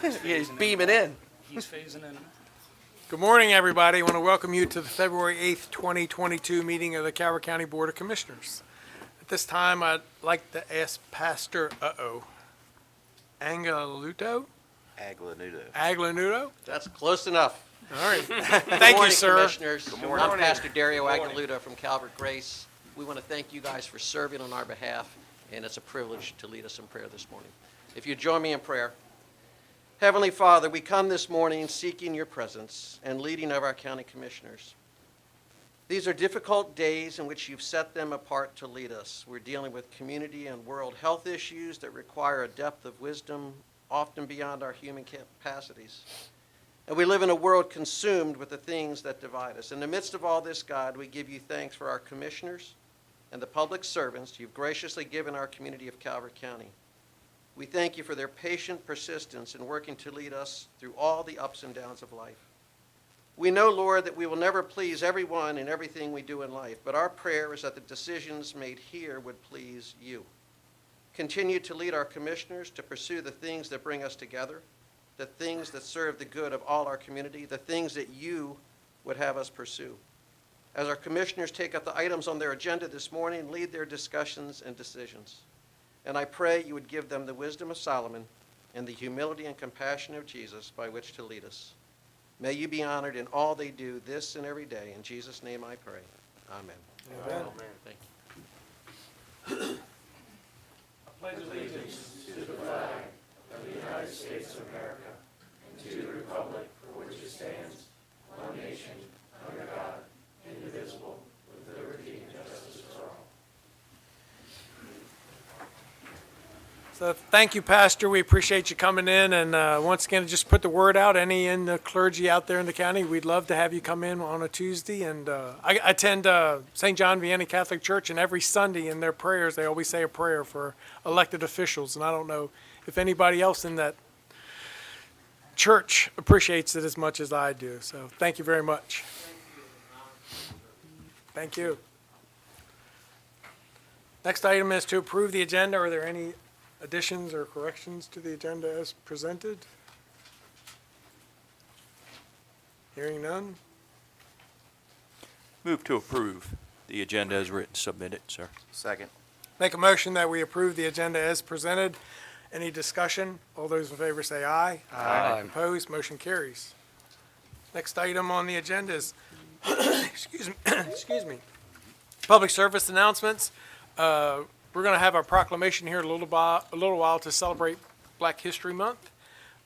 He's beaming in. He's phasing in. Good morning, everybody. I want to welcome you to the February 8th, 2022 meeting of the Calvert County Board of Commissioners. At this time, I'd like to ask Pastor Aglanuto? Aglanuto? That's close enough. All right. Good Thank you, morning, sir. Commissioners. I'm Pastor Dario Aglanuto from Calvert Grace. We want to thank you guys for serving on our behalf, and it's a privilege to lead us in prayer this morning. If you join me in prayer. Heavenly Father, we come this morning seeking your presence and leading of our county commissioners. These are difficult days in which you've set them apart to lead us. We're dealing with community and world health issues that require a depth of wisdom often beyond our human capacities. And we live in a world consumed with the things that divide us. In the midst of all this, God, we give you thanks for our commissioners and the public servants you've graciously given our community of Calvert County. We thank you for their patient persistence in working to lead us through all the ups and downs of life. We know, Lord, that we will never please everyone in everything we do in life, but our prayer is that the decisions made here would please you. Continue to lead our commissioners to pursue the things that bring us together, the things that serve the good of all our community, the things that you would have us pursue. As our commissioners take up the items on their agenda this morning, lead their discussions and decisions. And I pray you would give them the wisdom of Solomon and the humility and compassion of Jesus by which to lead us. May you be honored in all they do this and every day. In Jesus' name I pray. Amen. Amen. Thank you. I pledge allegiance to the flag of the United States of America and to the republic for which it stands, one nation, under God, indivisible, with liberty and justice for all. So thank you, Pastor. We appreciate you coming in. And once again, just put the word out. Any in the clergy out there in the county, we'd love to have you come in on a Tuesday. And I attend St. John Vianney Catholic Church, and every Sunday in their prayers, they always say a prayer for elected officials. And I don't know if anybody else in that church appreciates it as much as I do. So thank you very much. Thank you. Next item is to approve the agenda. Are there any additions or corrections to the agenda as presented? Hearing none. Move to approve the agenda as written, submitted, sir. Second. Make a motion that we approve the agenda as presented. Any discussion? All those in favor say aye. Aye. Opposed? Motion carries. Next item on the agenda is, excuse me, public service announcements. We're going to have our proclamation here in a little while to celebrate Black History Month.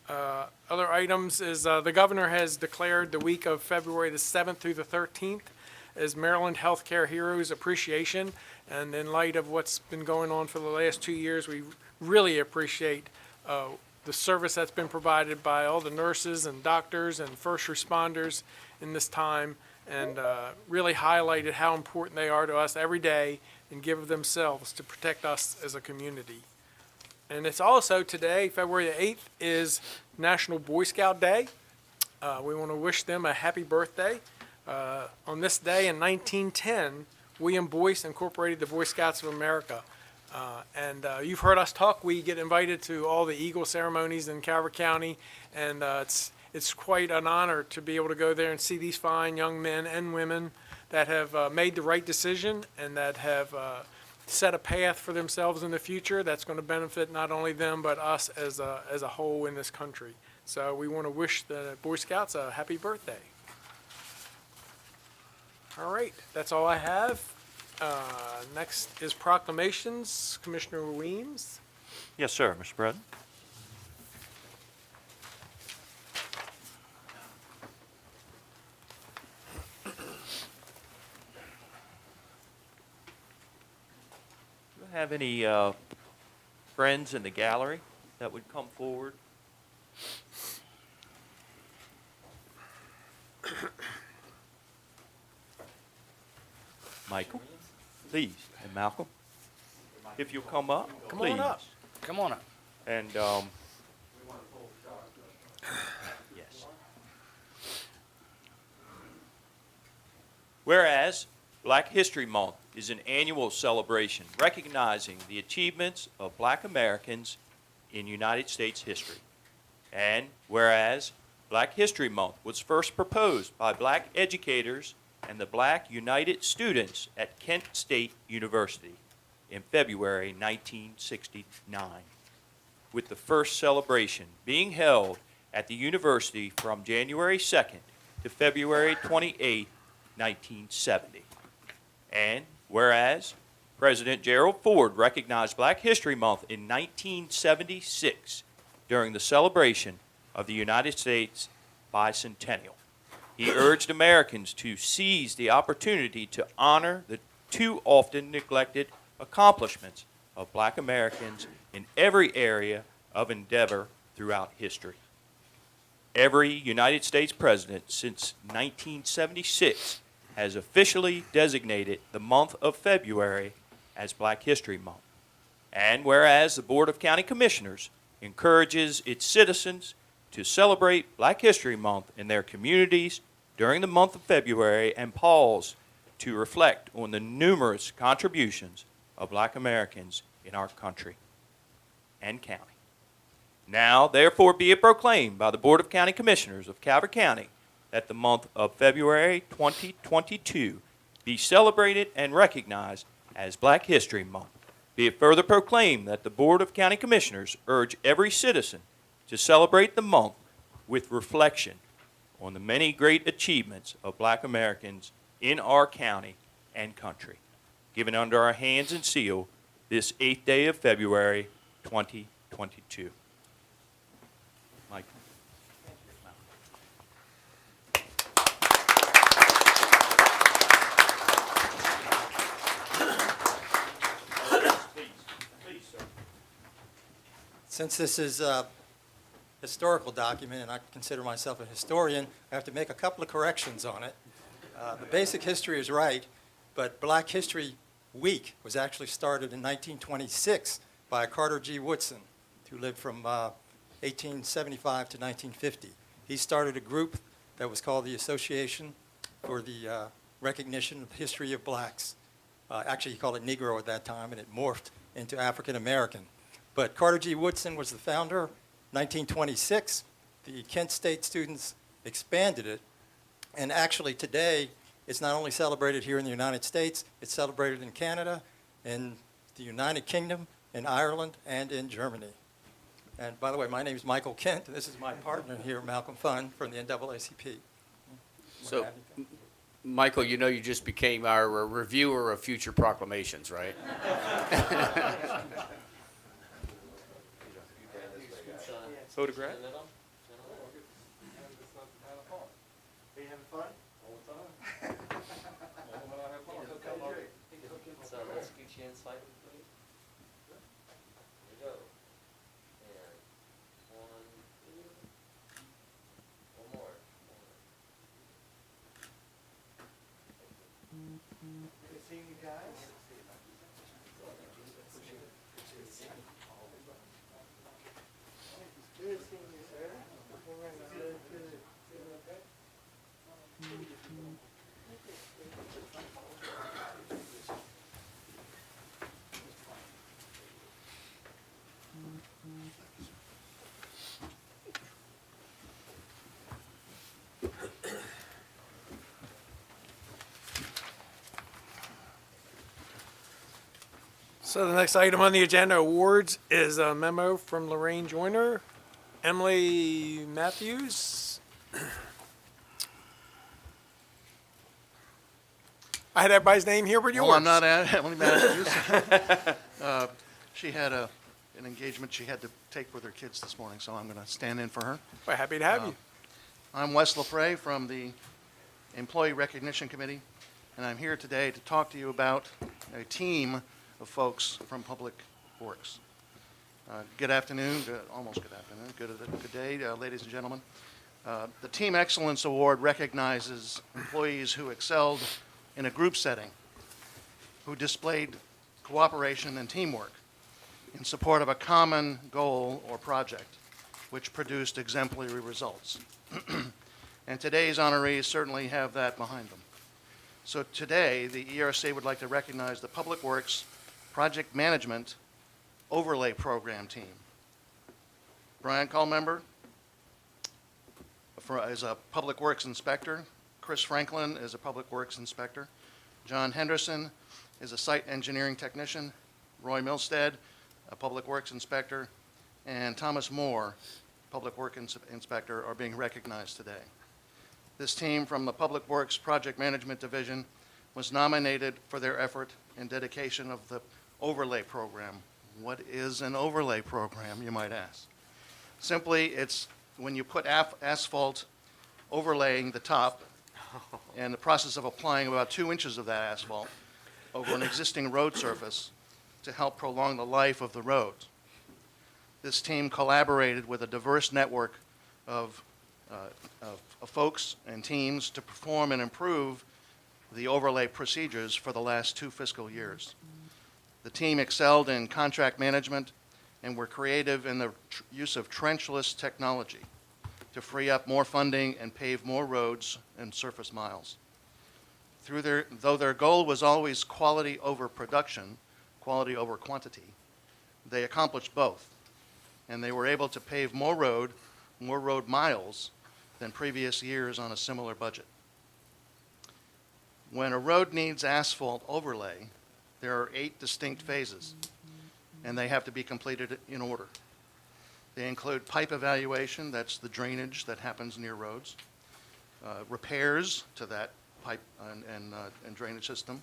Other items is the governor has declared the week of February the 7th through the 13th as Maryland Healthcare Heroes Appreciation. And in light of what's been going on for the last 2 years, we really appreciate the service that's been provided by all the nurses and doctors and first responders in this time, and really highlighted how important they are to us every day and give of themselves to protect us as a community. And it's also today, February the 8th, is National Boy Scout Day. We want to wish them a happy birthday. On this day in 1910, William Boyce incorporated the Boy Scouts of America. And you've heard us talk. We get invited to all the Eagle ceremonies in Calvert County, and it's quite an honor to be able to go there and see these fine young men and women that have made the right decision and that have set a path for themselves in the future that's going to benefit not only them but us as a whole in this country. So we want to wish the Boy Scouts a happy birthday. All right, that's all I have. Next is proclamations. Commissioner Weems. Yes, sir, Mr. President. Do I have any friends in the gallery that would come forward? Michael, please, and Malcolm, if you'll come up, Come please. on up. Come on up. And yes. Whereas Black History Month is an annual celebration recognizing the achievements of Black Americans in United States history And whereas Black History Month was first proposed by black educators and the Black United Students at Kent State University in February 1969, with the first celebration being held at the university from January 2nd to February 28, 1970. And whereas President Gerald Ford recognized Black History Month in 1976 during the celebration of the United States bicentennial. He urged Americans to seize the opportunity to honor the too often neglected accomplishments of Black Americans in every area of endeavor throughout history. Every United States president since 1976 has officially designated the month of February as Black History Month. And whereas the Board of County Commissioners encourages its citizens to celebrate Black History Month in their communities during the month of February and pause to reflect on the numerous contributions of Black Americans in our country and county. Now, therefore, be it proclaimed by the Board of County Commissioners of Calvert County that the month of February 2022 be celebrated and recognized as Black History Month. Be it further proclaimed that the Board of County Commissioners urge every citizen to celebrate the month with reflection on the many great achievements of Black Americans in our county and country, given under our hands and seal this 8th day of February 2022. Mike. Please, sir. Since this is a historical document, and I consider myself a historian, I have to make a couple of corrections on it. The basic history is right, but Black History Week was actually started in 1926 by Carter G. Woodson, who lived from 1875 to 1950. He started a group that was called the Association for the Recognition of the History of Blacks. Actually, he called it Negro at that time, and it morphed into African American. But Carter G. Woodson was the founder. 1926, the Kent State students expanded it, and actually today it's not only celebrated here in the United States, it's celebrated in Canada, in the United Kingdom, in Ireland, and in Germany. And by the way, my name is Michael Kent, and this is my partner here, Malcolm Funn, from the NAACP. So, Michael, you know you just became our reviewer of future proclamations, right? Photograph? So let's scoot you in slightly, please. Here we go. And one, two, one more. Good seeing you guys. Good seeing you, sir. Good. So the next item on the agenda, awards, is a memo from Lorraine Joyner, Emily Matthews. I had everybody's name here, but yours. Well, I'm not Emily Matthews. She had an engagement she had to take with her kids this morning, so I'm going to stand in for her. We're happy to have you. I'm Wes LaFray from the Employee Recognition Committee, and I'm here today to talk to you about a team of folks from Public Works. Good afternoon, almost good afternoon, good day, ladies and gentlemen. The Team Excellence Award recognizes employees who excelled in a group setting, who displayed cooperation and teamwork in support of a common goal or project, which produced exemplary results. And today's honorees certainly have that behind them. So today, the ERC would like to recognize the Public Works Project Management Overlay Program team. Brian Culmember, as a Public Works Inspector. Chris Franklin is a Public Works Inspector. John Henderson is a Site Engineering Technician. Roy Milstead, a Public Works Inspector. And Thomas Moore, Public Works Inspector, are being recognized today. This team from the Public Works Project Management Division was nominated for their effort and dedication of the overlay program. What is an overlay program, you might ask? Simply, it's when you put asphalt overlaying the top and the process of applying about 2 inches of that asphalt over an existing road surface to help prolong the life of the road. This team collaborated with a diverse network of folks and teams to perform and improve the overlay procedures for the last 2 fiscal years. The team excelled in contract management and were creative in the use of trenchless technology to free up more funding and pave more roads and surface miles. Though their goal was always quality over production, quality over quantity, they accomplished both, and they were able to pave more road miles than previous years on a similar budget. When a road needs asphalt overlay, there are 8 distinct phases, and they have to be completed in order. They include pipe evaluation, that's the drainage that happens near roads, repairs to that pipe and drainage system,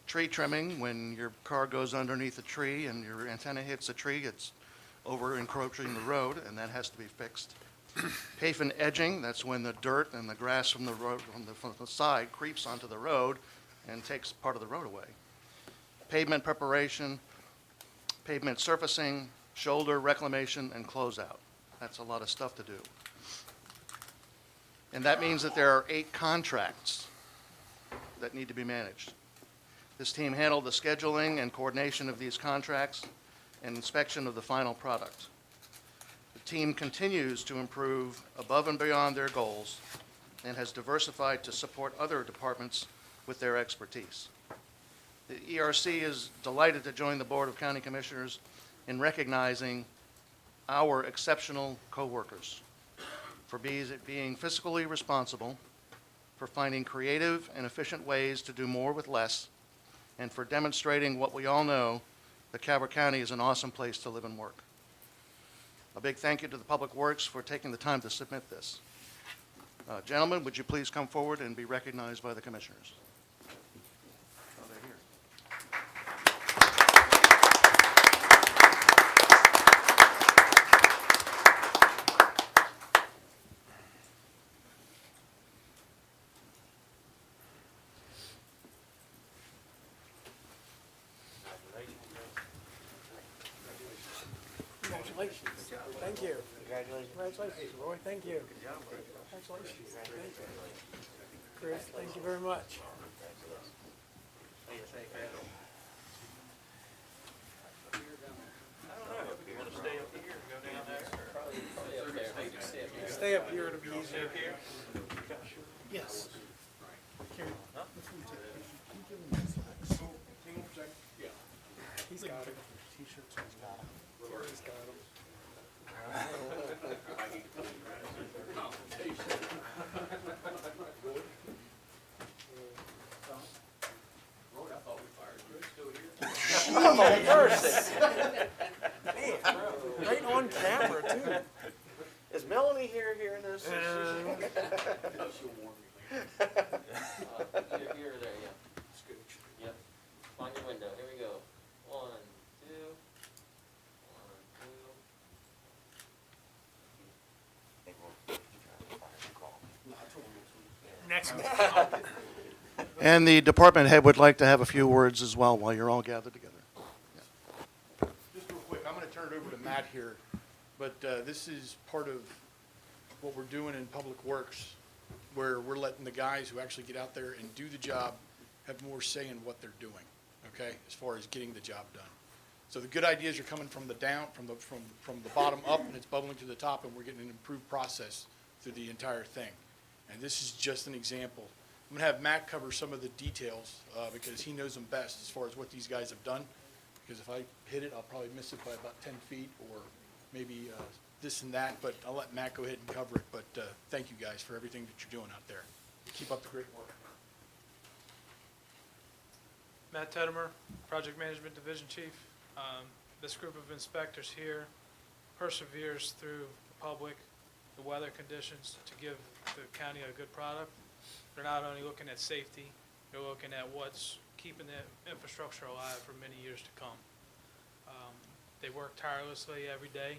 tree trimming, when your car goes underneath a tree and your antenna hits a tree, it's over encroaching the road, and that has to be fixed. Pavement edging, that's when the dirt and the grass from the road, from the side creeps onto the road and takes part of the road away. Pavement preparation, pavement surfacing, shoulder reclamation, and closeout. That's a lot of stuff to do. And that means that there are 8 contracts that need to be managed. This team handled the scheduling and coordination of these contracts and inspection of the final product. The team continues to improve above and beyond their goals and has diversified to support other departments with their expertise. The ERC is delighted to join the Board of County Commissioners in recognizing our exceptional coworkers for being fiscally responsible, for finding creative and efficient ways to do more with less, and for demonstrating what we all know, that Calvert County is an awesome place to live and work. A big thank you to the Public Works for taking the time to submit this. Gentlemen, would you please come forward and be recognized by the commissioners? Oh, they're here. Congratulations. Thank you. Congratulations, Roy. Thank you. Congratulations. Thank you. Chris, thank you very much. Stay up here, it'll be easier. Yes. He's got it. T-shirts, he's got them. He's got them. Man, right on camera, too. Is Melanie here hearing this? Here, here, there, yeah. Yep. Find your window. Here we go. 1, 2. 1, 2. Next. And the department head would like to have a few words as well while you're all gathered together. Just real quick, I'm going to turn it over to Matt here, but this is part of what we're doing in Public Works, where we're letting the guys who actually get out there and do the job have more say in what they're doing, okay, as far as getting the job done. So the good ideas are coming from the bottom up, and it's bubbling to the top, and we're getting an improved process through the entire thing. And this is just an example. I'm going to have Matt cover some of the details because he knows them best as far as what these guys have done. Because if I hit it, I'll probably miss it by about 10 feet or maybe this and that, but I'll let Matt go ahead and cover it. But thank you guys for everything that you're doing out there. Keep up the great work. Matt Teddemer, Project Management Division Chief. This group of inspectors here perseveres through the public, the weather conditions to give the county a good product. They're not only looking at safety, they're looking at what's keeping the infrastructure alive for many years to come. They work tirelessly every day.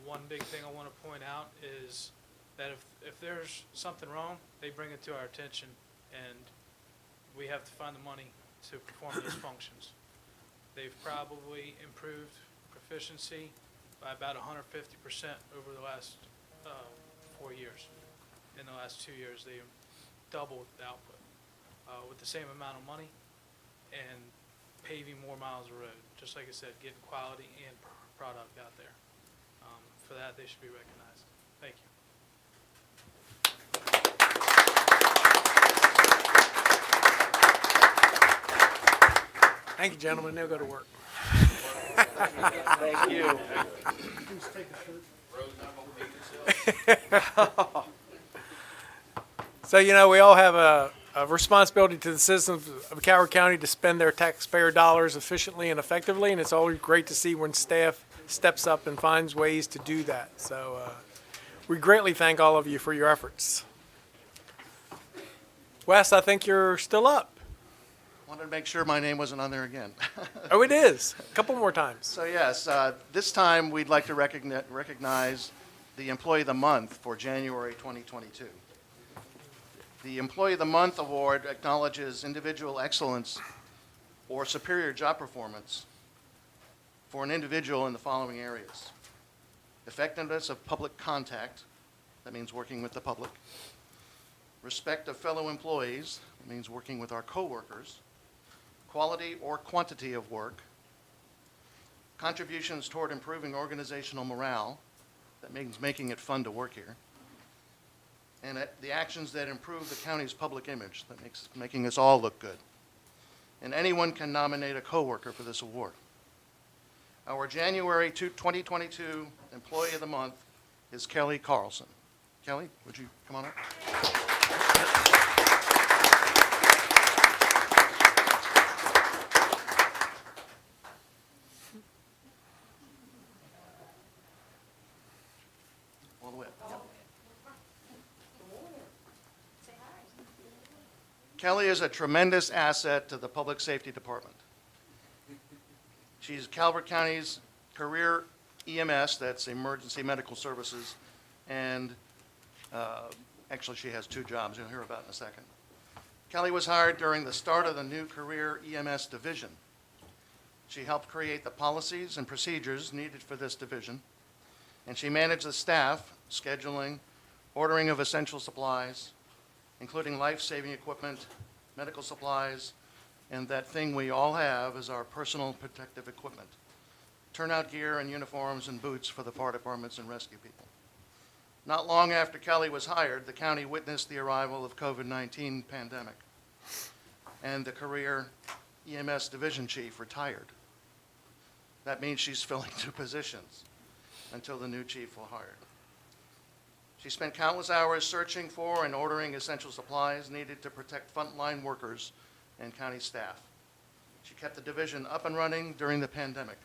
One big thing I want to point out is that if there's something wrong, they bring it to our attention, and we have to find the money to perform those functions. They've probably improved proficiency by about 150% over the last 4 years. In the last 2 years, they doubled the output with the same amount of money and paving more miles of road. Just like I said, getting quality and product out there. For that, they should be recognized. Thank you. Thank you, gentlemen. Now go to work. Thank you. So, you know, we all have a responsibility to the citizens of Calvert County to spend their taxpayer dollars efficiently and effectively, and it's always great to see when staff steps up and finds ways to do that. So we greatly thank all of you for your efforts. Wes, I think you're still up. Wanted to make sure my name wasn't on there again. Oh, it is. A couple more times. So yes, this time we'd like to recognize the Employee of the Month for January 2022. The Employee of the Month Award acknowledges individual excellence or superior job performance for an individual in the following areas: effectiveness of public contact, that means working with the public; respect of fellow employees, that means working with our coworkers; quality or quantity of work; contributions toward improving organizational morale, that means making it fun to work here; and the actions that improve the county's public image, that making us all look good. And anyone can nominate a coworker for this award. Our January 2022 Employee of the Month is Kelly Carlson. Kelly, would you come on up? All the way up. Yep. Kelly is a tremendous asset to the Public Safety Department. She's Calvert County's career EMS, that's Emergency Medical Services, and actually she has 2 jobs you'll hear about in a second. Kelly was hired during the start of the new career EMS division. She helped create the policies and procedures needed for this division, and she managed the staff, scheduling, ordering of essential supplies, including life-saving equipment, medical supplies, and that thing we all have is our personal protective equipment: turnout gear and uniforms and boots for the fire departments and rescue people. Not long after Kelly was hired, the county witnessed the arrival of COVID-19 pandemic, and the career EMS division chief retired. That means she's filling 2 positions until the new chief will hire. She spent countless hours searching for and ordering essential supplies needed to protect frontline workers and county staff. She kept the division up and running during the pandemic,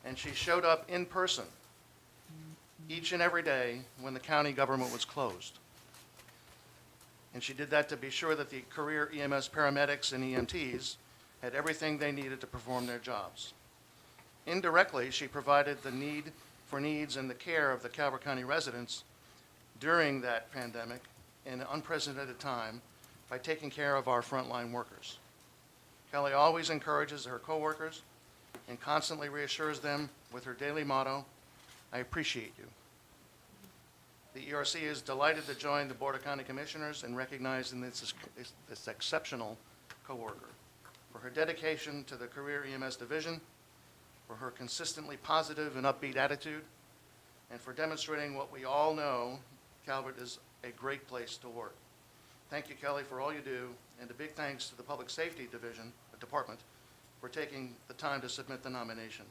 and she showed up in person each and every day when the county government was closed. And she did that to be sure that the career EMS paramedics and EMTs had everything they needed to perform their jobs. Indirectly, she provided the needs and the care of the Calvert County residents during that pandemic in an unprecedented time by taking care of our frontline workers. Kelly always encourages her coworkers and constantly reassures them with her daily motto, "I appreciate you." The ERC is delighted to join the Board of County Commissioners in recognizing this exceptional coworker for her dedication to the career EMS division, for her consistently positive and upbeat attitude, and for demonstrating what we all know: Calvert is a great place to work. Thank you, Kelly, for all you do, and a big thanks to the Public Safety Department for taking the time to submit the nomination.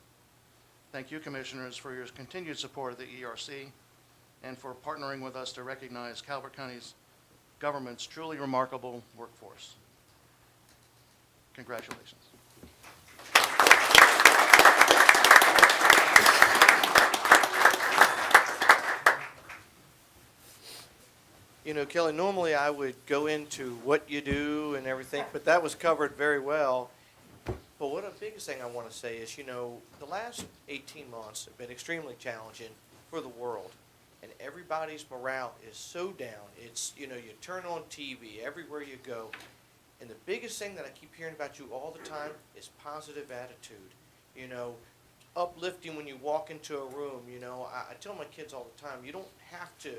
Thank you, Commissioners, for your continued support of the ERC and for partnering with us to recognize Calvert County's government's truly remarkable workforce. Congratulations. You know, Kelly, normally I would go into what you do and everything, but that was covered very well. But what the biggest thing I want to say is, you know, the last 18 months have been extremely challenging for the world. And everybody's morale is so down. It's, you know, you turn on TV, everywhere you go. And the biggest thing that I keep hearing about you all the time is positive attitude. You know, uplifting when you walk into a room. You know, I tell my kids all the time, you don't have to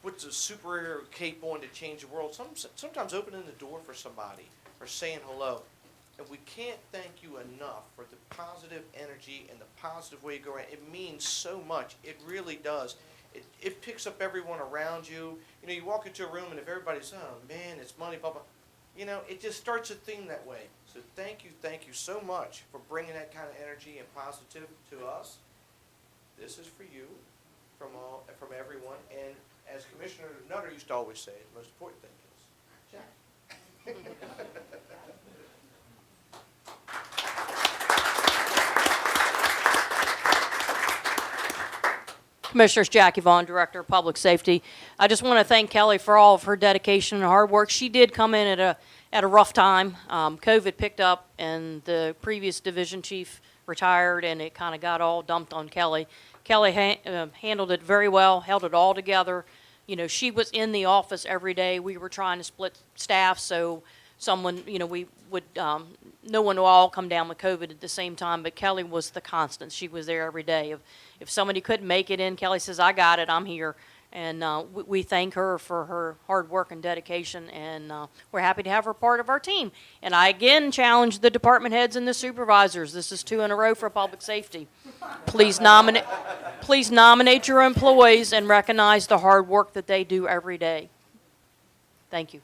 put the superhero cape on to change the world. Sometimes opening the door for somebody or saying hello. And we can't thank you enough for the positive energy and the positive way you go around. It means so much. It really does. It picks up everyone around you. You know, you walk into a room and if everybody's, oh man, it's money, blah, blah. You know, it just starts a thing that way. So thank you so much for bringing that kind of energy and positive to us. This is for you, from everyone. And as Commissioner Nutter used to always say, the most important thing is, Jack. Commissioners, Jackie Vaughn, Director of Public Safety. I just want to thank Kelly for all of her dedication and hard work. She did come in at a rough time. COVID picked up, and the previous division chief retired, and it kind of got all dumped on Kelly. Kelly handled it very well, held it all together. You know, she was in the office every day. We were trying to split staff, so someone, you know, we would, no one will all come down with COVID at the same time, but Kelly was the constant. She was there every day. If somebody couldn't make it in, Kelly says, I got it, I'm here. And we thank her for her hard work and dedication, and we're happy to have her part of our team. And I again challenge the department heads and the supervisors. This is 2 in a row for public safety. Please nominate your employees and recognize the hard work that they do every day. Thank you.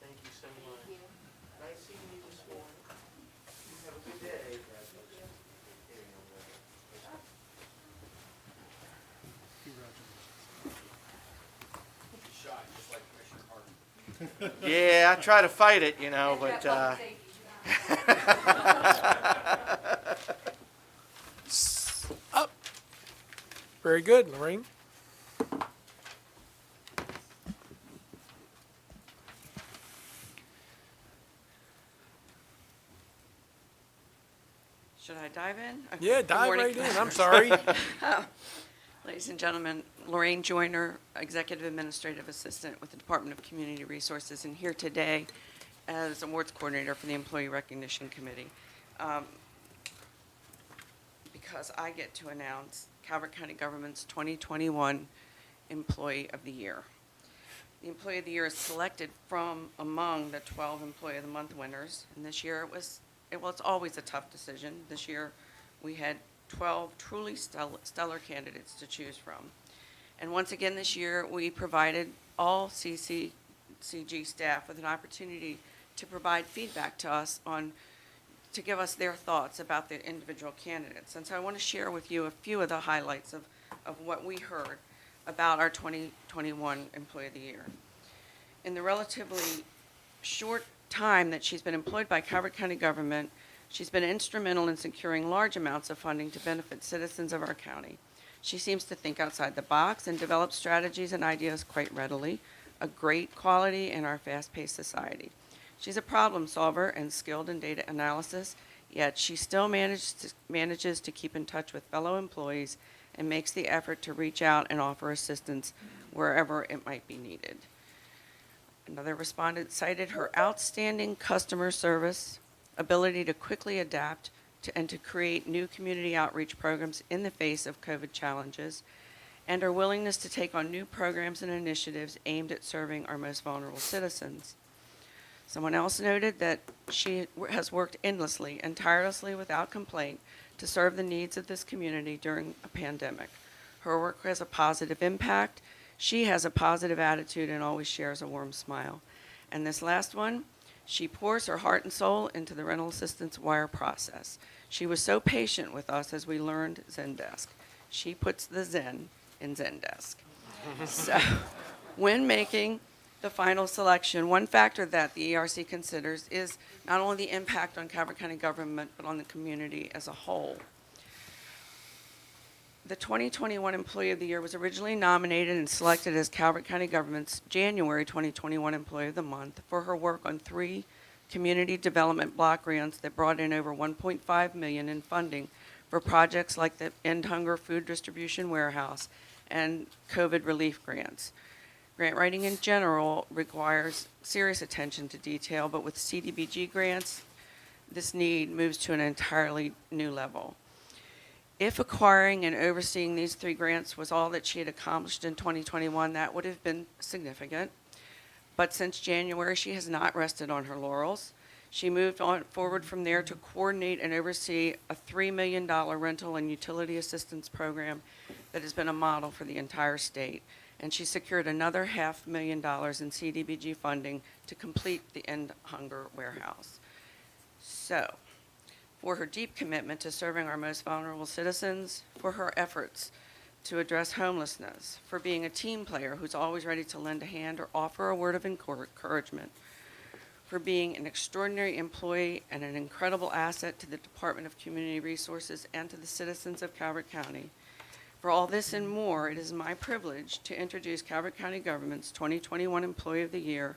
Thank you so much. Nice seeing you this morning. Have a good day. Yeah, I try to fight it, you know, but, Very good, Lorraine. Should I dive in? Okay. Yeah, Good dive morning, right in. I'm Commissioners. sorry. Ladies and gentlemen, Lorraine Joyner, Executive Administrative Assistant with the Department of Community Resources, and here today as Awards Coordinator for the Employee Recognition Committee. Because I get to announce Calvert County Government's 2021 Employee of the Year. The Employee of the Year is selected from among the 12 Employee of the Month winners, and this year it's always a tough decision. This year, we had 12 truly stellar candidates to choose from. And once again this year, we provided all CCG staff with an opportunity to provide feedback to us to give us their thoughts about the individual candidates. And so I want to share with you a few of the highlights of what we heard about our 2021 Employee of the Year. In the relatively short time that she's been employed by Calvert County government, she's been instrumental in securing large amounts of funding to benefit citizens of our county. She seems to think outside the box and develop strategies and ideas quite readily, a great quality in our fast-paced society. She's a problem solver and skilled in data analysis, yet she still manages to keep in touch with fellow employees and makes the effort to reach out and offer assistance wherever it might be needed. Another respondent cited her outstanding customer service, ability to quickly adapt and to create new community outreach programs in the face of COVID challenges, and her willingness to take on new programs and initiatives aimed at serving our most vulnerable citizens. Someone else noted that she has worked endlessly and tirelessly without complaint to serve the needs of this community during a pandemic. Her work has a positive impact. She has a positive attitude and always shares a warm smile. And this last one, she pours her heart and soul into the rental assistance wire process. She was so patient with us as we learned Zendesk. She puts the Zen in Zendesk. So, when making the final selection, one factor that the ERC considers is not only the impact on Calvert County government, but on the community as a whole. The 2021 Employee of the Year was originally nominated and selected as Calvert County government's January 2021 Employee of the Month for her work on 3 community development block grants that brought in over $1.5 million in funding for projects like the End Hunger Food Distribution Warehouse and COVID relief grants. Grant writing in general requires serious attention to detail, but with CDBG grants, this need moves to an entirely new level. If acquiring and overseeing these 3 grants was all that she had accomplished in 2021, that would have been significant. But since January, she has not rested on her laurels. She moved on forward from there to coordinate and oversee a $3 million rental and utility assistance program that has been a model for the entire state. And she secured another $500,000 in CDBG funding to complete the End Hunger Warehouse. So, for her deep commitment to serving our most vulnerable citizens, for her efforts to address homelessness, for being a team player who's always ready to lend a hand or offer a word of encouragement, for being an extraordinary employee and an incredible asset to the Department of Community Resources and to the citizens of Calvert County. For all this and more, it is my privilege to introduce Calvert County Government's 2021 Employee of the Year,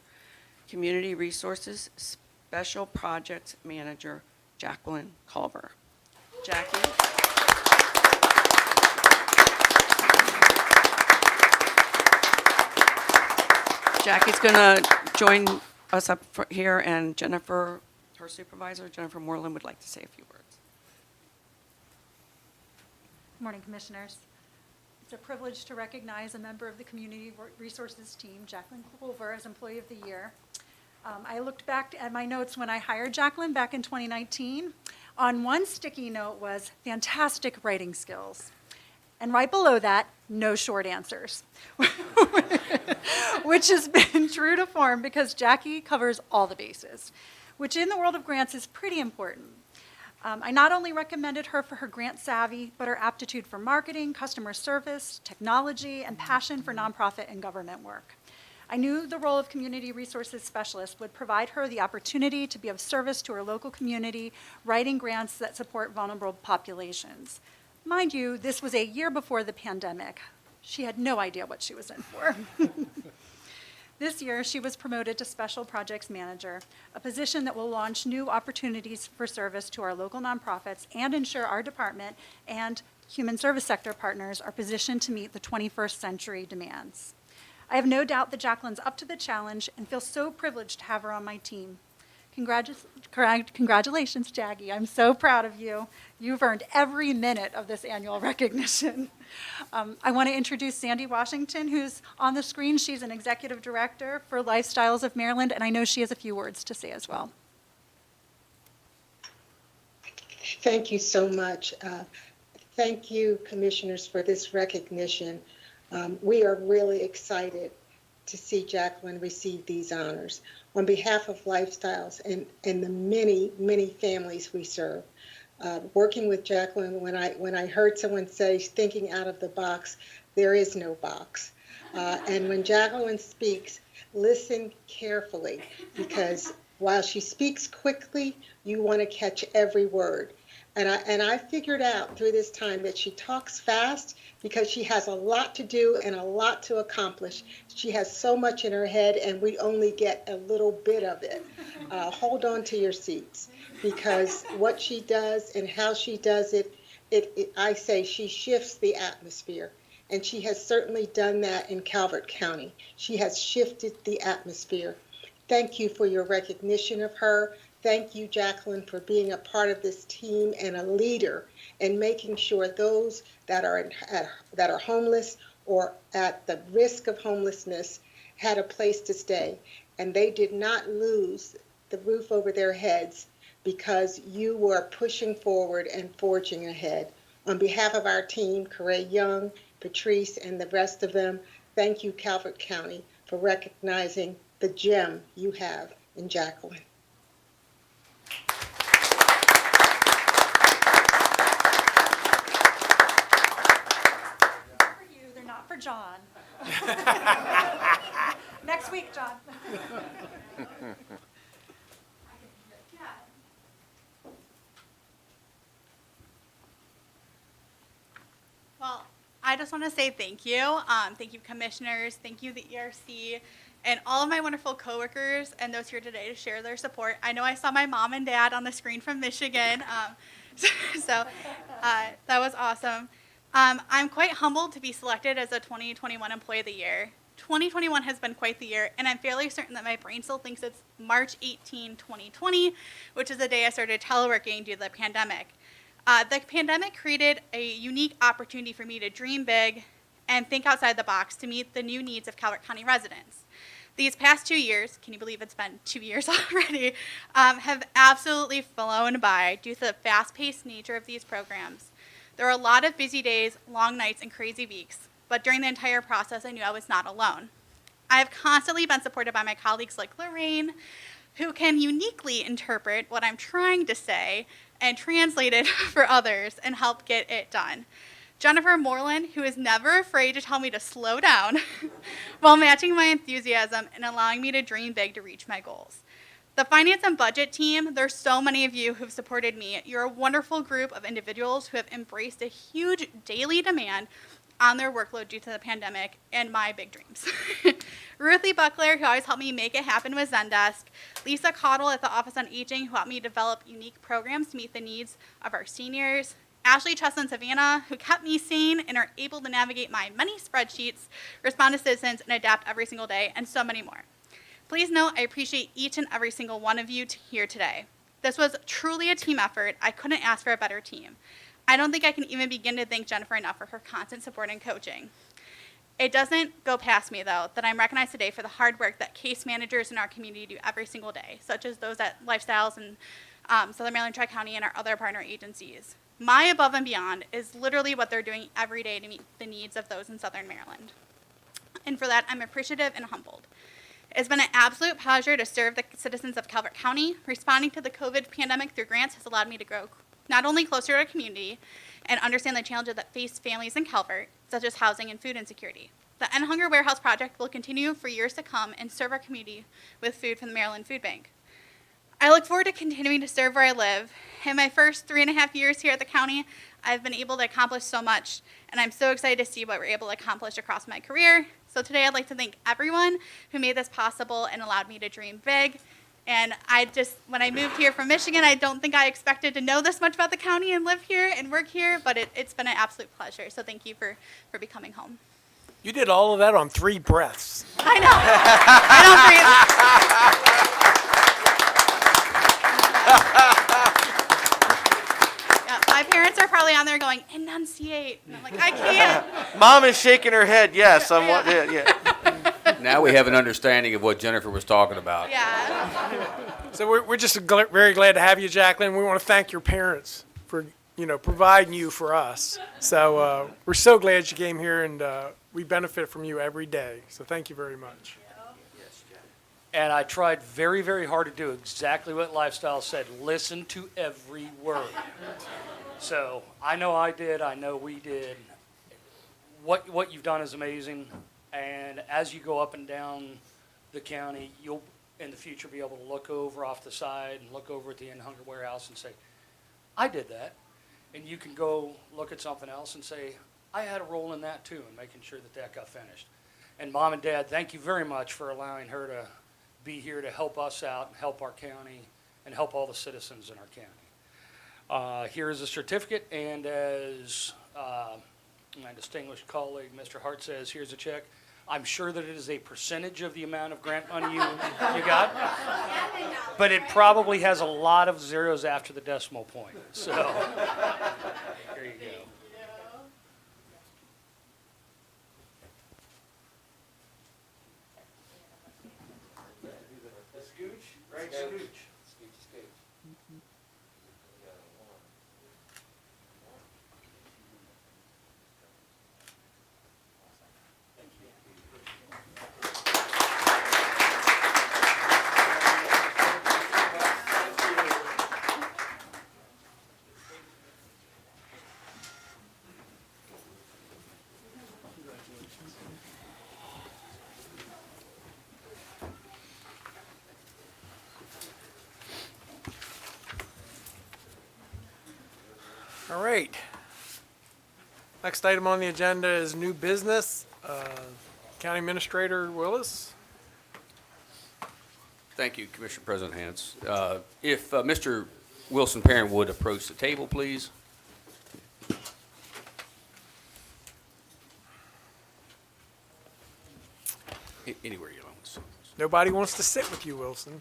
Community Resources Special Projects Manager, Jacqueline Calvert. Jackie. Jackie's going to join us up here, and Jennifer, her supervisor, Jennifer Moreland, would like to say a few words. Good morning, Commissioners. It's a privilege to recognize a member of the Community Resources team, Jacqueline Culver, as Employee of the Year. I looked back at my notes when I hired Jacqueline back in 2019. On one sticky note was fantastic writing skills. And right below that, no short answers, which has been true to form because Jackie covers all the bases, which in the world of grants is pretty important. I not only recommended her for her grant savvy, but her aptitude for marketing, customer service, technology, and passion for nonprofit and government work. I knew the role of Community Resources Specialist would provide her the opportunity to be of service to her local community, writing grants that support vulnerable populations. Mind you, this was a year before the pandemic. She had no idea what she was in for. This year, she was promoted to Special Projects Manager, a position that will launch new opportunities for service to our local nonprofits and ensure our department and human service sector partners are positioned to meet the 21st century demands. I have no doubt that Jacqueline's up to the challenge and feel so privileged to have her on my team. Congratulations, Jackie. I'm so proud of you. You've earned every minute of this annual recognition. I want to introduce Sandy Washington, who's on the screen. She's an executive director for Lifestyles of Maryland, and I know she has a few words to say as well. Thank you so much. Thank you, commissioners, for this recognition. We are really excited to see Jacqueline receive these honors. On behalf of Lifestyles and the many, many families we serve, working with Jacqueline, when I heard someone say thinking out of the box, there is no box. And when Jacqueline speaks, listen carefully, because while she speaks quickly, you want to catch every word. And I figured out through this time that she talks fast because she has a lot to do and a lot to accomplish. She has so much in her head, and we only get a little bit of it. Hold on to your seats, because what she does and how she does it, I say she shifts the atmosphere. And she has certainly done that in Calvert County. She has shifted the atmosphere. Thank you for your recognition of her. Thank you, Jacqueline, for being a part of this team and a leader and making sure those that are homeless or at the risk of homelessness had a place to stay. And they did not lose the roof over their heads because you were pushing forward and forging ahead. On behalf of our team, Corey Young, Patrice, and the rest of them, thank you, Calvert County, for recognizing the gem you have in Jacqueline. For you, they're not for John. Next week, John. Well, I just want to say thank you. Thank you, commissioners. Thank you, the ERC, and all of my wonderful coworkers and those here today to share their support. I know I saw my mom and dad on the screen from Michigan, so that was awesome. I'm quite humbled to be selected as a 2021 Employee of the Year. 2021 has been quite the year, and I'm fairly certain that my brain still thinks it's March 18, 2020, which is the day I started teleworking due to the pandemic. The pandemic created a unique opportunity for me to dream big and think outside the box to meet the new needs of Calvert County residents. These past 2 years, can you believe it's been 2 years already, have absolutely flown by due to the fast-paced nature of these programs. There were a lot of busy days, long nights, and crazy weeks, but during the entire process, I knew I was not alone. I have constantly been supported by my colleagues like Lorraine, who can uniquely interpret what I'm trying to say and translate it for others and help get it done. Jennifer Moreland, who is never afraid to tell me to slow down while matching my enthusiasm and allowing me to dream big to reach my goals. The finance and budget team, there's so many of you who've supported me. You're a wonderful group of individuals who have embraced a huge daily demand on their workload due to the pandemic and my big dreams. Ruthie Buckler, who always helped me make it happen with Zendesk. Lisa Cottle at the Office on Aging, who helped me develop unique programs to meet the needs of our seniors. Ashley, Chess, and Savannah, who kept me sane and are able to navigate my many spreadsheets, respond to citizens, and adapt every single day, and so many more. Please note, I appreciate each and every single one of you here today. This was truly a team effort. I couldn't ask for a better team. I don't think I can even begin to thank Jennifer enough for her constant support and coaching. It doesn't go past me, though, that I'm recognized today for the hard work that case managers in our community do every single day, such as those at Lifestyles and Southern Maryland Tri-County and our other partner agencies. My above and beyond is literally what they're doing every day to meet the needs of those in Southern Maryland. And for that, I'm appreciative and humbled. It's been an absolute pleasure to serve the citizens of Calvert County. Responding to the COVID pandemic through grants has allowed me to grow not only closer to our community and understand the challenges that face families in Calvert, such as housing and food insecurity. The End Hunger Warehouse project will continue for years to come and serve our community with food from the Maryland Food Bank. I look forward to continuing to serve where I live. In my first 3.5 years here at the county, I've been able to accomplish so much, and I'm so excited to see what we're able to accomplish across my career. So today I'd like to thank everyone who made this possible and allowed me to dream big. And when I moved here from Michigan, I don't think I expected to know this much about the county and live here and work here, but it's been an absolute pleasure. So thank you for becoming home. You did all of that on 3 breaths. I know. I don't breathe. Yeah, my parents are probably on there going, enunciate. And I'm like, I can't. Mom is shaking her head, yes, yeah. Now we have an understanding of what Jennifer was talking about. Yeah. So we're just very glad to have you, Jacqueline. We want to thank your parents for providing you for us. So we're so glad you came here, and we benefit from you every day. So thank you very much. And I tried very, very hard to do exactly what Lifestyle said. Listen to every word. So I know I did. I know we did. What you've done is amazing. And as you go up and down the county, you'll in the future be able to look over off the side and look over at the End Hunger Warehouse and say, I did that. And you can go look at something else and say, I had a role in that too, and making sure that got finished. And Mom and Dad, thank you very much for allowing her to be here to help us out, help our county, and help all the citizens in our county. Here is a certificate, and as my distinguished colleague, Mr. Hart, says, here's a check. I'm sure that it is a percentage of the amount of grant money you got, but it probably has a lot of zeros after the decimal point. So, here you go. All right. Next item on the agenda is new business. County Administrator Willis. Thank you, Commissioner President Hance. If Mr. Wilson Perrin would approach the table, please. Anywhere you want. Nobody wants to sit with you, Wilson.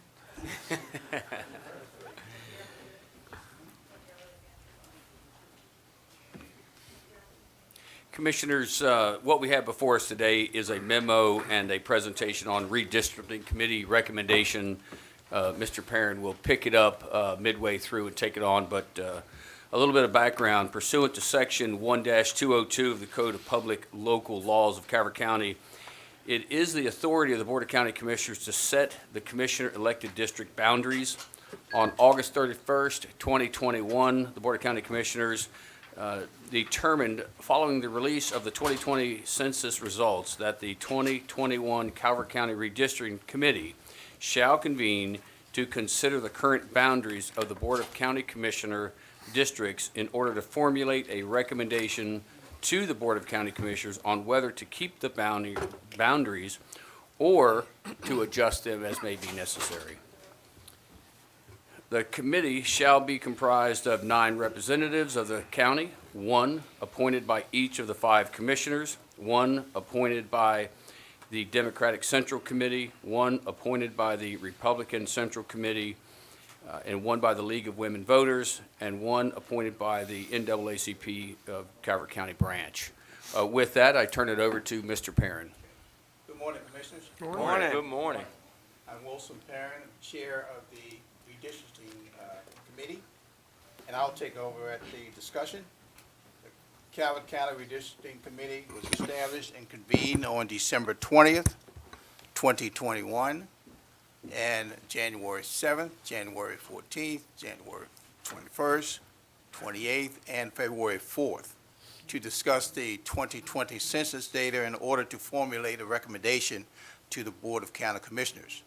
Commissioners, what we have before us today is a memo and a presentation on redistricting committee recommendation. Mr. Perrin will pick it up midway through and take it on, but a little bit of background. Pursuant to Section 1-202 of the Code of Public Local Laws of Calvert County, it is the authority of the Board of County Commissioners to set the commissioner-elected district boundaries. On August 31st, 2021, the Board of County Commissioners determined, following the release of the 2020 census results, that the 2021 Calvert County Redistricting Committee shall convene to consider the current boundaries of the Board of County Commissioner districts in order to formulate a recommendation to the Board of County Commissioners on whether to keep the boundaries or to adjust them as may be necessary. The committee shall be comprised of 9 representatives of the county, 1 appointed by each of the 5 commissioners, 1 appointed by the Democratic Central Committee, 1 appointed by the Republican Central Committee, and 1 by the League of Women Voters, and 1 appointed by the NAACP of Calvert County Branch. With that, I turn it over to Mr. Perrin. Good morning, Commissioners. Good morning. Good morning. I'm Wilson Perrin, Chair of the Redistricting Committee, and I'll take over at the discussion. The Calvert County Redistricting Committee was established and convened on December 20th, 2021, and January 7th, January 14th, January 21st, 28th, and February 4th to discuss the 2020 census data in order to formulate a recommendation to the Board of County Commissioners.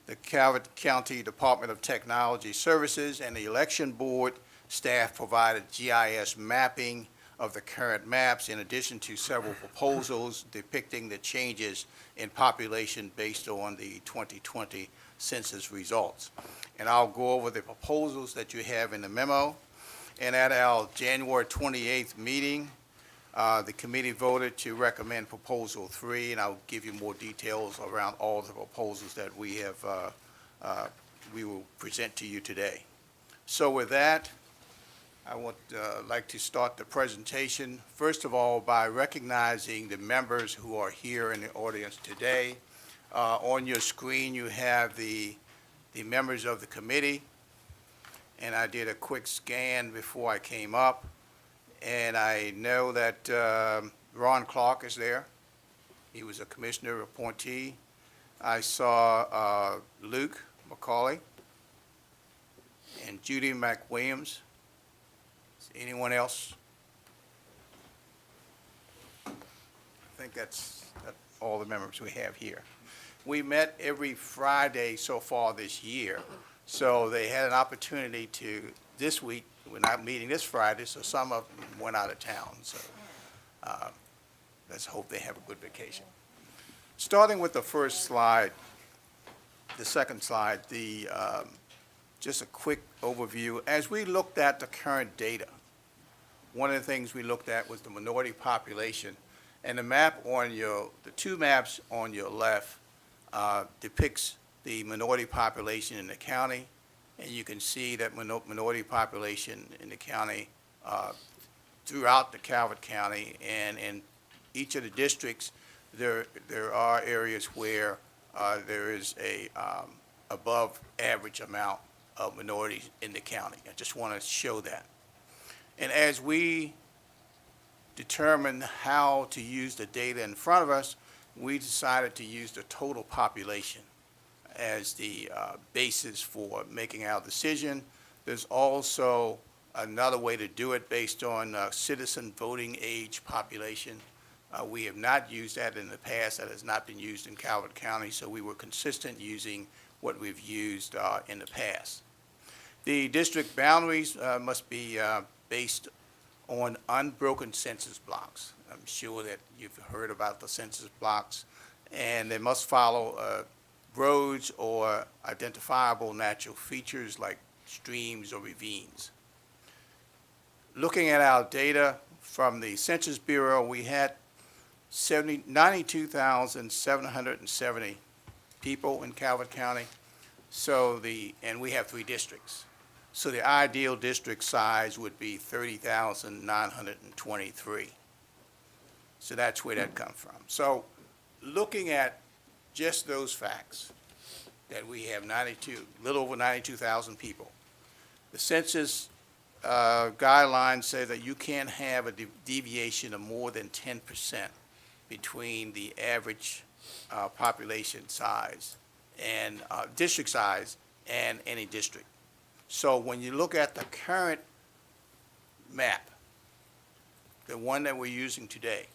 The Calvert County Department of Technology Services and the Election Board staff provided GIS mapping of the current maps in addition to several proposals depicting the changes in population based on the 2020 census results. And I'll go over the proposals that you have in the memo. And at our January 28th meeting, the committee voted to recommend Proposal 3, and I'll give you more details around all the proposals that we have, we will present to you today. So with that, I would like to start the presentation, first of all, by recognizing the members who are here in the audience today. On your screen, you have the members of the committee, and I did a quick scan before I came up. And I know that Ron Clark is there. He was a commissioner appointee. I saw Luke McCauley and Judy McWilliams. Is anyone else? I think that's all the members we have here. We met every Friday so far this year, so they had an opportunity to, this week, we're not meeting this Friday, so some of them went out of town. So let's hope they have a good vacation. Starting with the first slide, the second slide, just a quick overview. As we looked at the current data, one of the things we looked at was the minority population. And the map on the 2 maps on your left depicts the minority population in the county. And you can see that minority population in the county throughout the Calvert County, and in each of the districts, there are areas where there is a above average amount of minorities in the county. I just want to show that. And as we determine how to use the data in front of us, we decided to use the total population as the basis for making our decision. There's also another way to do it based on citizen voting age population. We have not used that in the past. That has not been used in Calvert County, so we were consistent using what we've used in the past. The district boundaries must be based on unbroken census blocks. I'm sure that you've heard about the census blocks, and they must follow roads or identifiable natural features like streams or ravines. Looking at our data from the Census Bureau, we had 92,770 people in Calvert County. And we have 3 districts. So the ideal district size would be 30,923. So that's where that comes from. So looking at just those facts, that we have little over 92,000 people. The census guidelines say that you can't have a deviation of more than 10% between the average population size and district size and any district. So when you look at the current map, the one that we're using today,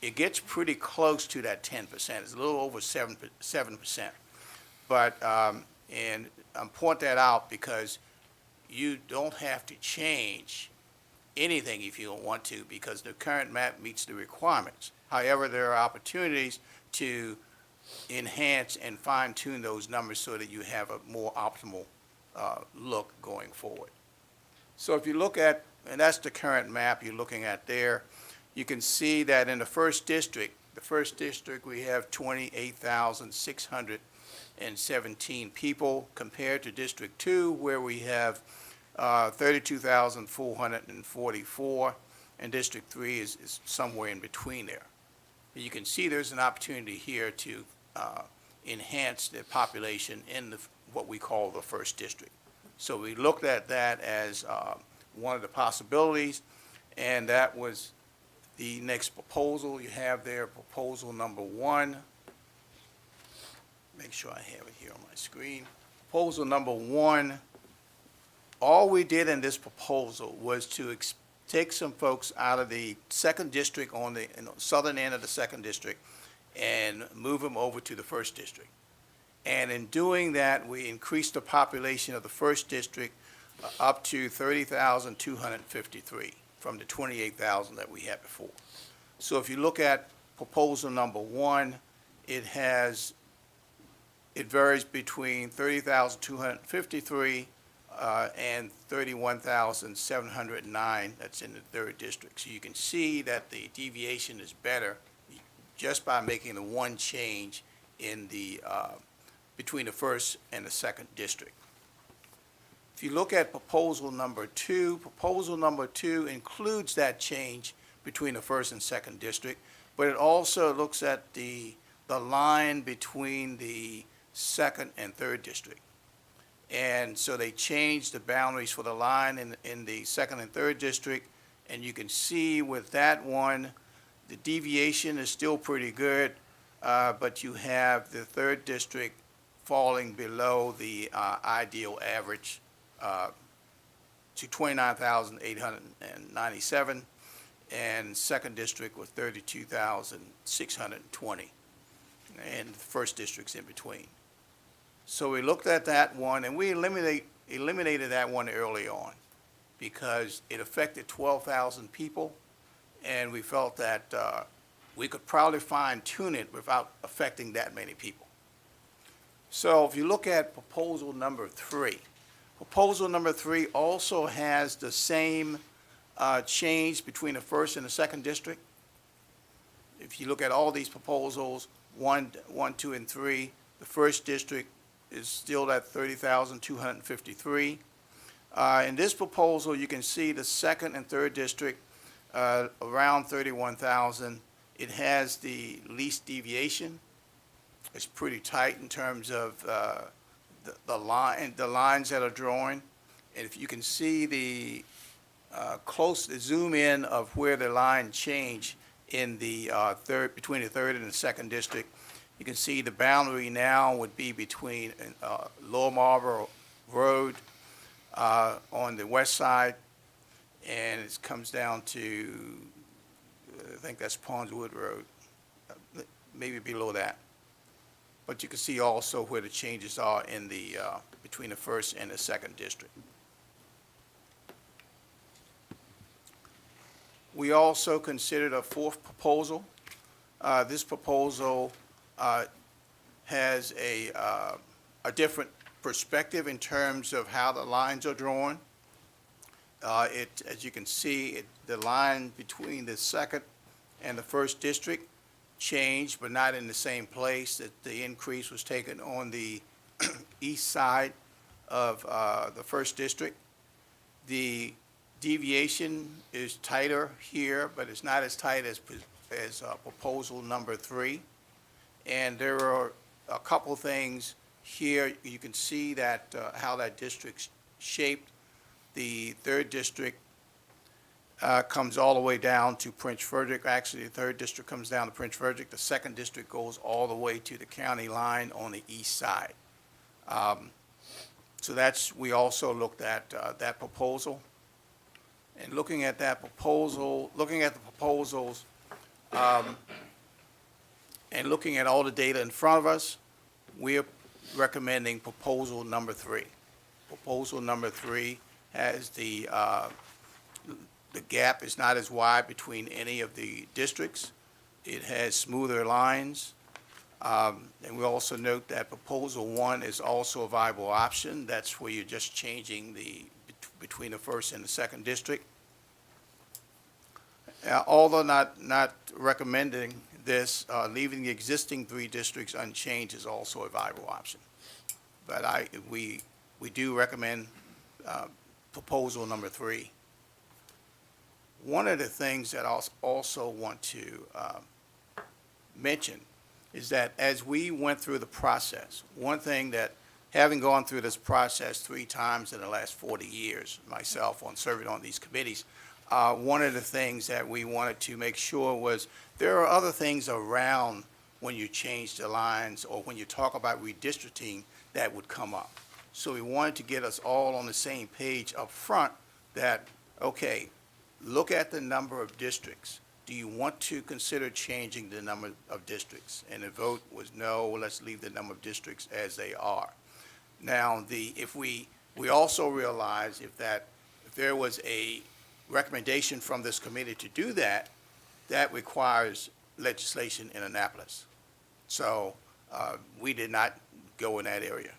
it gets pretty close to that 10%. It's a little over 7%. But, and I'm pointing that out because you don't have to change anything if you don't want to, because the current map meets the requirements. However, there are opportunities to enhance and fine-tune those numbers so that you have a more optimal look going forward. So if you look at, and that's the current map you're looking at there, you can see that in the first district, we have 28,617 people compared to District 2, where we have 32,444, and District 3 is somewhere in between there. You can see there's an opportunity here to enhance the population in what we call the first district. So we looked at that as one of the possibilities, and that was the next proposal you have there, proposal number 1. Make sure I have it here on my screen. Proposal number 1, all we did in this proposal was to take some folks out of the second district on the southern end of the second district and move them over to the first district. And in doing that, we increased the population of the first district up to 30,253 from the 28,000 that we had before. So if you look at proposal number 1, it varies between 30,253 and 31,709. That's in the third district. So you can see that the deviation is better just by making the one change in the between the first and the second district. If you look at proposal number 2 includes that change between the first and second district, but it also looks at the line between the second and third district. And so they changed the boundaries for the line in the second and third district, and you can see with that one, the deviation is still pretty good, but you have the third district falling below the ideal average to 29,897, and second district was 32,620, and the first district's in between. So we looked at that one, and we eliminated that one early on because it affected 12,000 people, and we felt that we could probably fine-tune it without affecting that many people. So if you look at proposal number 3, proposal number 3 also has the same change between the first and the second district. If you look at all these proposals, 1, 2, and 3, the first district is still at 30,253. In this proposal, you can see the second and third district around 31,000. It has the least deviation. It's pretty tight in terms of the lines that are drawn. And if you can see the zoom in of where the line changed in the between the third and the second district, you can see the boundary now would be between Lower Marlboro Road on the west side, and it comes down to, I think that's Pondswood Road, maybe below that. But you can see also where the changes are in the between the first and the second district. We also considered a fourth proposal. This proposal has a different perspective in terms of how the lines are drawn. As you can see, the line between the second and the first district changed, but not in the same place. That the increase was taken on the east side of the first district. The deviation is tighter here, but it's not as tight as proposal number 3. And there are a couple things here. You can see that how that district's shaped. The third district comes all the way down to Prince Frederick. Actually, the third district comes down to Prince Frederick. The second district goes all the way to the county line on the east side. So we also looked at that proposal. And looking at that proposal, looking at the proposals, and looking at all the data in front of us, we're recommending proposal number 3. Proposal number 3 has the gap is not as wide between any of the districts. It has smoother lines. And we also note that proposal 1 is also a viable option. That's where you're just changing between the first and the second district. Although not recommending this, leaving the existing 3 districts unchanged is also a viable option. But we do recommend proposal number 3. One of the things that I also want to mention is that as we went through the process, one thing that, having gone through this process 3 times in the last 40 years, myself on serving on these committees, one of the things that we wanted to make sure was there are other things around when you change the lines or when you talk about redistricting that would come up. So we wanted to get us all on the same page up front that, okay, look at the number of districts. Do you want to consider changing the number of districts? And the vote was no, let's leave the number of districts as they are. Now, we also realized if there was a recommendation from this committee to do that, that requires legislation in Annapolis. So we did not go in that area.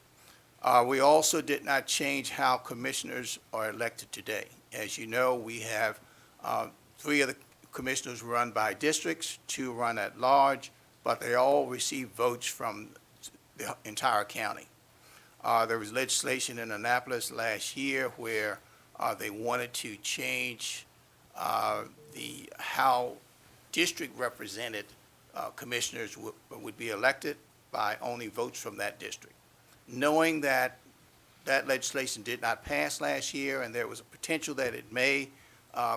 We also did not change how commissioners are elected today. As you know, we have 3 of the commissioners run by districts, 2 run at large, but they all receive votes from the entire county. There was legislation in Annapolis last year where they wanted to change how district represented commissioners would be elected by only votes from that district. Knowing that that legislation did not pass last year and there was a potential that it may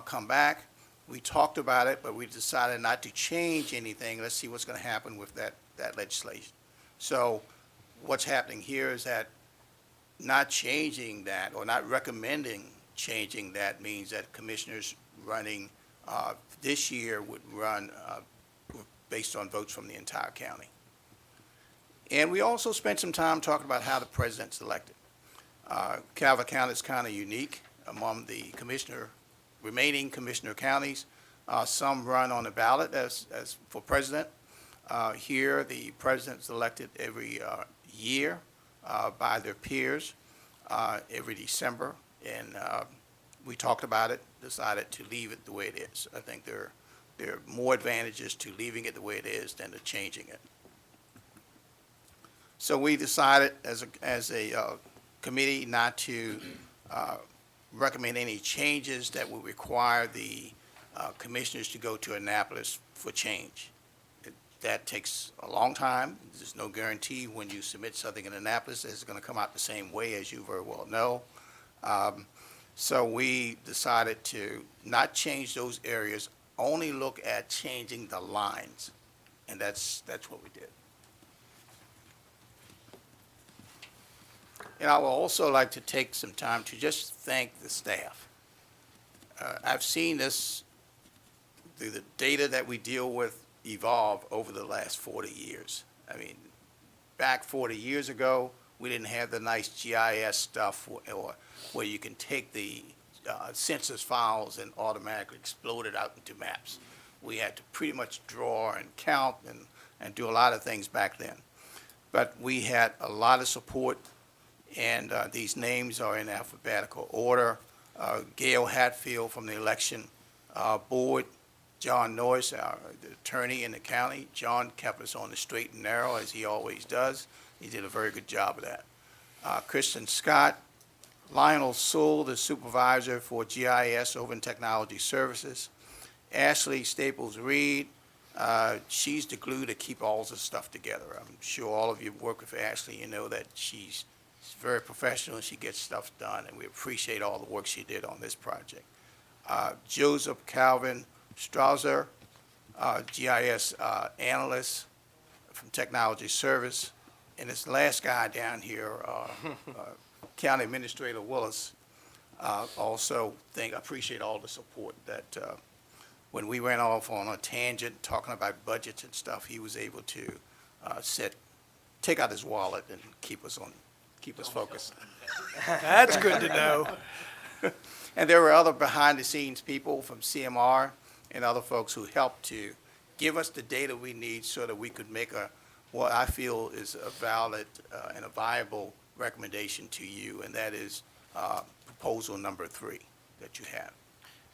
come back, we talked about it, but we decided not to change anything. Let's see what's going to happen with that legislation. So what's happening here is that not changing that or not recommending changing that means that commissioners running this year would run based on votes from the entire county. And we also spent some time talking about how the president's elected. Calvert County is kind of unique among the remaining commissioner counties. Some run on the ballot as for president. Here, the president's elected every year by their peers every December. And we talked about it, decided to leave it the way it is. I think there are more advantages to leaving it the way it is than to changing it. So we decided as a committee not to recommend any changes that would require the commissioners to go to Annapolis for change. That takes a long time. There's no guarantee when you submit something in Annapolis that it's going to come out the same way, as you very well know. So we decided to not change those areas, only look at changing the lines, and that's what we did. And I would also like to take some time to just thank the staff. I've seen the data that we deal with evolve over the last 40 years. I mean, back 40 years ago, we didn't have the nice GIS stuff or where you can take the census files and automatically exploded out into maps. We had to pretty much draw and count and do a lot of things back then. But we had a lot of support, and these names are in alphabetical order. Gail Hatfield from the election board, John Noyce, our attorney in the county. John kept us on the straight and narrow, as he always does. He did a very good job of that. Kristen Scott, Lionel Sewell, the supervisor for GIS Over in Technology Services. Ashley Staples Reed, she's the glue to keep all this stuff together. I'm sure all of you work with Ashley, you know that she's very professional and she gets stuff done, and we appreciate all the work she did on this project. Joseph Calvin Strauser, GIS analyst from Technology Service, and this last guy down here, County Administrator Willis, also appreciate all the support that when we went off on a tangent talking about budgets and stuff, he was able to take out his wallet and keep us focused. That's good to know. And there were other behind-the-scenes people from CMR and other folks who helped to give us the data we need so that we could make what I feel is a valid and a viable recommendation to you, and that is proposal number 3 that you have.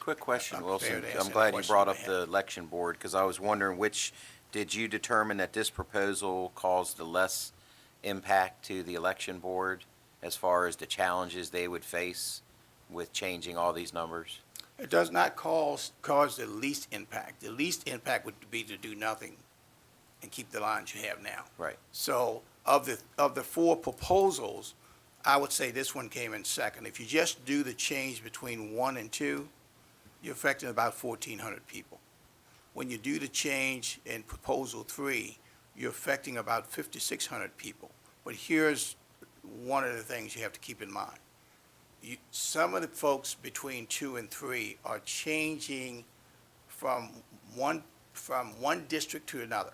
Quick question, I'm Wilson. prepared to answer I'm any glad you question brought you up may the election board, because I was wondering did you determine that this proposal caused the less impact to the election board as far as the challenges they would face with changing all these numbers? It does not cause the least impact. The least impact would be to do nothing and keep the lines you have now. Right. So of the 4 proposals, I would say this one came in second. If you just do the change between 1 and 2, you're affecting about 1,400 people. When you do the change in proposal 3, you're affecting about 5,600 people. But here's one of the things you have to keep in mind. Some of the folks between 2 and 3 are changing from one district to another,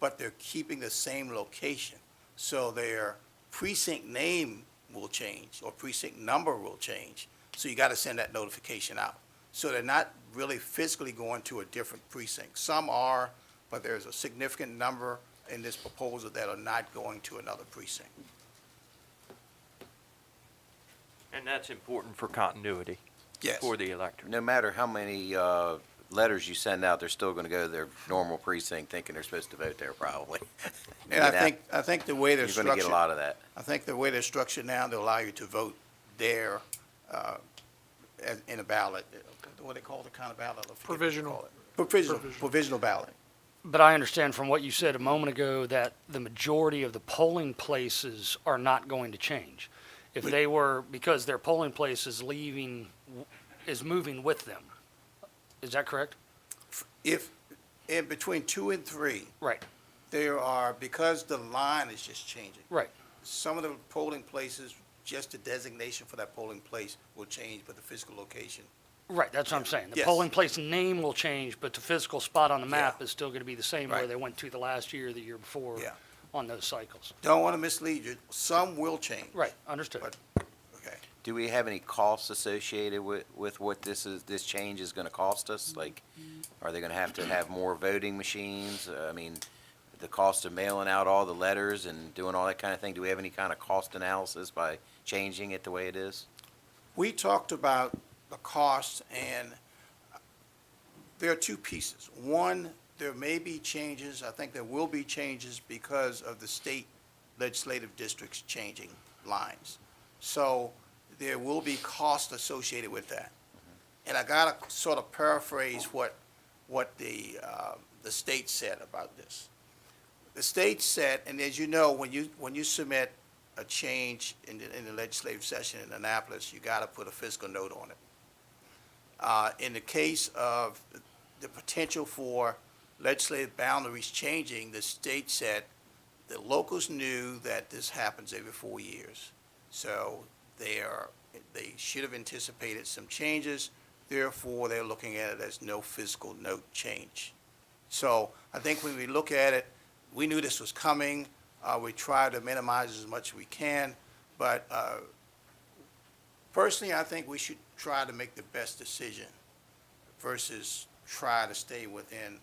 but they're keeping the same location. So their precinct name will change or precinct number will change. So you got to send that notification out. So they're not really physically going to a different precinct. Some are, but there's a significant number in this proposal that are not going to another precinct. And that's important for continuity. Yes. For the electorate. No matter how many letters you send out, they're still going to go to their normal precinct thinking they're supposed to vote there, probably. And I think the way they're You're structured. going to get a lot of that. I think the way they're structured now, they'll allow you to vote there in a ballot. What do they call the kind of ballot? I forget what they Provisional. call it. Provisional ballot. But I understand from what you said a moment ago that the majority of the polling places are not going to change. If they were, because their polling place is moving with them. Is that correct? If, in between 2 and 3, Right, there are, because the line is just changing. right. Some of the polling places, just the designation for that polling place will change, but the physical location. Right, that's what I'm saying. The Yes. polling place name will change, but the physical spot on the map Yeah. is still going to be the same where Right. they went to the last year, the year before Yeah. on those cycles. Don't want to mislead you. Some will change. Right, understood. But, okay. Do we have any costs associated with what this change is going to cost us? Like, are they going to have more voting machines? I mean, the cost of mailing out all the letters and doing all that kind of thing. Do we have any kind of cost analysis by changing it the way it is? We talked about the cost, and there are 2 pieces. One, there may be changes. I think there will be changes because of the state legislative districts changing lines. So there will be cost associated with that. And I got to sort of paraphrase what the state said about this. The state said, and as you know, when you submit a change in the legislative session in Annapolis, you got to put a fiscal note on it. In the case of the potential for legislative boundaries changing, the state said the locals knew that this happens every 4 years. So they should have anticipated some changes. Therefore, they're looking at it as no fiscal note change. So I think when we look at it, we knew this was coming. We try to minimize as much as we can, but Personally, I think we should try to make the best decision versus try to stay within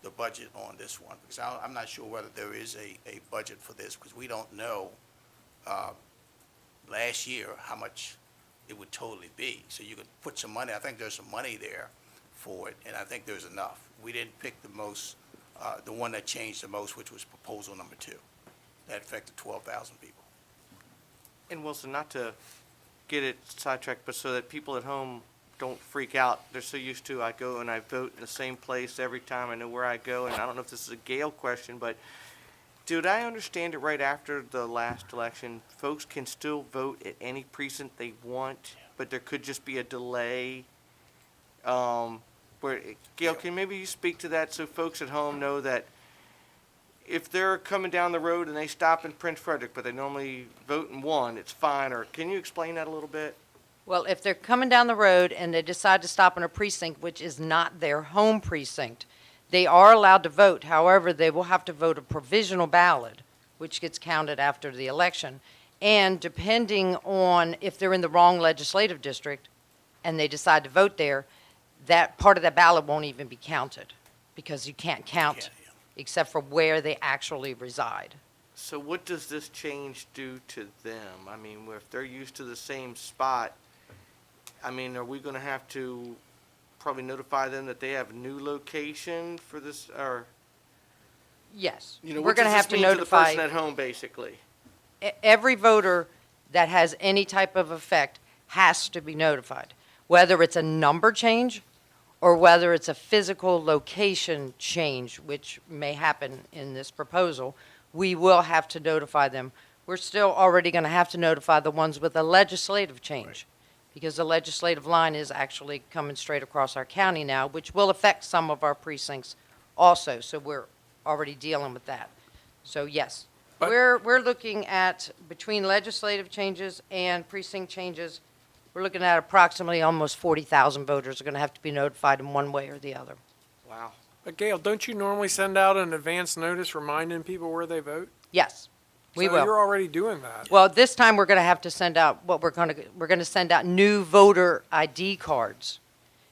the budget on this one, because I'm not sure whether there is a budget for this, because we don't know last year how much it would totally be. So you could put some money, I think there's some money there for it, and I think there's enough. We didn't pick the most, the one that changed the most, which was proposal number 2. That affected 12,000 people. And Wilson, not to get it sidetracked, but so that people at home don't freak out. They're so used to, I go and I vote in the same place every time. I know where I go, and I don't know if this is a Gail question, but did I understand it right after the last election, folks can still vote at any precinct they want, but there could just be a delay? Gail, can maybe you speak to that so folks at home know that if they're coming down the road and they stop in Prince Frederick, but they normally vote in one, it's fine, or can you explain that a little bit? Well, if they're coming down the road and they decide to stop in a precinct which is not their home precinct, they are allowed to vote. However, they will have to vote a provisional ballot, which gets counted after the election. And depending on if they're in the wrong legislative district and they decide to vote there, that part of that ballot won't even be counted because you can't count except for where they actually reside. So what does this change do to them? I mean, if they're used to the same spot, I mean, are we going to have to probably notify them that they have a new location for this, or? Yes. You know, We're what going to does have this to mean to the notify person at home, basically? every voter that has any type of effect has to be notified, whether it's a number change or whether it's a physical location change, which may happen in this proposal. We will have to notify them. We're still already going to have to notify the ones with a legislative change, because the legislative line is actually coming straight across our county now, which will affect some of our precincts also. So we're already dealing with that. So yes, we're looking at, between legislative changes and precinct changes, we're looking at approximately almost 40,000 voters are going to have to be notified in one way or the other. Wow. But Gail, don't you normally send out an advance notice reminding people where they vote? Yes, we So will. you're already doing that. Well, this time we're going to have to send out we're going to send out new voter ID cards.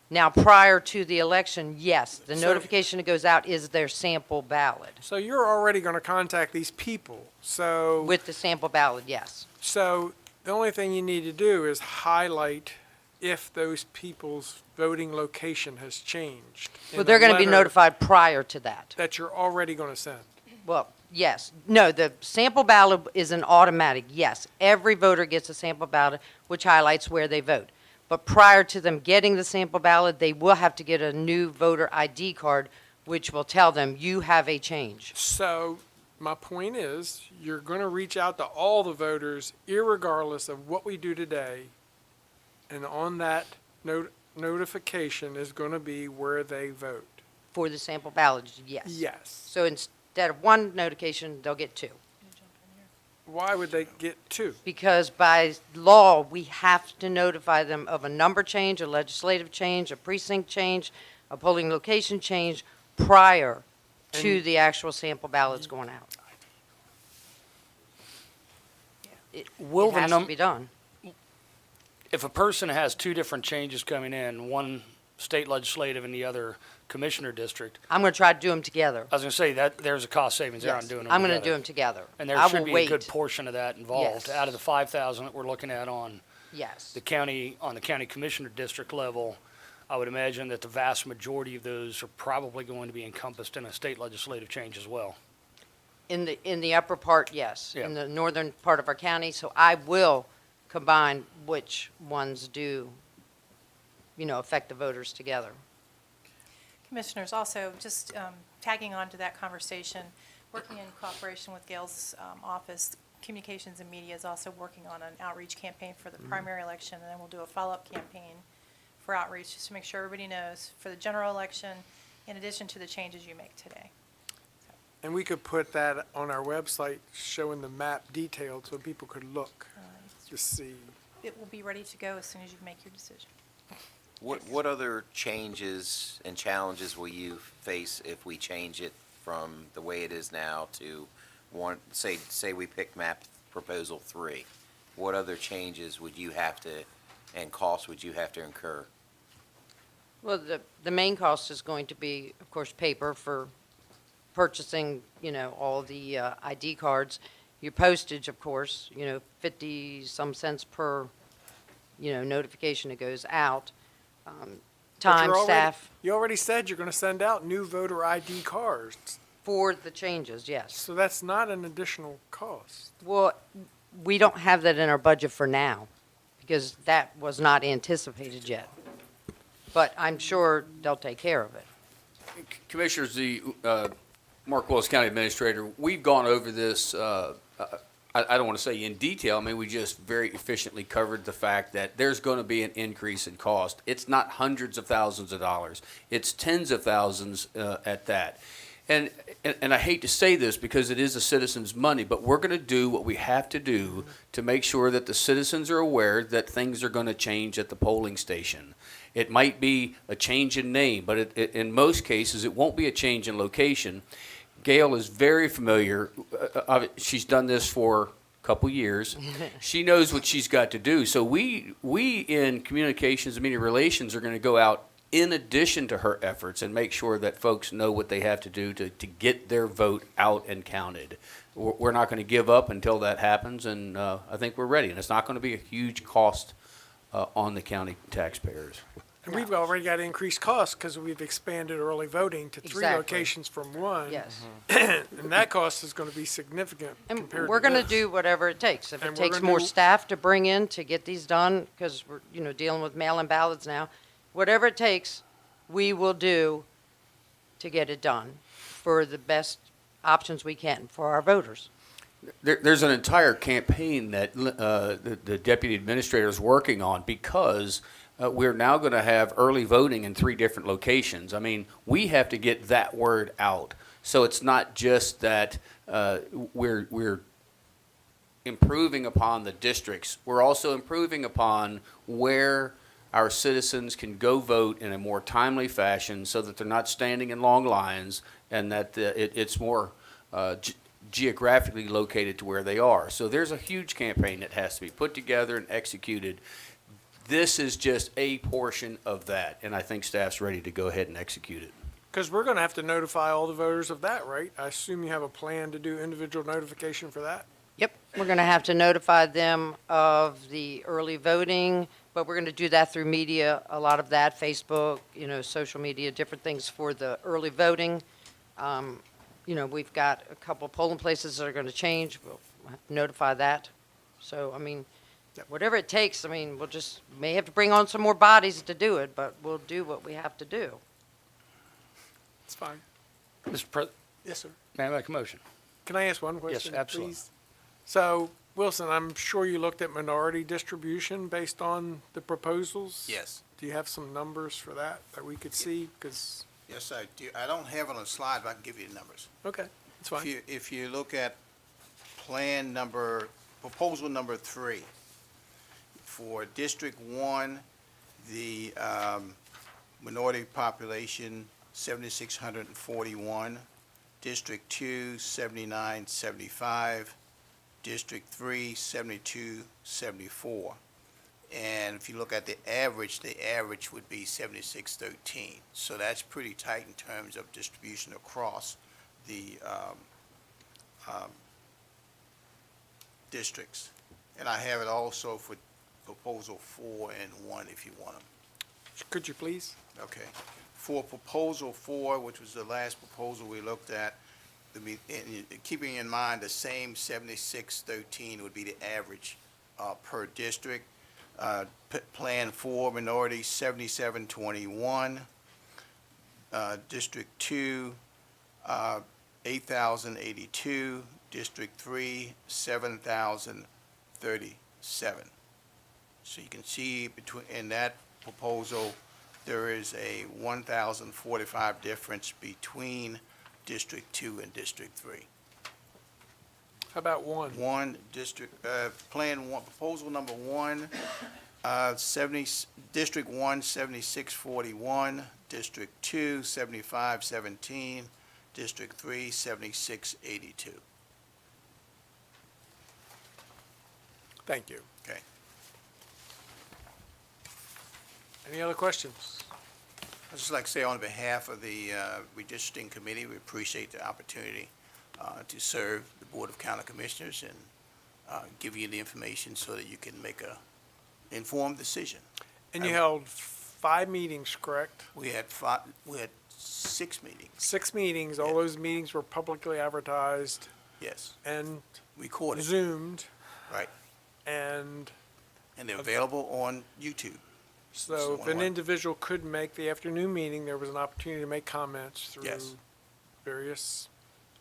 Now, prior to the election, yes, the So- notification that goes out is their sample ballot. So you're already going to contact these people. So With the sample ballot, yes. So the only thing you need to do is highlight if those people's voting location has changed. in Well, they're a going to be letter notified prior to that. that you're already going to send. Well, yes. No, the sample ballot is an automatic, yes. Every voter gets a sample ballot, which highlights where they vote. But prior to them getting the sample ballot, they will have to get a new voter ID card, which will tell them you have a change. So my point is, you're going to reach out to all the voters, irregardless of what we do today, and on that notification is going to be where they vote. For the sample ballot, yes. Yes. So instead of one notification, they'll get two. Why would they get two? Because by law, we have to notify them of a number change, a legislative change, a precinct change, a polling location change prior to the actual sample ballots going out. It Will the has to be done. If a person has two different changes coming in, one state legislative and the other commissioner district, I'm going to try to do them together. I was going to say that there's a cost savings there on Yes, doing them I'm going to together. do them together. And there I should will be a wait. good portion of that involved. Yes. Out of the 5,000 that we're looking at on Yes. the county, on the county commissioner district level, I would imagine that the vast majority of those are probably going to be encompassed in a state legislative change as well. In the upper part, yes. Yeah. In the northern part of our county. So I will combine which ones do, affect the voters together. Commissioners, also just tagging on to that conversation, working in cooperation with Gail's office, Communications and Media is also working on an outreach campaign for the primary election, and then we'll do a follow-up campaign for outreach, just to make sure everybody knows for the general election, in addition to the changes you make today. And we could put that on our website showing the map detailed so people could look to see. It will be ready to go as soon as you make your decision. What other changes and challenges will you face if we change it from the way it is now to one, say we pick map proposal 3? what other changes would you have to, and costs would you have to incur? Well, the main cost is going to be, of course, paper for purchasing, all the ID cards. Your postage, of course, 50-some cents per, notification that goes out. But Time, you're already- staff, You already said you're going to send out new voter ID cards, for the changes, yes. so that's not an additional cost. Well, we don't have that in our budget for now, because that was not anticipated yet. But I'm sure they'll take care of it. Commissioners, Mark Willis, County Administrator, we've gone over this, I don't want to say in detail. I mean, we just very efficiently covered the fact that there's going to be an increase in cost. It's not hundreds of thousands of dollars. It's tens of thousands at that. And I hate to say this because it is the citizens' money, but we're going to do what we have to do to make sure that the citizens are aware that things are going to change at the polling station. It might be a change in name, but in most cases, it won't be a change in location. Gail is very familiar. She's done this for a couple years. She knows what she's got to do. So we in communications and media relations are going to go out in addition to her efforts and make sure that folks know what they have to do to get their vote out and counted. We're not going to give up until that happens, and I think we're ready. And it's not going to be a huge cost on the county taxpayers. And we've already got increased costs because we've expanded early voting to 3 Exactly. locations from 1. Yes. And that cost is going to be significant And compared to we're going to this. do whatever it takes. If And it we're takes gonna more do- staff to bring in to get these done, because we're, dealing with mail-in ballots now, whatever it takes, we will do to get it done for the best options we can for our voters. There's an entire campaign that the deputy administrator is working on because we're now going to have early voting in 3 different locations. I mean, we have to get that word out. So it's not just that we're improving upon the districts. We're also improving upon where our citizens can go vote in a more timely fashion so that they're not standing in long lines and that it's more geographically located to where they are. So there's a huge campaign that has to be put together and executed. This is just a portion of that, and I think staff's ready to go ahead and execute it. Because we're going to have to notify all the voters of that, right? I assume you have a plan to do individual notification for that? Yep, we're going to have to notify them of the early voting, but we're going to do that through media, a lot of that, Facebook, social media, different things for the early voting. We've got a couple polling places that are going to change. We'll have to notify that. So, I mean, whatever it takes, we'll just, may have to bring on some more bodies to do it, but we'll do what we have to do. It's fine. Mr. President, Yes, sir. may I make a motion? Can I ask one question, absolutely. please? So, Wilson, I'm sure you looked at minority distribution based on the proposals? Yes. Do you have some numbers for that we could see? Because, Yes, I do. I don't have it on a slide, but I can give you the numbers. okay, it's fine. If you look at proposal number 3, for District 1, the minority population, 7,641. District 2, 7,975. District 3, 7,274. And if you look at the average would be 7613. So that's pretty tight in terms of distribution across the districts. And I have it also for proposal 4 and 1 if you want them. Could you please? Okay. For proposal 4, which was the last proposal we looked at, keeping in mind the same 7613 would be the average per district. Plan 4, minority, 7721. District 2, 8,082. District 3, 7,037. So you can see in that proposal, there is a 1,045 difference between District 2 and District 3. How about 1? Plan 1, proposal number 1, District 1, 7641, District 2, 7517, District 3, 7682. Thank you. Okay. Any other questions? I'd just like to say on behalf of the redistricting committee, we appreciate the opportunity to serve the Board of County Commissioners and give you the information so that you can make a informed decision. And you held 5 meetings, correct? We had 6 meetings. 6 meetings. All those meetings were publicly advertised Yes, and recorded. Zoomed. Right. And And they're available on YouTube. so if an individual couldn't make the afternoon meeting, there was an opportunity to make comments through Yes. various.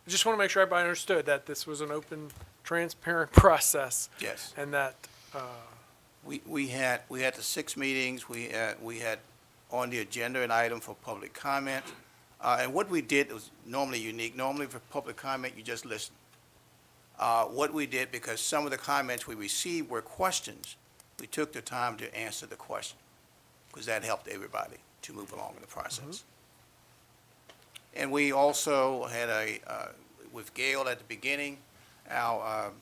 I just want to make sure everybody understood that this was an open, transparent process. Yes. And that, We had the 6 meetings, we had on the agenda an item for public comment. And what we did was normally unique. Normally for public comment, you just listen. What we did, because some of the comments we received were questions, we took the time to answer the question, because that helped everybody to move along in the process. And we also had with Gail at the beginning, our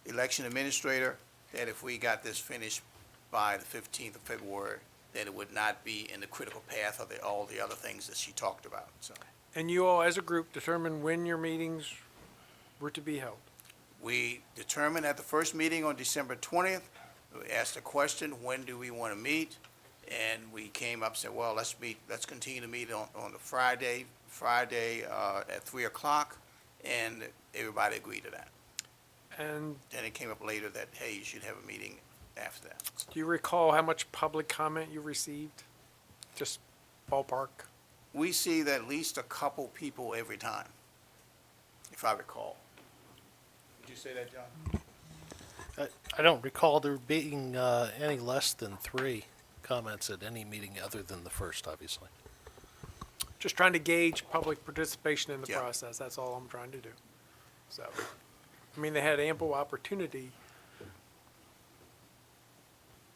election administrator, that if we got this finished by the 15th of February, that it would not be in the critical path of all the other things that she talked about, so. and you all as a group determined when your meetings were to be held. We determined at the first meeting on December 20th, we asked the question, when do we want to meet? And we came up and said, well, let's continue to meet on the Friday at 3 o'clock, and everybody agreed to that. And Then it came up later that, hey, you should have a meeting after that. do you recall how much public comment you received? Just ballpark? We see that at least a couple people every time, if I recall. Did you say that, John? I don't recall there being any less than 3 comments at any meeting other than the first, obviously. Just trying to gauge public participation in the Yeah. process, that's all I'm trying to do. So, I mean, they had ample opportunity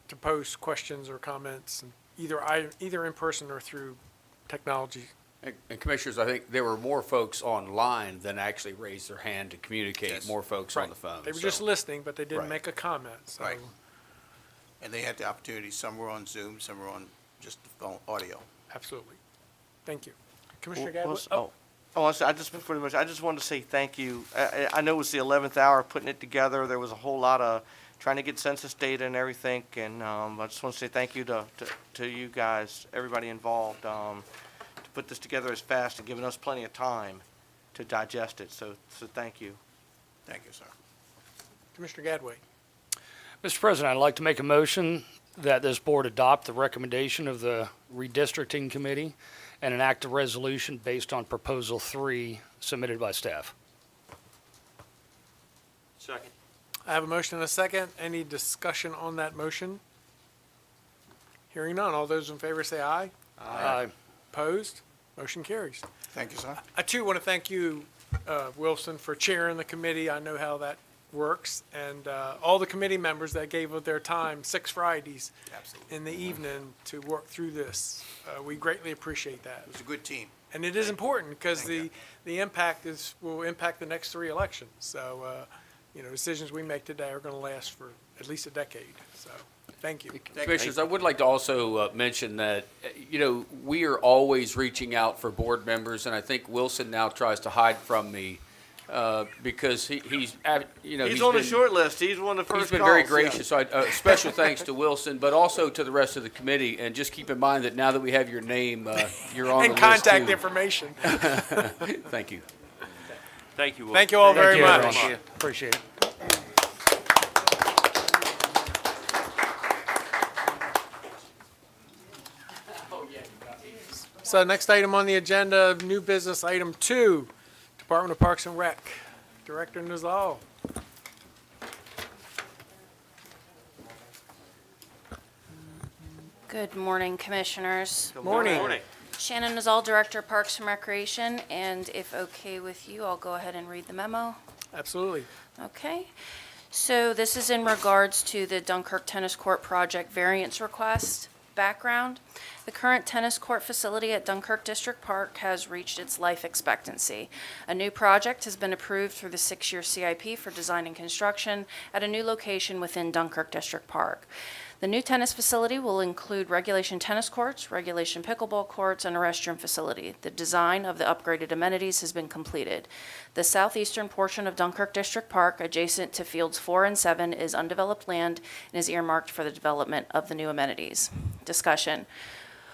to post questions or comments, and either in person or through technology. And Commissioners, I think there were more folks online than actually raised their hand to communicate, Yes. more folks on the phone. They were so- just listening, but they didn't Right. make a comment, so. Right. And they had the opportunity, some were on Zoom, some were on just the phone, audio. Absolutely. Thank you. Commissioner Well, Gadwood? I just wanted to say thank you. I know it was the 11th hour putting it together. There was a whole lot of trying to get census data and everything, and I just want to say thank you to you guys, everybody involved, to put this together as fast and giving us plenty of time to digest it. So thank you. Thank you, sir. Commissioner Gadway. Mr. President, I'd like to make a motion that this board adopt the recommendation of the redistricting committee and enact a resolution based on proposal 3 submitted by staff. Second. I have a motion and a second. Any discussion on that motion? Hearing none. All those in favor say aye. Aye. Opposed? Motion carries. Thank you, sir. I too want to thank you, Wilson, for chairing the committee. I know how that works. And all the committee members that gave of their time 6 Fridays Absolutely. in the evening to work through this. We greatly appreciate that. It was a good team. And it is important because Thank the impact will impact the next 3 elections. So, decisions we make today are going to last for at least a decade. So, thank you. Commissioners, I would like to also mention that, we are always reaching out for board members, and I think Wilson now tries to hide from me because he's He's on on the short list. He's one of the first He's been very calls, yeah. gracious. So special thanks to Wilson, but also to the rest of the committee. And just keep in mind that now that we have your name, you're on And the list contact too. information. Thank you. Thank you, Will. Thank you all very Thank you, much. everyone. Appreciate it. So next item on the agenda, new business item 2, Department of Parks and Rec. Director Nizal. Good morning, Commissioners. Morning. Shannon Nizal, Director, Parks and Recreation, and if okay with you, I'll go ahead and read the memo. Absolutely. Okay. So this is in regards to the Dunkirk Tennis Court project variance request. Background: the current tennis court facility at Dunkirk District Park has reached its life expectancy. A new project has been approved through the 6-year CIP for design and construction at a new location within Dunkirk District Park. The new tennis facility will include regulation tennis courts, regulation pickleball courts, and a restroom facility. The design of the upgraded amenities has been completed. The southeastern portion of Dunkirk District Park, adjacent to Fields 4 and 7, is undeveloped land and is earmarked for the development of the new amenities. Discussion.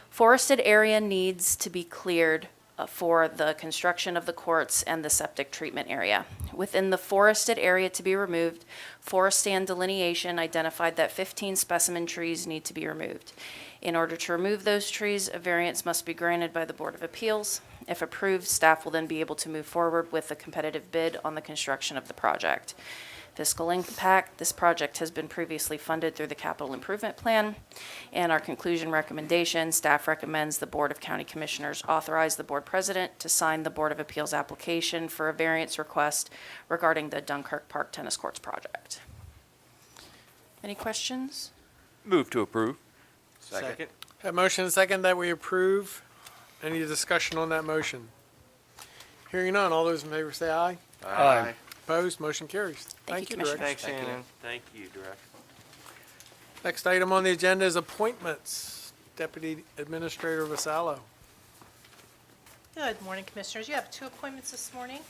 Forested area needs to be cleared for the construction of the courts and the septic treatment area. Within the forested area to be removed, forest stand delineation identified that 15 specimen trees need to be removed. In order to remove those trees, a variance must be granted by the Board of Appeals. If approved, staff will then be able to move forward with a competitive bid on the construction of the project. Fiscal impact: this project has been previously funded through the capital improvement plan. And our conclusion recommendation: staff recommends the Board of County Commissioners authorize the board president to sign the Board of Appeals application for a variance request regarding the Dunkirk Park Tennis Courts project. Any questions? Move to approve. Second. Have motion and second that we approve. Any discussion on that motion? Hearing none, all those in favor say aye. Aye. Opposed, motion carries. Thank you, Director. Thanks, Shannon. Thank you, Director. Next item on the agenda is appointments. Deputy Administrator Vasallo. Good morning, Commissioners. You have 2 appointments this morning.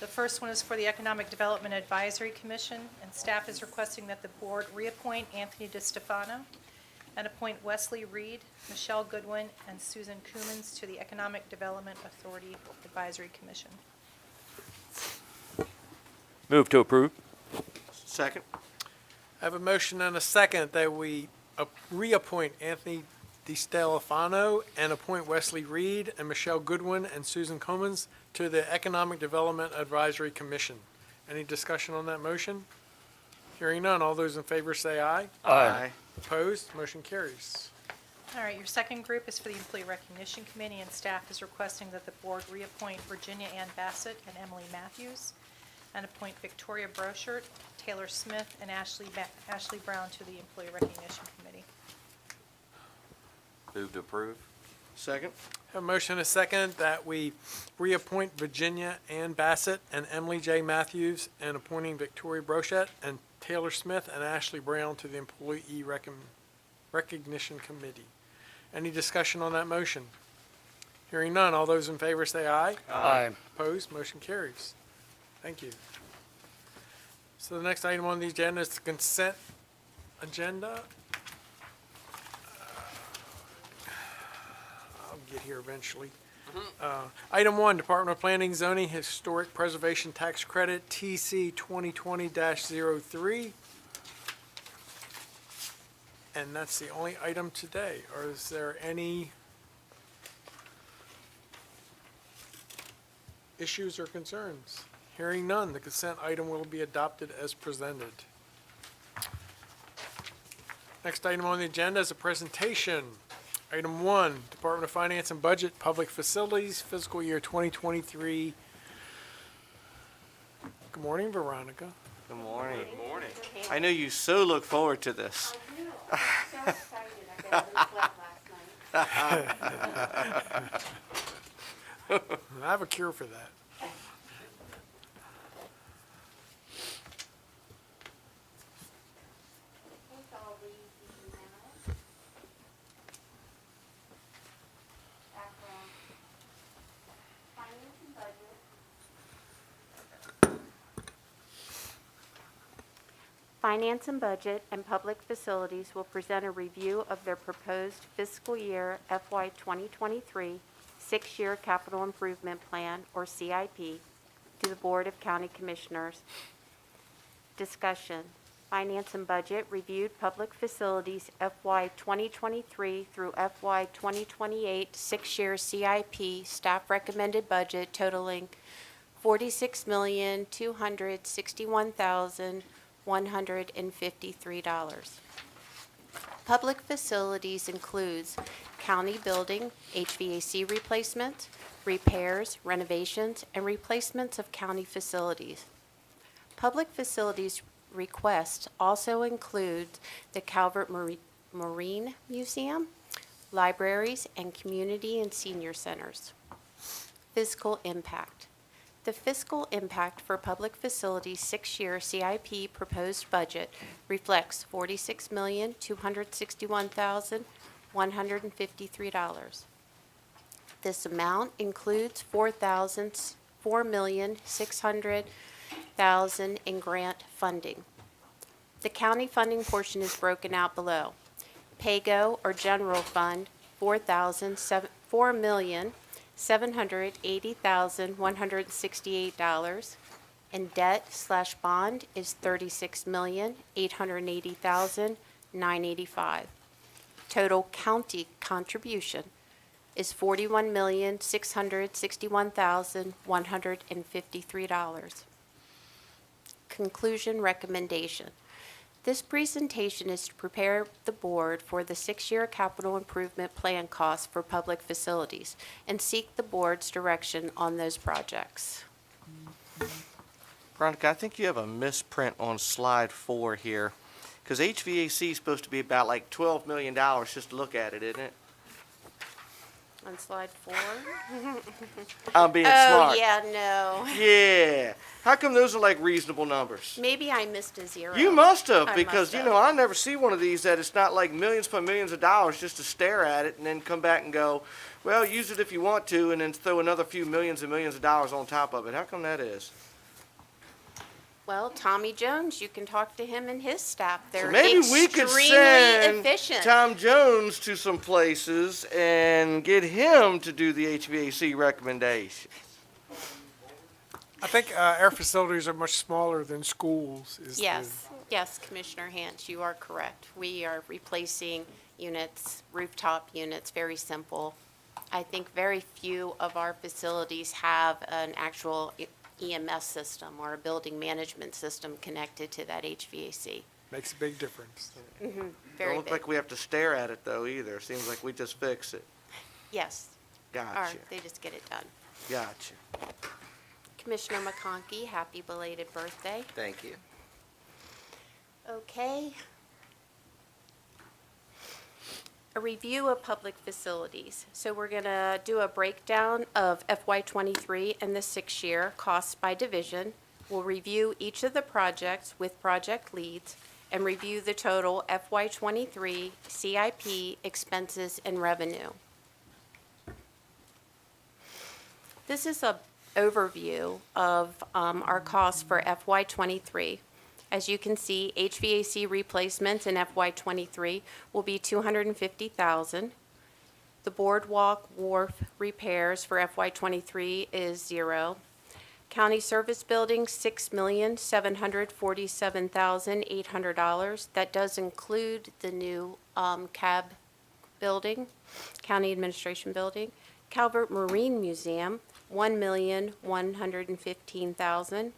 The first one is for the Economic Development Advisory Commission, and staff is requesting that the board reappoint Anthony DiStefano and appoint Wesley Reed, Michelle Goodwin, and Susan Coomans to the Economic Development Authority Advisory Commission. Move to approve. Second. I have a motion and a second that we reappoint Anthony DiStefano and appoint Wesley Reed and Michelle Goodwin and Susan Comans to the Economic Development Advisory Commission. Any discussion on that motion? Hearing none, all those in favor say aye. Aye. Opposed, motion carries. All right, your second group is for the Employee Recognition Committee, and staff is requesting that the board reappoint Virginia Ann Bassett and Emily Matthews, and appoint Victoria Brochert, Taylor Smith, and Ashley Brown to the Employee Recognition Committee. Move to approve. Second. Have a motion and a second that we reappoint Virginia Ann Bassett and Emily J. Matthews and appointing Victoria Brochette and Taylor Smith and Ashley Brown to the Employee Recognition Committee. Any discussion on that motion? Hearing none, all those in favor say aye. Aye. Opposed, motion carries. Thank you. So the next item on the agenda is the consent agenda. I'll get here eventually. Item 1, Department of Planning, Zoning, Historic Preservation Tax Credit, TC 2020-03. And that's the only item today. Or is there any issues or concerns? Hearing none, the consent item will be adopted as presented. Next item on the agenda is a presentation. Item 1, Department of Finance and Budget, Public Facilities, Fiscal Year 2023. Good morning, Veronica. Good morning. Good morning. I know you so look forward to this. So excited. I barely slept last night. I have a cure for that. Finance and Budget and Public Facilities will present a review of their proposed fiscal year FY 2023 6-year Capital Improvement Plan, or CIP, to the Board of County Commissioners. Discussion. Finance and Budget reviewed Public Facilities FY 2023 through FY 2028 6-year CIP staff recommended budget totaling $46,261,153. Public facilities includes county building, HVAC replacement, repairs, renovations, and replacements of county facilities. Public facilities requests also include the Calvert Marine Museum, libraries, and community and senior centers. Fiscal impact. The fiscal impact for public facilities' six-year CIP proposed budget reflects $46,261,153. This amount includes $4,600,000 in grant funding. The county funding portion is broken out below. PAYGO or general fund, $4,780,168, and debt/bond is $36,880,985. Total county contribution is $41,661,153. Conclusion recommendation. This presentation is to prepare the board for the six-year capital improvement plan costs for public facilities and seek the board's direction on those projects. Veronica, I think you have a misprint on slide 4 here, because HVAC is supposed to be about like $12 million just to look at it, isn't it? On slide 4? I'm being Oh, smart. yeah, no. Yeah. How come those are like reasonable numbers? Maybe I missed a zero. You must have, I because, must you know, I never see one of these that it's not like millions upon millions of dollars just to stare at it and then come back and go, well, use it if you want to, and then throw another few millions and millions of dollars on top of it. How come that is? Well, Tommy Jones, you can talk to him and his staff. They're So maybe we could extremely send efficient. Tom Jones to some places and get him to do the HVAC recommendations. I think our facilities are much smaller than schools. Yes, Commissioner Hance, you are correct. We are replacing units, rooftop units, very simple. I think very few of our facilities have an actual EMS system or a building management system connected to that HVAC. Makes a big difference. Very Don't look big. like we have to stare at it though either. Seems like we just fix it. Yes. Gotcha. Or they just get it done. Gotcha. Commissioner McConkey, happy belated birthday. Thank you. Okay. A review of public facilities. So we're going to do a breakdown of FY23 and the six-year costs by division. We'll review each of the projects with project leads and review the total FY23 CIP expenses and revenue. This is an overview of our costs for FY23. As you can see, HVAC replacements in FY23 will be $250,000. The boardwalk wharf repairs for FY23 is $0. County service buildings, $6,747,800. That does include the new cab building, county administration building. Calvert Marine Museum, $1,115,000.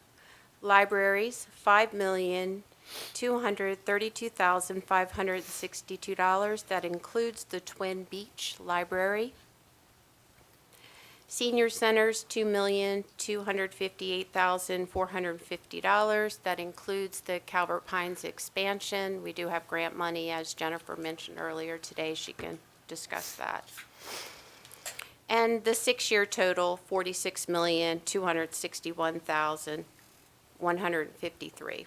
Libraries, $5,232,562. That includes the Twin Beach Library. Senior centers, $2,258,450. That includes the Calvert Pines expansion. We do have grant money, as Jennifer mentioned earlier today. She can discuss that. And the six-year total, $46,261,153.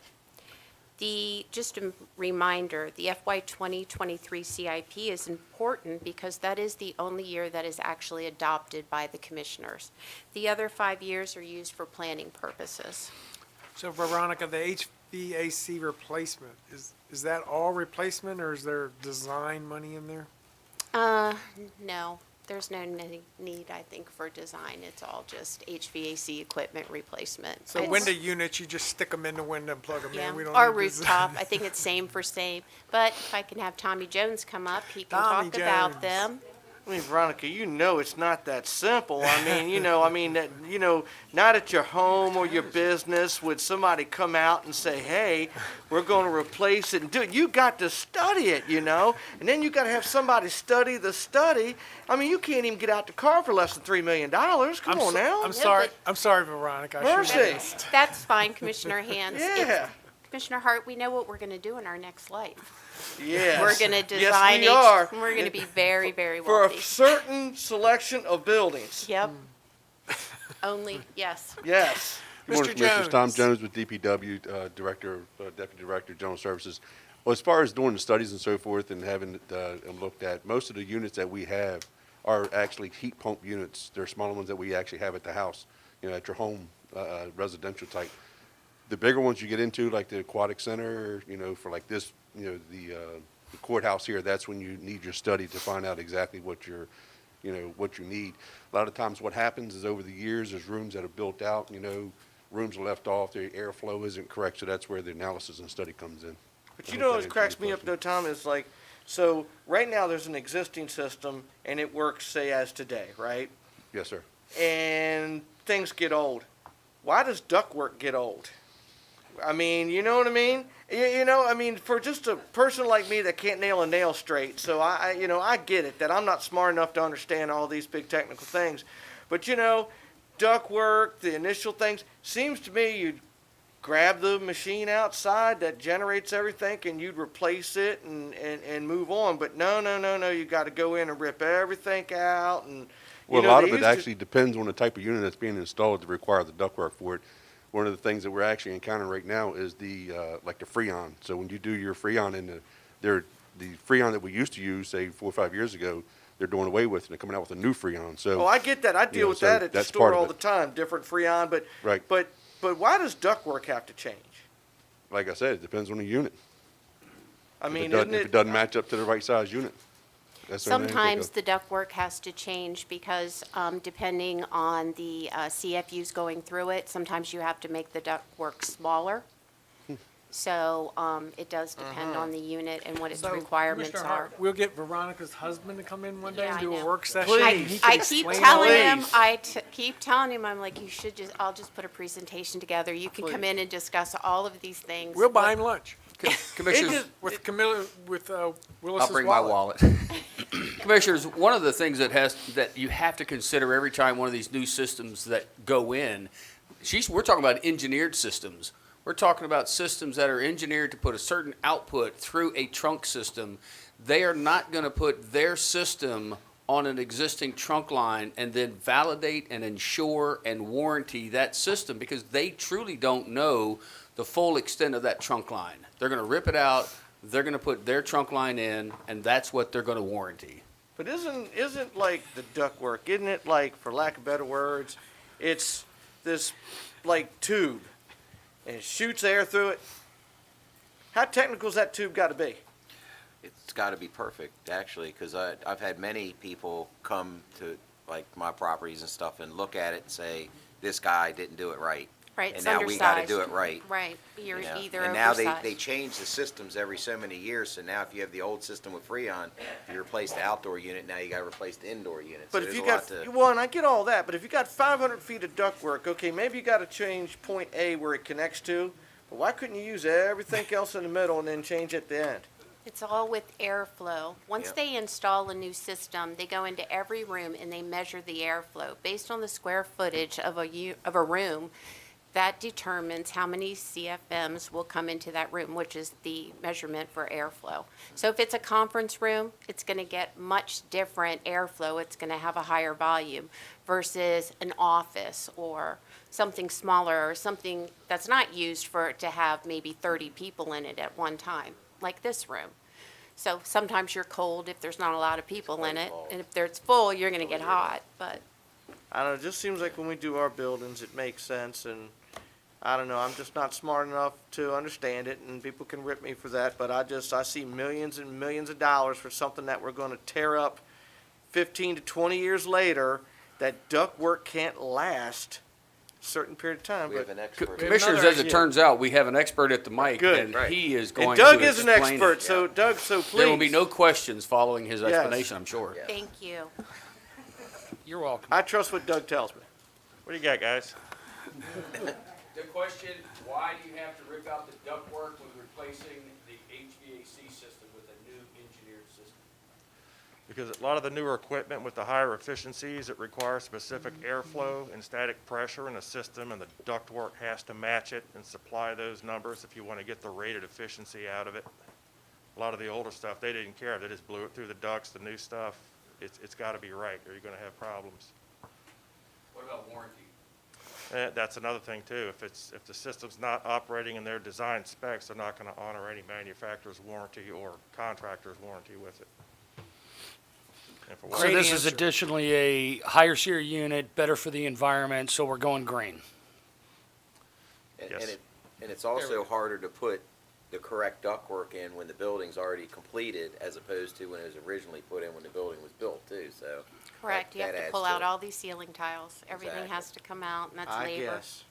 Just a reminder, the FY 2023 CIP is important because that is the only year that is actually adopted by the commissioners. The other 5 years are used for planning purposes. So Veronica, the HVAC replacement, is that all replacement or is there design money in there? No, there's no need, I think, for design. It's all just HVAC equipment replacement. So It's- window units, you just stick them in the window and plug them Yeah, in. We don't or need design. rooftop. I think it's same for same. But if I can have Tommy Jones come up, he can Tommy talk about Jones. them. I mean, Veronica, you know it's not that simple. I mean, not at your home or your business would somebody come out and say, hey, we're going to replace it and do it. You got to study it, and then you got to have somebody study the study. I mean, you can't even get out the car for less than $3 million. Come on now. I'm sorry, Veronica. I should have Mercy. asked. That's fine, Commissioner Hans. Yeah. Commissioner Hart, we know what we're going to do in our next life. Yes. We're going to Yes, design we are. We're going to be very, very For wealthy. a certain selection of buildings. Yep. Only, yes. Yes. Good morning, Mr. Commissioners. Tom Jones. Jones with DPW, Deputy Director, General Services. Well, as far as doing the studies and so forth and having them looked at, most of the units that we have are actually heat pump units. They're smaller ones that we actually have at the house, at your home, residential type. The bigger ones you get into, like the aquatic center, for like this, the courthouse here, that's when you need your study to find out exactly what what you need. A lot of times what happens is over the years, there's rooms that are built out, rooms are left off, the airflow isn't correct, so that's where the analysis and study comes in. But you know what cracks me up though, Tom, is like, so right now there's an existing system and it works, say, as today, right? Yes, sir. And things get old. Why does ductwork get old? I mean, you know what I mean? I mean, for just a person like me that can't nail a nail straight, so I get it, that I'm not smart enough to understand all these big technical things. But, ductwork, the initial things, seems to me you'd grab the machine outside that generates everything and you'd replace it and move on. But no, you got to go in and rip everything out. And Well, a lot of it actually depends on the type of unit that's being installed to require the ductwork for it. One of the things that we're actually encountering right now is the like the Freon. So when you do your Freon the Freon that we used to use, say 4 or 5 years ago, they're doing away with, and they're coming out with a new Freon. So Oh, I get that. I deal with so that at the that's store part of all it. the time, different Freon. But Right. but why does ductwork have to change? Like I said, it depends on the unit. I mean, if it doesn't match up to the right size unit. That's the only thing I can Sometimes think the ductwork has to change because depending on the CFUs going through it, sometimes you have to make the ductwork smaller. So it does depend on the unit and what its So, requirements Commissioner are. Hart, we'll get Veronica's husband to come in one day Yeah, and I do a know. work session. Please. and he can I keep explain telling all him, this. keep telling him, I'm like, I'll just put a presentation together. You can come in and discuss all of these things. We'll buy him lunch. Commissioners, With Camilla, with Willis's I'll bring my wallet. Commissioners, one of the things that you have to consider every time one of these new systems that go in, we're talking about engineered systems. We're talking about systems that are engineered to put a certain output through a trunk system. They are not going to put their system on an existing trunk line and then validate and insure and warranty that system because they truly don't know the full extent of that trunk line. They're going to rip it out, they're going to put their trunk line in, and that's what they're going to warranty. But isn't like the ductwork, isn't it like, for lack of better words, it's this like tube and it shoots air through it? How technical's that tube got to be? It's got to be perfect, actually, because I've had many people come to like my properties and stuff and look at it and say, this guy didn't do it right. Right, And it's now we got to undersized. do it right. Right, you're you know? either And now oversized. they change the systems every so many years, so now if you have the old system with Freon, if you replace the outdoor unit, now you got to replace the indoor unit. But So if there's you a got, lot to- well, and I get all that, but if you got 500 feet of ductwork, okay, maybe you got to change point A where it connects to, but why couldn't you use everything else in the middle and then change at the end? It's all with airflow. Once Yep. they install a new system, they go into every room and they measure the airflow. Based on the square footage of a room, that determines how many CFMs will come into that room, which is the measurement for airflow. So if it's a conference room, it's going to get much different airflow. It's going to have a higher volume versus an office or something smaller or something that's not used for it to have maybe 30 people in it at one time, like this room. So sometimes you're cold if there's not a lot of people in it, and if it's full, you're going to get hot, but. I don't know, it just seems like when we do our buildings, it makes sense, and I don't know, I'm just not smart enough to understand it, and people can rip me for that, but I see millions and millions of dollars for something that we're gonna tear up 15 to 20 years later, that ductwork can't last a certain period of time, We have but. an expert. Commissioners, as it turns out, we have an expert at the mic, Good. and Right. he is And going Doug to is an explain expert, it. so Doug, so please. There will be no questions following his Yes. explanation, I'm sure. Thank you. You're welcome. I trust what Doug tells me. What do you got, guys? The question, why do you have to rip out the ductwork when replacing the HVAC system with a new engineered system? because a lot of the newer equipment with the higher efficiencies, it requires specific airflow and static pressure in the system, and the ductwork has to match it and supply those numbers if you want to get the rated efficiency out of it. A lot of the older stuff, they didn't care. They just blew it through the ducts. The new stuff, it's got to be right, or you're going to have problems. What about warranty? That's another thing too. If the system's not operating in their design specs, they're not going to honor any manufacturer's warranty or contractor's warranty with it. And for So this is additionally a higher SEER unit, better for the environment, so we're going green. Yes. And it's also harder to put the correct ductwork in when the building's already completed, as opposed to when it was originally put in when the building was built too, so. Correct, you have to adds pull to out it. all these ceiling tiles. Everything Exactly. has to come out, and that's I labor. guess.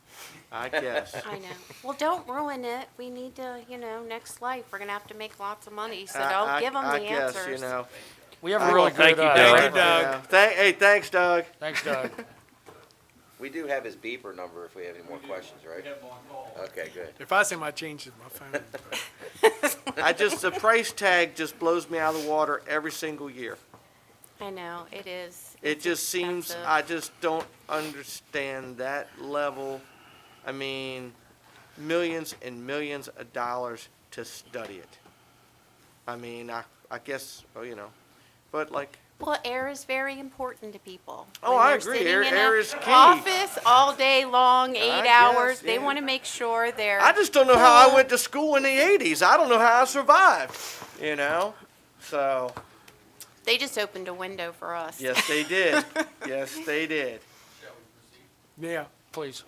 I guess. I know. Well, don't ruin it. We need to, next life, we're gonna have to make lots of money, so I don't give them the I guess, answers. We have a really Thank good. you, Thank Doug. you, Doug. Hey, thanks, Doug. Thanks, Doug. We do have his beeper number if we have any more questions, right? Okay, good. If I see my changes, my phone. The price tag just blows me out of the water every single year. I know, it is. It It's just seems, expensive. I just don't understand that level. I mean, millions and millions of dollars to study it. I mean, I guess, but like, Well, air is very important to people. Oh, When I they're agree. sitting Air- in air a is key. Office all day long, 8 I hours. guess, They yeah. want to make sure they're. I just don't know how I cool. went to school in the 80s. I don't know how I survived, So, They just opened a window for us. yes, they did. Yes, they did. Yeah. Please.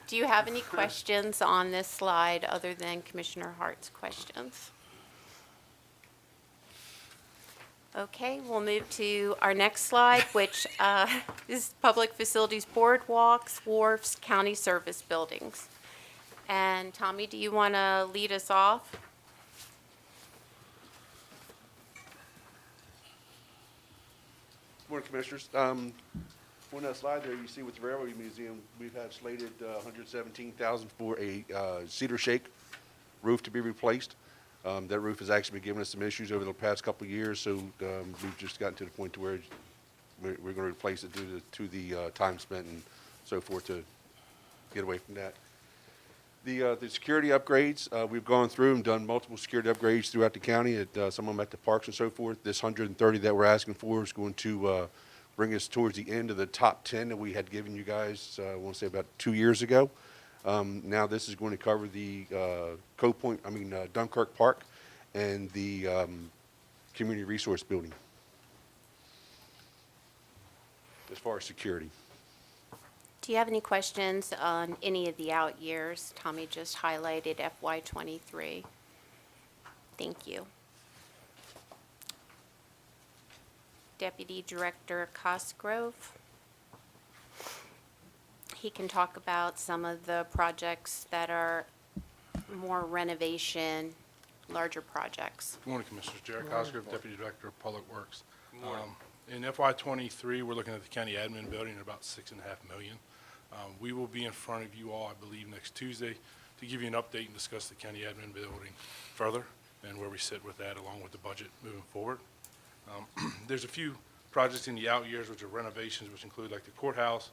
Do you have any questions on this slide other than Commissioner Hart's questions? Okay, we'll move to our next slide, which is Public Facilities Boardwalks, Wharfs, County Service Buildings. And Tommy, do you want to lead us off? Morning, Commissioners. On that slide there, you see with the Railroad Museum, we have slated $117,000 for a cedar shake roof to be replaced. That roof has actually been giving us some issues over the past couple of years, so we've just gotten to the point to where we're going to replace it due to the time spent and so forth to get away from that. The security upgrades, we've gone through and done multiple security upgrades throughout the county, at some of them at the parks and so forth. This 130 that we're asking for is going to bring us towards the end of the top 10 that we had given you guys, I want to say about 2 years ago. Now this is going to cover the Dunkirk Park and the Community Resource Building as far as security. Do you have any questions on any of the out years? Tommy just highlighted FY '23. Thank you. Deputy Director Cosgrove. He can talk about some of the projects that are more renovation, larger projects. Good morning, Commissioners. Jared Cosgrove, Deputy Director of Public Works. In FY '23, we're looking at the county admin building at about $6.5 million. We will be in front of you all, I believe, next Tuesday to give you an update and discuss the county admin building further and where we sit with that along with the budget moving forward. There's a few projects in the out years which are renovations, which include like the courthouse,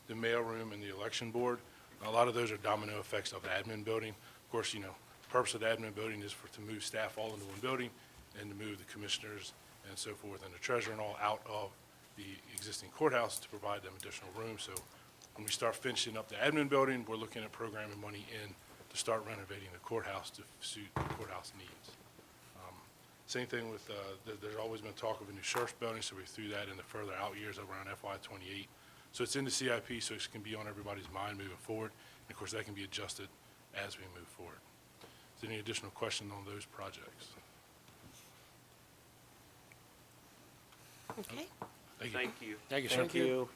the mailroom, and the election board. A lot of those are domino effects of the admin building. Of course, the purpose of the admin building is to move staff all into one building and to move the commissioners and so forth and the treasurer and all out of the existing courthouse to provide them additional room. So when we start finishing up the admin building, we're looking at programming money in to start renovating the courthouse to suit the courthouse needs. Same thing with, there's always been talk of a new sheriff's building, so we threw that in the further out years around FY '28. So it's in the CIP, so it can be on everybody's mind moving forward. And of course, that can be adjusted as we move forward. Is there any additional questions on those projects? Okay. Thank you. Thank you, sir. Thank you.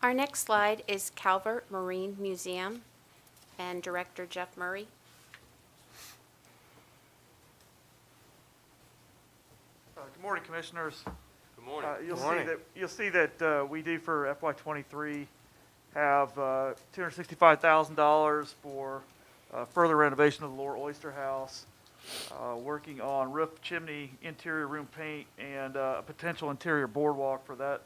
Our next slide is Calvert Marine Museum and Director Jeff Murray. Good morning, Commissioners. Good morning. You'll see that we do for FY '23 have $265,000 for further renovation of the Lower Oyster House, working on roof, chimney, interior room paint, and a potential interior boardwalk for that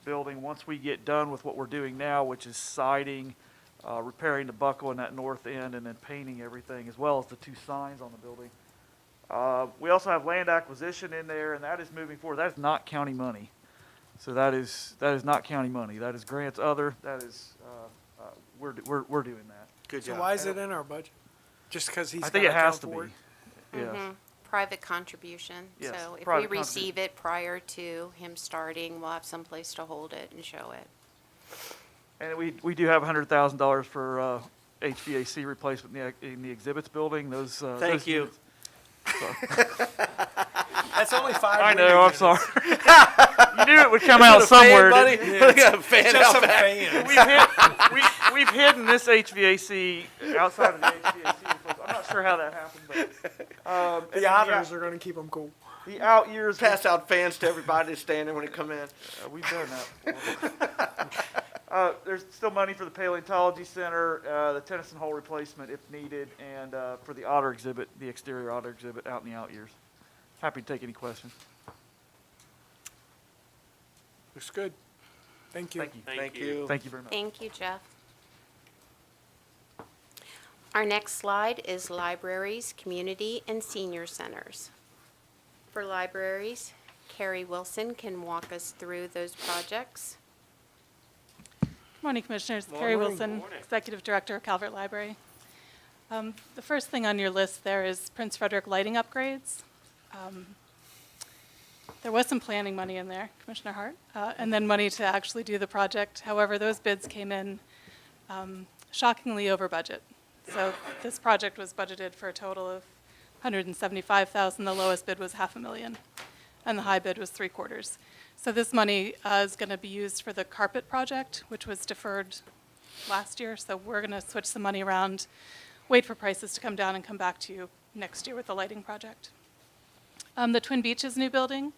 building. Once we get done with what we're doing now, which is siding, repairing the buckle in that north end, and then painting everything, as well as the 2 signs on the building. We also have land acquisition in there, and that is moving forward. That is not county money. So that is not county money. That is grants other. That is, we're doing that. Good So job. why is it in our budget? Just because he's I got think to it has account to for be. it? Yes. Private contribution. Yes, So if we private receive it prior to him starting, we'll have someplace to hold it and show it. And we do have $100,000 for HVAC replacement in the exhibits building. Those. Thank those you. units- That's only 5 I window know. I'm units. sorry. You knew it would come out Put a fan, somewhere. buddy. didn't you? Look at a fan Just out some back. fans. We've hidden this HVAC outside of the HVAC. I'm not sure how that happened, but The otters are going to keep them cool. the out years. Pass out fans to everybody that's standing when they come in. We've done that. There's still money for the paleontology center, the Tennyson Hall replacement if needed, and for the otter exhibit, the exterior otter exhibit out in the out years. Happy to take any questions. Looks good. Thank you. Thank you. Thank you. Thank you very much. Thank you, Jeff. Our next slide is libraries, community, and senior centers. For libraries, Carrie Wilson can walk us through those projects. Good morning, Commissioners. Carrie Morning. Wilson, Executive Director of Calvert Library. The first thing on your list there is Prince Frederick lighting upgrades. There was some planning money in there, Commissioner Hart, and then money to actually do the project. However, those bids came in shockingly over budget. So this project was budgeted for a total of $175,000. The lowest bid was $500,000, and the high bid was 3/4. So this money is going to be used for the carpet project, which was deferred last year. So we're going to switch some money around, wait for prices to come down, and come back to you next year with the lighting project. The Twin Beaches new building,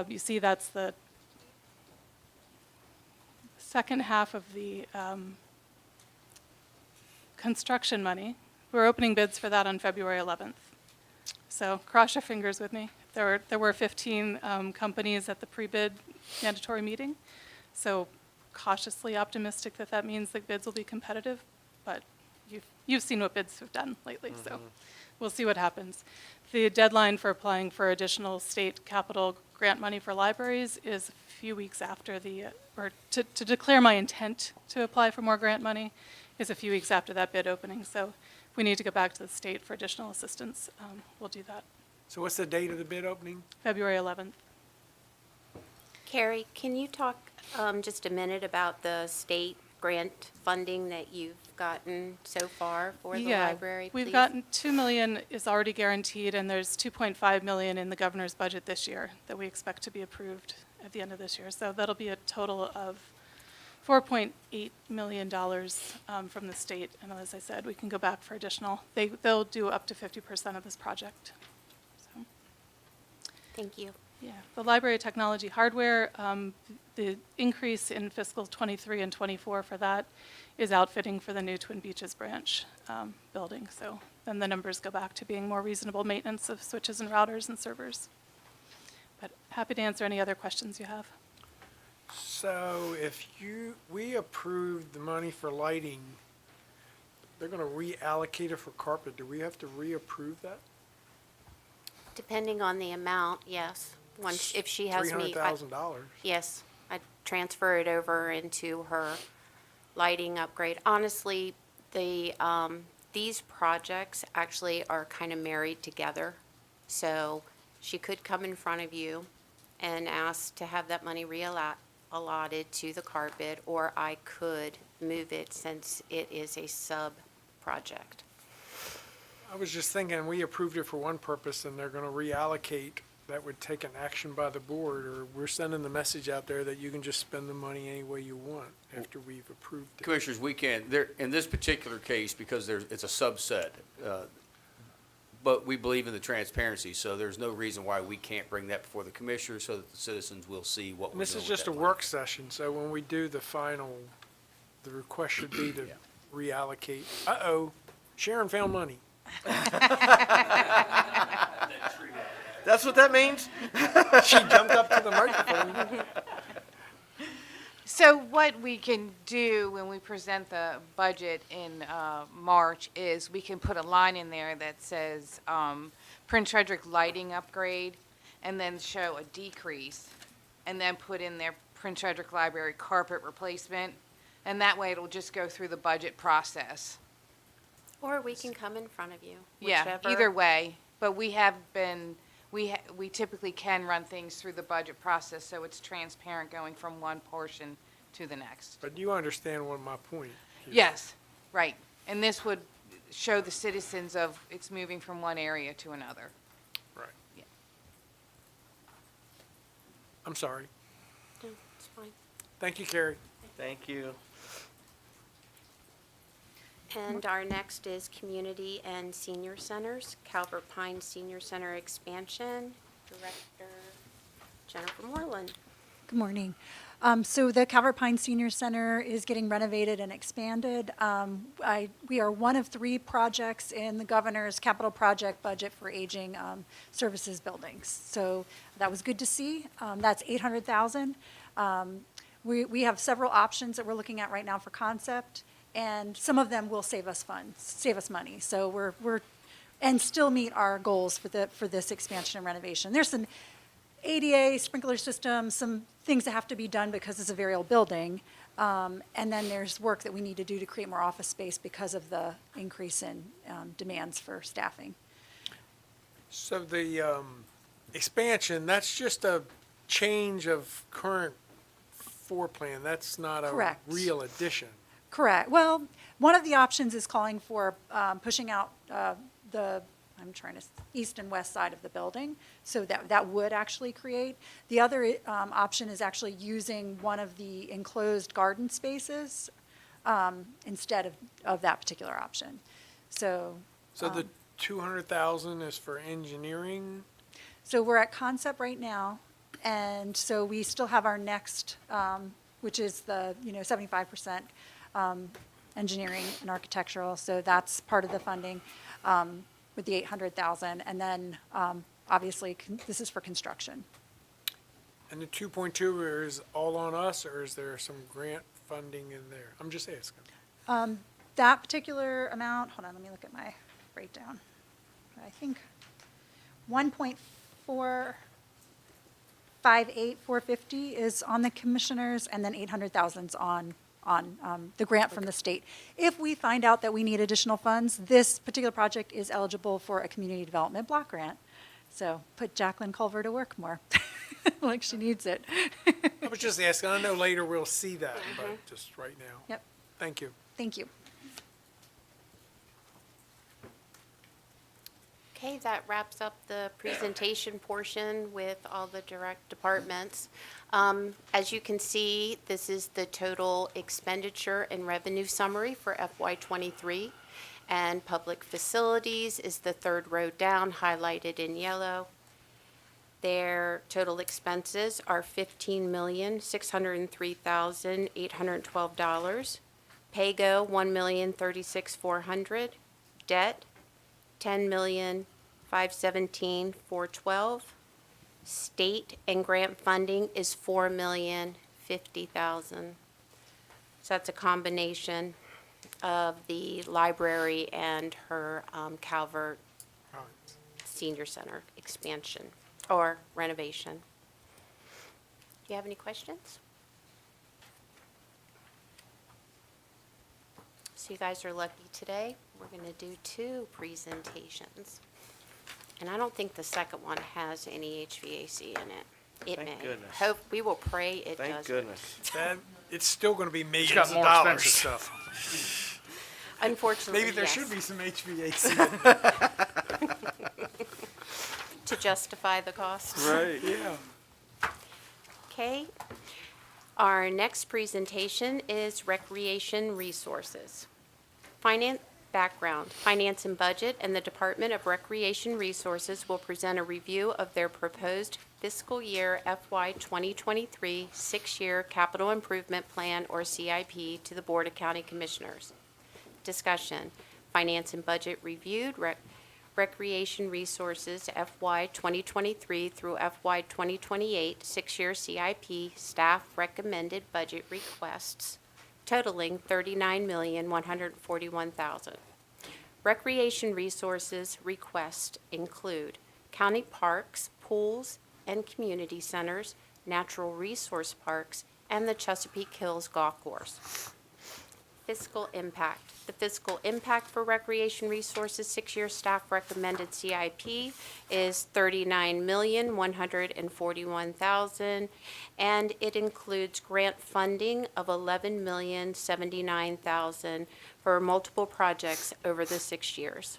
you see that's the second half of the construction money. We're opening bids for that on February 11th. So cross your fingers with me. There were 15 companies at the pre-bid mandatory meeting. So cautiously optimistic that that means the bids will be competitive, but you've seen what bids have done lately, so we'll see what happens. The deadline for applying for additional state capital grant money for libraries is a few weeks after to declare my intent to apply for more grant money is a few weeks after that bid opening. So if we need to go back to the state for additional assistance, we'll do that. So what's the date of the bid opening? February 11th. Carrie, can you talk just a minute about the state grant funding that you've gotten so far for the library, please? We've gotten $2 million is already guaranteed, and there's $2.5 million in the governor's budget this year that we expect to be approved at the end of this year. So that'll be a total of $4.8 million from the state. And as I said, we can go back for additional. They'll do up to 50% of this project. So. Thank you. Yeah, the library technology hardware, the increase in fiscal '23 and '24 for that is outfitting for the new Twin Beaches branch building. So then the numbers go back to being more reasonable maintenance of switches and routers and servers. But happy to answer any other questions you have. So if we approved the money for lighting, they're going to reallocate it for carpet. Do we have to reapprove that? Depending on the amount, yes. Once, if she has me. $300,000. Yes, I'd transfer it over into her lighting upgrade. Honestly, these projects actually are kind of married together. So she could come in front of you and ask to have that money allotted to the carpet, or I could move it since it is a sub-project. I was just thinking, we approved it for one purpose, and they're going to reallocate. That would take an action by the board, or we're sending the message out there that you can just spend the money any way you want after we've approved it. Commissioners, we can, in this particular case, because it's a subset, but we believe in the transparency, so there's no reason why we can't bring that before the commissioners so that the citizens will see what we're doing This is with just that a money. work session, so when we do the final, the request should be to reallocate. Sharon found money. That's what that means? She jumped up to the microphone. So what we can do when we present the budget in March is we can put a line in there that says Prince Frederick lighting upgrade, and then show a decrease, and then put in there Prince Frederick Library carpet replacement, and that way it'll just go through the budget process. Or we can come in front of you, Yeah, whichever. either way, but we have been, we typically can run things through the budget process, so it's transparent going from one portion to the next. But you understand what my point is. Yes, right. And this would show the citizens of it's moving from one area to another. Right. Yeah. I'm sorry. No, it's fine. Thank you, Carrie. Thank you. And our next is Community and Senior Centers, Calvert Pines Senior Center Expansion, Director Jennifer Moreland. Good morning. So the Calvert Pines Senior Center is getting renovated and expanded. We are one of 3 projects in the governor's capital project budget for aging services buildings. So that was good to see. That's $800,000. We have several options that we're looking at right now for concept, and some of them will save us money. So we're and still meet our goals for this expansion and renovation. There's some ADA, sprinkler systems, some things that have to be done because it's a very old building. And then there's work that we need to do to create more office space because of the increase in demands for staffing. So the expansion, that's just a change of current floor plan. That's not a Correct. real addition. Correct. Well, one of the options is calling for pushing out east and west side of the building, so that would actually create. The other option is actually using one of the enclosed garden spaces instead of that particular option. So. So the 200,000 is for engineering? So we're at concept right now, and so we still have our next, which is the 75% engineering and architectural. So that's part of the funding. With the 800,000, and then obviously this is for construction. And the 2.2 is all on us, or is there some grant funding in there? I'm just asking. That particular amount, hold on, let me look at my breakdown. I think 1.458450 is on the commissioners, and then 800,000's on the grant from the state. If we find out that we need additional funds, this particular project is eligible for a community development block grant. So put Jacqueline Calvert to work more, like she needs it. I was just asking. I know later we'll see that, but just right now. Yep. Thank you. Thank you. Okay, that wraps up the presentation portion with all the direct departments. As you can see, this is the total expenditure and revenue summary for FY23. And public facilities is the 3rd row down, highlighted in yellow. Their total expenses are $15,603,812. Paygo, $1,036,400. Debt, $10,517,412. State and grant funding is $4,050,000. So that's a combination of the library and her Calvert Senior Center expansion or renovation. Do you have any questions? So you guys are lucky today. We're going to do 2 presentations. And I don't think the second one has any HVAC in it. It Thank may. goodness. Hope, we will pray it doesn't. Thank goodness. That, it's still going to be millions got of more dollars. expensive Stuff. Unfortunately, Maybe there yes. should be some HVAC in there. To justify the cost. Right. Yeah. Okay. Our next presentation is Recreation Resources. Finance and Budget and the Department of Recreation Resources will present a review of their proposed fiscal year FY 2023 6-year Capital Improvement Plan or CIP to the Board of County Commissioners. Discussion. Finance and Budget reviewed Recreation Resources FY 2023 through FY 2028 six-year CIP staff recommended budget requests totaling $39,141,000. Recreation Resources requests include county parks, pools, and community centers, natural resource parks, and the Chesapeake Hills Golf Course. Fiscal impact. The fiscal impact for Recreation Resources six-year staff recommended CIP is $39,141,000, and it includes grant funding of $11,079,000 for multiple projects over the 6 years.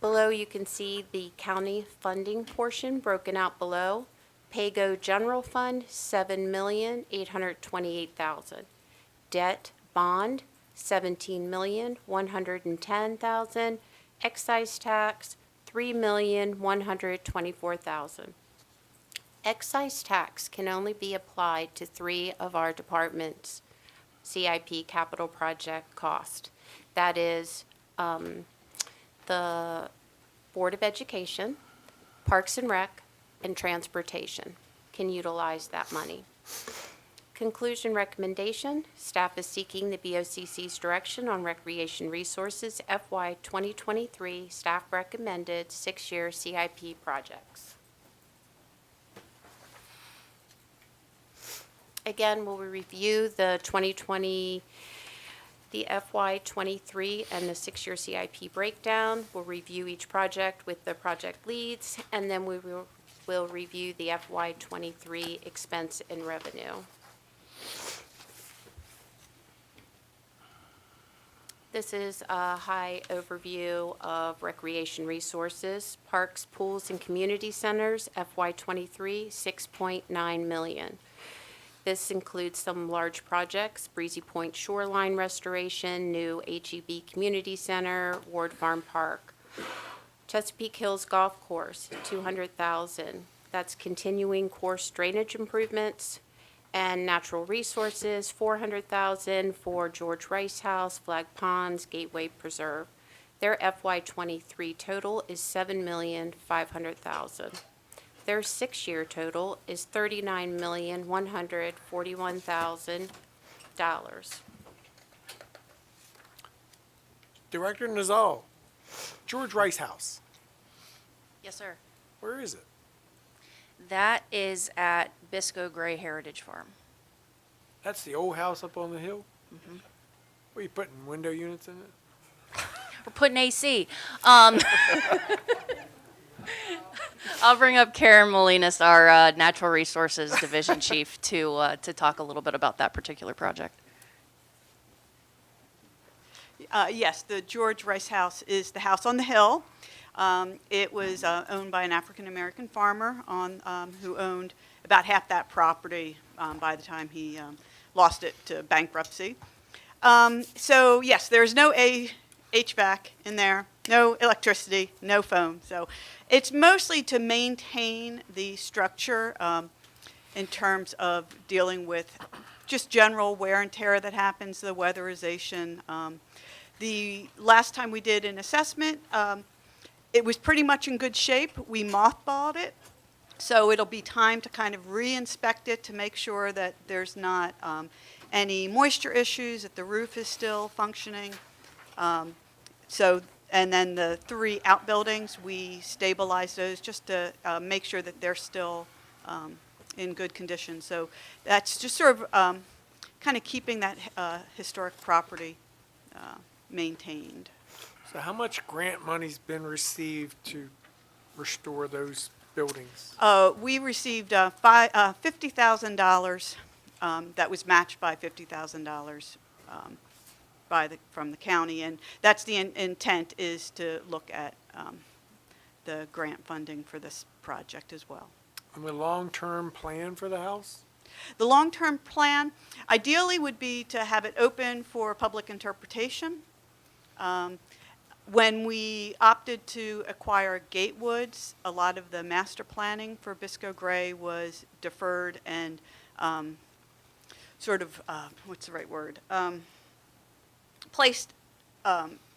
Below, you can see the county funding portion broken out below. Paygo General Fund, $7,828,000. Debt bond, $17,110,000. Excise tax, $3,124,000. Excise tax can only be applied to 3 of our departments' CIP capital project cost. That is the Board of Education, Parks and Rec, and Transportation can utilize that money. Conclusion recommendation, staff is seeking the BOCC's direction on Recreation Resources FY 2023 staff recommended 6-year CIP projects. Again, we'll review the FY 23 and the 6-year CIP breakdown. We'll review each project with the project leads, and then we will review the FY 23 expense and revenue. This is a high overview of Recreation Resources, Parks, Pools, and Community Centers, FY 23, $6.9 million. This includes some large projects: Breezy Point Shoreline Restoration, new HEB Community Center, Ward Farm Park. Chesapeake Hills Golf Course, $200,000. That's continuing course drainage improvements. And Natural Resources, $400,000 for George Rice House, Flag Ponds, Gateway Preserve. Their FY 23 total is $7,500,000. Their 6-year total is $39,141,000. Director Nizal, George Rice House, Yes, sir. where is it? That is at Bisco Gray Heritage Farm. That's the old house up on the hill? Mm-hmm. What, are you putting window units in it? We're putting AC. I'll bring up Karen Molinas, our Natural Resources Division Chief, to talk a little bit about that particular project. Yes, the George Rice House is the house on the hill. It was owned by an African-American farmer who owned about half that property by the time he lost it to bankruptcy. So yes, there's no HVAC in there, no electricity, no phone. So it's mostly to maintain the structure in terms of dealing with just general wear and tear that happens, the weatherization. The last time we did an assessment, it was pretty much in good shape. We mothballed it, so it'll be time to kind of re-inspect it to make sure that there's not any moisture issues, that the roof is still functioning. And then the 3 outbuildings, we stabilize those just to make sure that they're still in good condition. So that's just sort of kind of keeping that historic property maintained. So how much grant money's been received to restore those buildings? We received $50,000 that was matched by $50,000 from the county, and that's the intent, is to look at the grant funding for this project as well. And the long-term plan for the house? The long-term plan ideally would be to have it open for public interpretation. When we opted to acquire Gatewoods, a lot of the master planning for Bisco Gray was deferred and what's the right word? Placed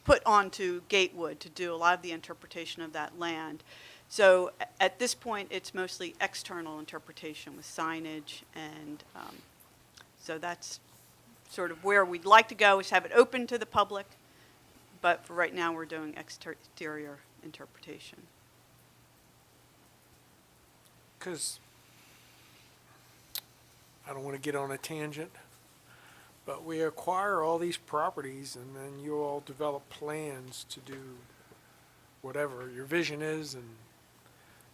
put onto Gatewood to do a lot of the interpretation of that land. So at this point, it's mostly external interpretation with signage, and so that's sort of where we'd like to go, is have it open to the public, but for right now, we're doing exterior interpretation. Because I don't want to get on a tangent, but we acquire all these properties and then you all develop plans to do whatever your vision is, and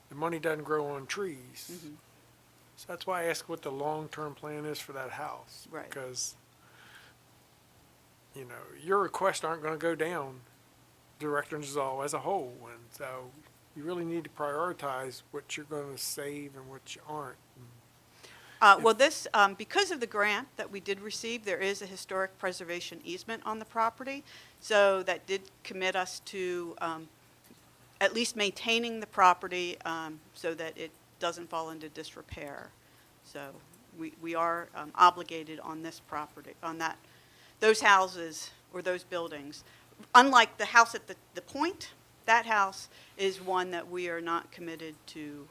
the money doesn't grow on trees. Mm-hmm. So that's why I ask what the long-term plan is for that house. Right. Because, you know, your requests aren't going to go down Directors as a whole, and so you really need to prioritize what you're going to save and what you aren't. Well, this, because of the grant that we did receive, there is a historic preservation easement on the property. So that did commit us to at least maintaining the property so that it doesn't fall into disrepair. So we are obligated on this property, on those houses or those buildings. Unlike the house at the point, that house is one that we are not committed to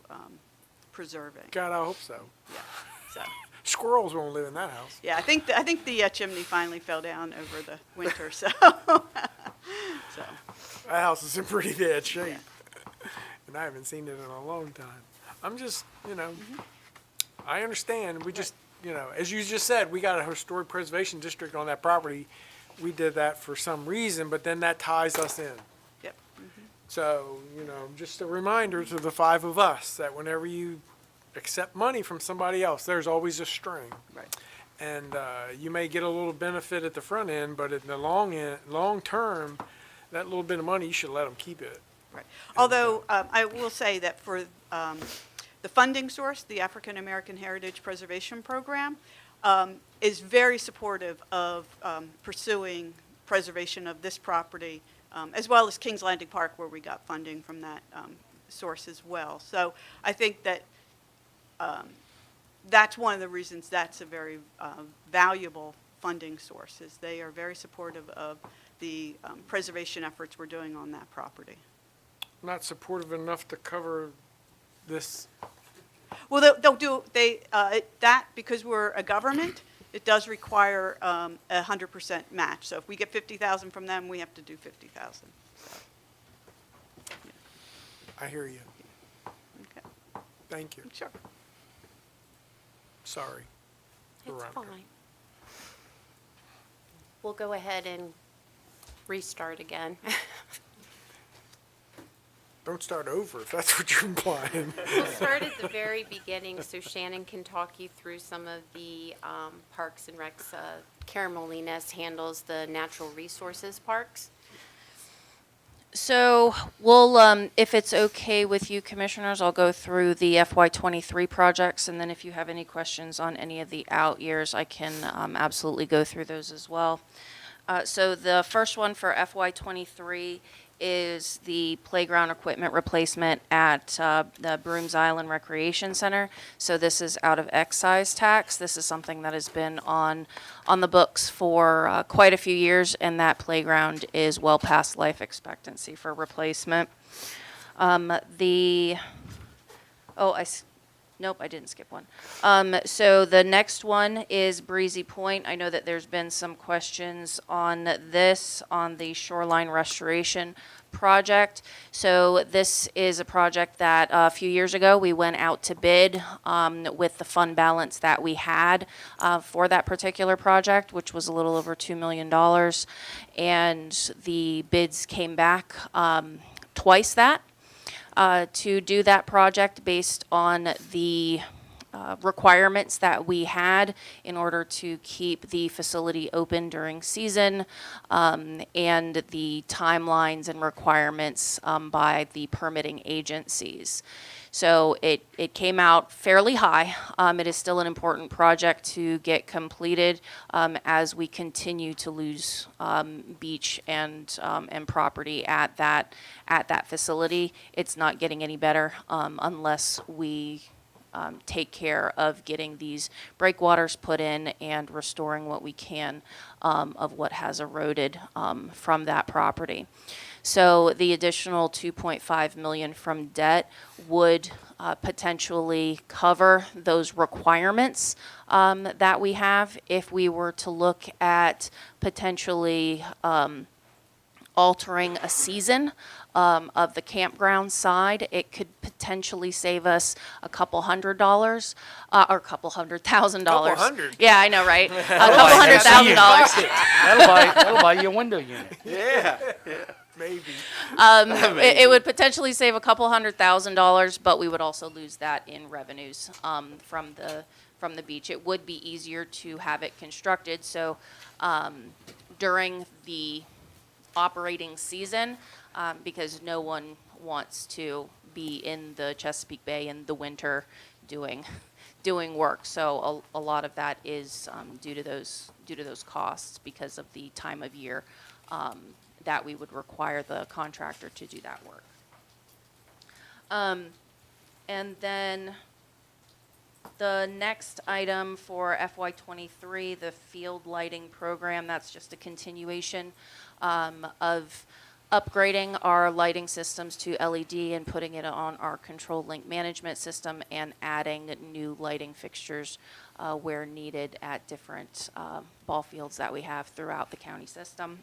preserving. God, I hope so. Yeah. So. Squirrels won't live in that house. Yeah, I think the chimney finally fell down over the winter, so. So. That house is in pretty bad shape, and I haven't seen it in a long time. I'm just, you know, I understand. We just, you know, as you just said, we got a historic preservation district on that property. We did that for some reason, but then that ties us in. Yep. So, you know, just a reminder to the five of us that whenever you accept money from somebody else, there's always a string. Right. And you may get a little benefit at the front end, but in the long term, that little bit of money, you should let them keep it. Right. Although I will say that for the funding source, the African American Heritage Preservation Program, is very supportive of pursuing preservation of this property, as well as Kings Landing Park, where we got funding from that source as well. So I think that that's one of the reasons that's a very valuable funding source, is they are very supportive of the preservation efforts we're doing on that property. Not supportive enough to cover this. Well, they'll do, that, because we're a government, it does require 100% match. So if we get 50,000 from them, we have to do 50,000. So, yeah. I hear you. Okay. Thank you. Sure. Sorry. It's Veronica. fine. We'll go ahead and restart again. Don't start over if that's what you're implying. We'll start at the very beginning so Shannon can talk you through some of the Parks and Recs. Karen Molinas handles the natural resources parks. So we'll, if it's okay with you commissioners, I'll go through the FY23 projects, and then if you have any questions on any of the out years, I can absolutely go through those as well. So the first one for FY23 is the playground equipment replacement at the Brooms Island Recreation Center. So this is out of excise tax. This is something that has been on the books for quite a few years, and that playground is well past life expectancy for replacement. Nope, I didn't skip one. So the next one is Breezy Point. I know that there's been some questions on this, on the shoreline restoration project. So this is a project that a few years ago we went out to bid with the fund balance that we had for that particular project, which was a little over $2 million. And the bids came back twice that. To do that project based on the requirements that we had in order to keep the facility open during season, and the timelines and requirements by the permitting agencies. So it came out fairly high. It is still an important project to get completed as we continue to lose beach and property at that facility. It's not getting any better unless we take care of getting these breakwaters put in and restoring what we can of what has eroded from that property. So the additional 2.5 million from debt would potentially cover those requirements that we have. If we were to look at potentially altering a season of the campground side, it could potentially save us a couple $100 or a couple $100,000. Couple hundred? Yeah, I know, right? A couple $100,000. That'll buy you a window unit. Yeah, maybe. It would potentially save a couple $100,000, but we would also lose that in revenues from the beach. It would be easier to have it constructed, so during the operating season, because no one wants to be in the Chesapeake Bay in the winter doing work. So a lot of that is due to those costs because of the time of year that we would require the contractor to do that work. And then the next item for FY23, the field lighting program, that's just a continuation of upgrading our lighting systems to LED and putting it on our control link management system and adding new lighting fixtures where needed at different ball fields that we have throughout the county system.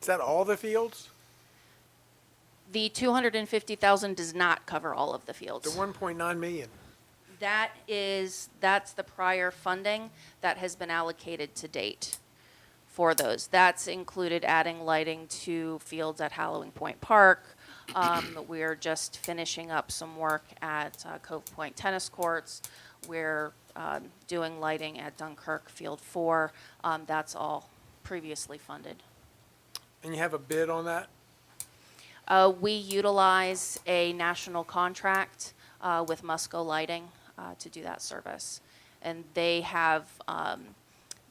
Is that all the fields? The 250,000 does not cover all of the The fields. 1.9 million? That's the prior funding that has been allocated to date for those. That's included adding lighting to fields at Halloween Point Park. We're just finishing up some work at Cove Point Tennis Courts. We're doing lighting at Dunkirk Field 4. That's all previously funded. And you have a bid on that? We utilize a national contract with Musco Lighting to do that service. And they have,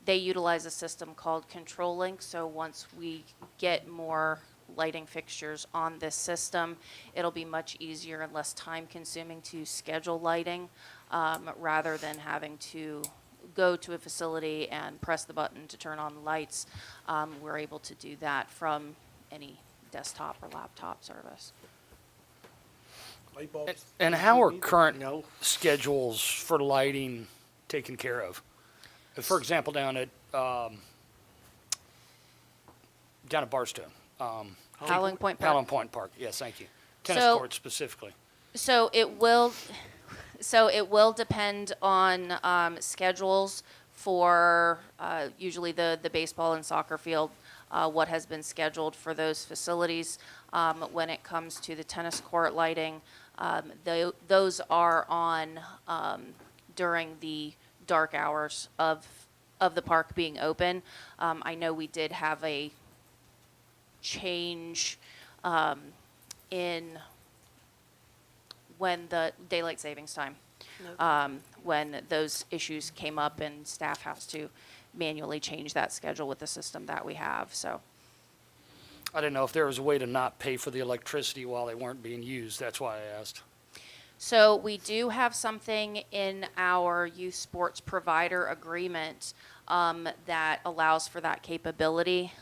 they utilize a system called Control Link. So once we get more lighting fixtures on this system, it'll be much easier and less time consuming to schedule lighting rather than having to go to a facility and press the button to turn on the lights. We're able to do that from any desktop or laptop service. Light bulbs? And how are current schedules for lighting taken care of? For example, down at Barstow. Howling Point Park? Howling Point Park, yes, thank you. Tennis So- courts specifically. So it will depend on schedules for usually the baseball and soccer field, what has been scheduled for those facilities. When it comes to the tennis court lighting, those are on during the dark hours of the park being open. I know we did have a change in when the daylight savings time, when those issues came up and staff has to manually change that schedule with the system that we have, so. I didn't know if there was a way to not pay for the electricity while they weren't being used. That's why I asked. So we do have something in our youth sports provider agreement that allows for that capability.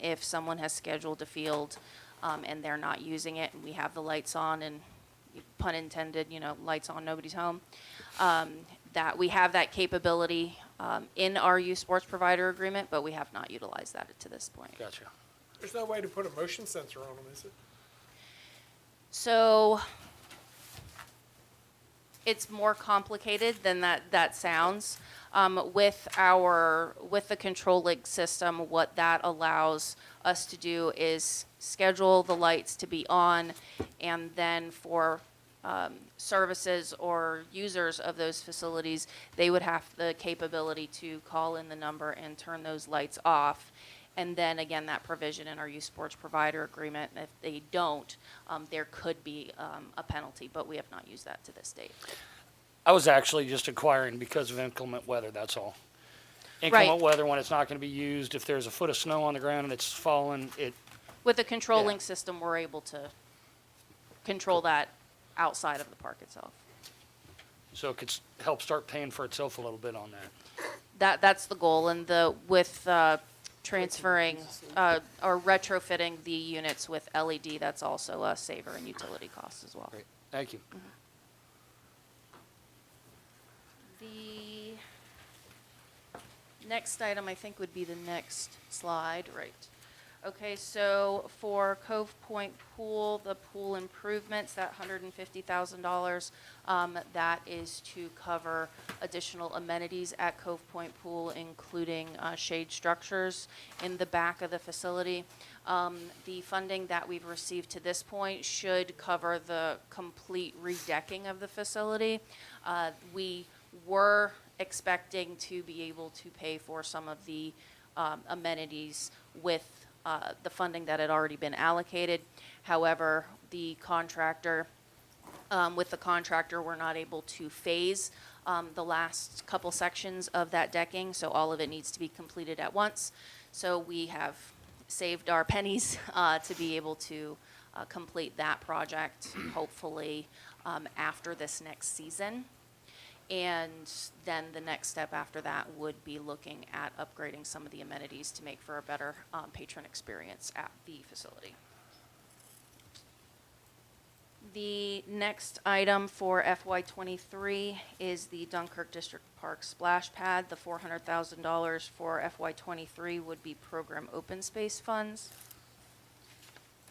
If someone has scheduled a field and they're not using it and we have the lights on and, pun intended, lights on, nobody's home, that we have that capability in our youth sports provider agreement, but we have not utilized that to this point. Gotcha. There's no way to put a motion sensor on them, is it? So it's more complicated than that sounds. With the control link system, what that allows us to do is schedule the lights to be on, and then for services or users of those facilities, they would have the capability to call in the number and turn those lights off. And then again, that provision in our youth sports provider agreement, if they don't, there could be a penalty, but we have not used that to this date. I was actually just inquiring because of inclement weather, that's all. Inclement weather, when it's not going to be used, if there's a foot of snow on the ground and it's fallen, With the control link system, we're able to control that outside of the park itself. so it could help start paying for itself a little bit on that. That's the goal, and with transferring or retrofitting the units with LED, that's also a saver in utility costs as well. Great, thank you. The next item, I think, would be the next slide, right? Okay, so for Cove Point Pool, the pool improvements, that $150,000, that is to cover additional amenities at Cove Point Pool, including shade structures in the back of the facility. The funding that we've received to this point should cover the complete redecking of the facility. We were expecting to be able to pay for some of the amenities with the funding that had already been allocated. However, the contractor, we're not able to phase the last couple sections of that decking, so all of it needs to be completed at once. So we have saved our pennies to be able to complete that project, hopefully after this next season. And then the next step after that would be looking at upgrading some of the amenities to make for a better patron experience at the facility. The next item for FY23 is the Dunkirk District Park Splash Pad. The $400,000 for FY23 would be program open space funds.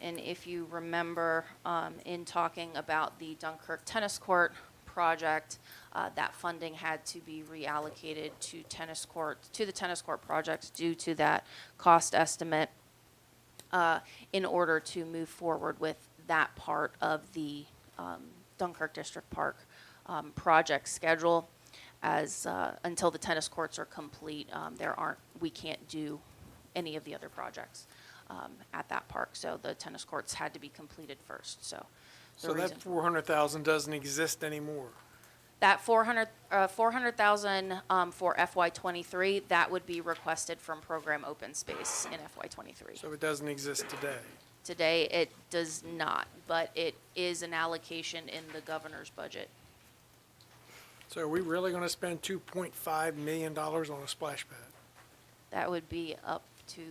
And if you remember, in talking about the Dunkirk Tennis Court project, that funding had to be reallocated to the tennis court projects due to that cost estimate in order to move forward with that part of the Dunkirk District Park project schedule. As until the tennis courts are complete, we can't do any of the other projects at that park. So the tennis courts had to be completed first. So that 400,000 doesn't exist anymore. that 400,000 for FY23, that would be requested from program open space in FY23. So it doesn't exist today. Today, it does not, but it is an allocation in the governor's budget. So are we really going to spend $2.5 million on a splash pad? That would be up to,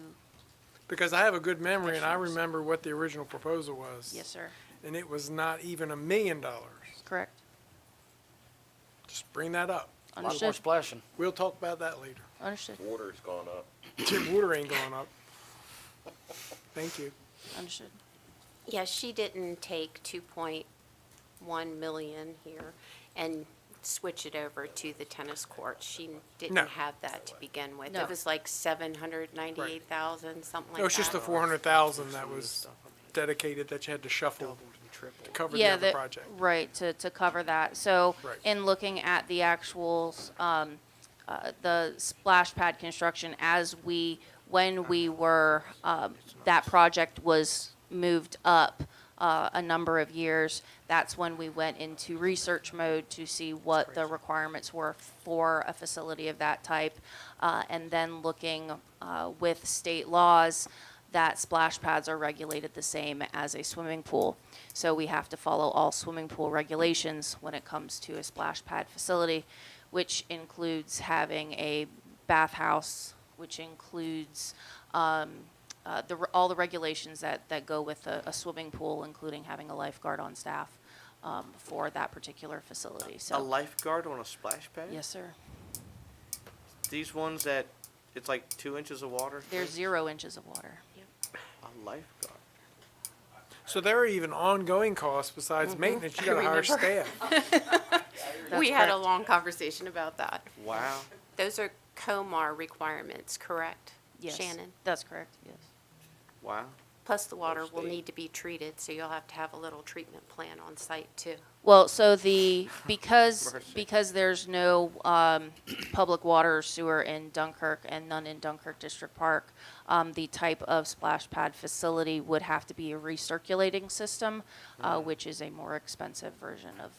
Because I have a good memory and I remember what the original proposal was. yes, sir, And it was not even $1 million. correct. Just bring that up. A lot more Understood. splashing. We'll talk about that later. Understood. Water's gone up. Water ain't going up. Thank you. Understood. Yes, she didn't take 2.1 million here and switch it over to the tennis court. She No. didn't have that to begin with. No. It was like 798,000, something like that. It was just the 400,000 that was dedicated that you had to shuffle to cover the Yeah, other project. right, to cover that. So Right. in looking at the actuals, the splash pad construction, when we were, that project was moved up a number of years, that's when we went into research mode to see what the requirements were for a facility of that type. And then looking with state laws, that splash pads are regulated the same as a swimming pool. So we have to follow all swimming pool regulations when it comes to a splash pad facility, which includes having a bathhouse, which includes all the regulations that go with a swimming pool, including having a lifeguard on staff for that particular facility. A So, lifeguard on a splash pad? yes, sir. These ones that, it's like 2 inches of water? There's 0 inches of water. A lifeguard. So there are even ongoing costs besides maintenance. You got to hire remember. staff. We had a long conversation about that. Wow. Those are COMAR requirements, correct? Yes, Shannon? that's correct. Yes. Wow. Plus the water will need to be treated, so you'll have to have a little treatment plan on site too. Well, so because Mercy. there's no public water or sewer in Dunkirk and none in Dunkirk District Park, the type of splash pad facility would have to be a recirculating system, which is a more expensive version of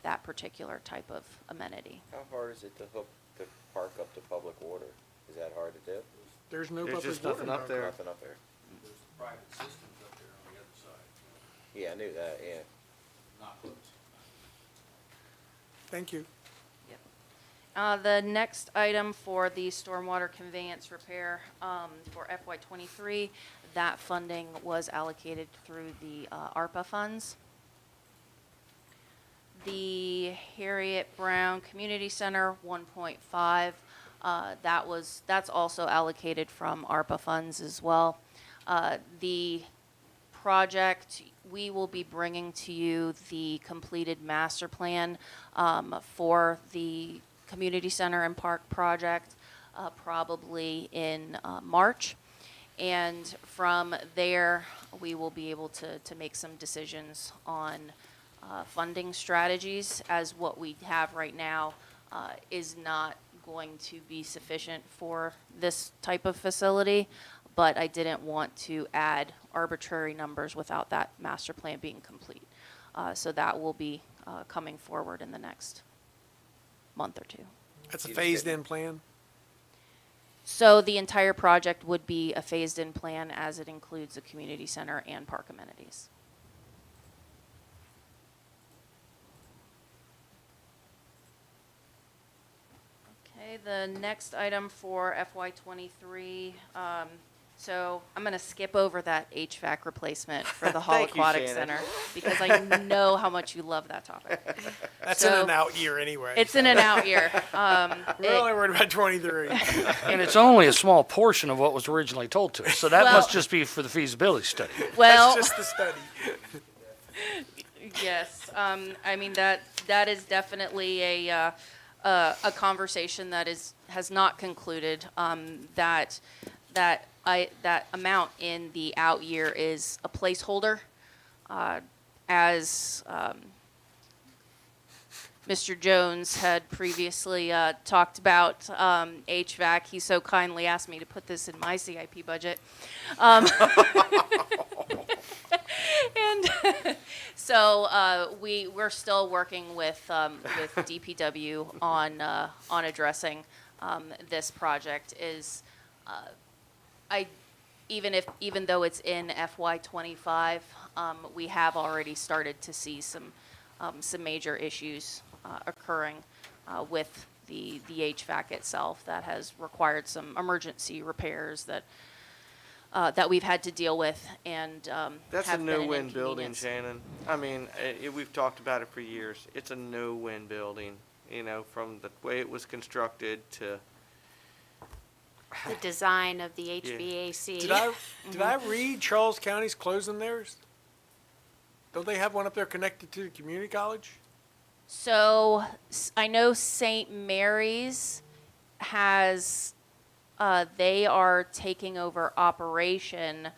that particular type of amenity. How hard is it to hook the park up to public water? Is that hard to do? There's no There's public just water nothing in up there. Nothing up there. There's private systems up there on the other side. Yeah, I knew that, yeah. Not close. Thank you. The next item for the stormwater conveyance repair for FY '23, that funding was allocated through the ARPA funds. The Harriet Brown Community Center, 1.5, that's also allocated from ARPA funds as well. The project, we will be bringing to you the completed master plan for the community center and park project probably in March. And from there, we will be able to make some decisions on funding strategies, as what we have right now is not going to be sufficient for this type of facility. But I didn't want to add arbitrary numbers without that master plan being complete. So that will be coming forward in the next month or two. That's a phased-in plan? So the entire project would be a phased-in plan, as it includes a community center and park amenities. Okay, the next item for FY '23, so I'm going to skip over that HVAC replacement for the Hall Thank you, Aquatic Shannon. Center, because I know how much you love that topic. That's in So- an out year anyway. It's in an out year. We're only worried about 23. And it's only a small portion of what was originally told to us, so that Well- must just be for the feasibility study. Well, That's just the study. yes, I mean, that is definitely a conversation that has not concluded. That amount in the out year is a placeholder, as Mr. Jones had previously talked about HVAC. He so kindly asked me to put this in my CIP budget. And so we're still working with DPW on addressing this project. Even though it's in FY '25, we have already started to see some major issues occurring with the HVAC itself that has required some emergency repairs that we've had to deal with, and That's a have been an no-win building, inconvenience. Shannon. I mean, we've talked about it for years. It's a no-win building, you know, from the way it was constructed to, The design of the HVAC. Did I read Charles County's closing theirs? Don't they have one up there connected to the community college? So I know St. Mary's has, they are taking over operation,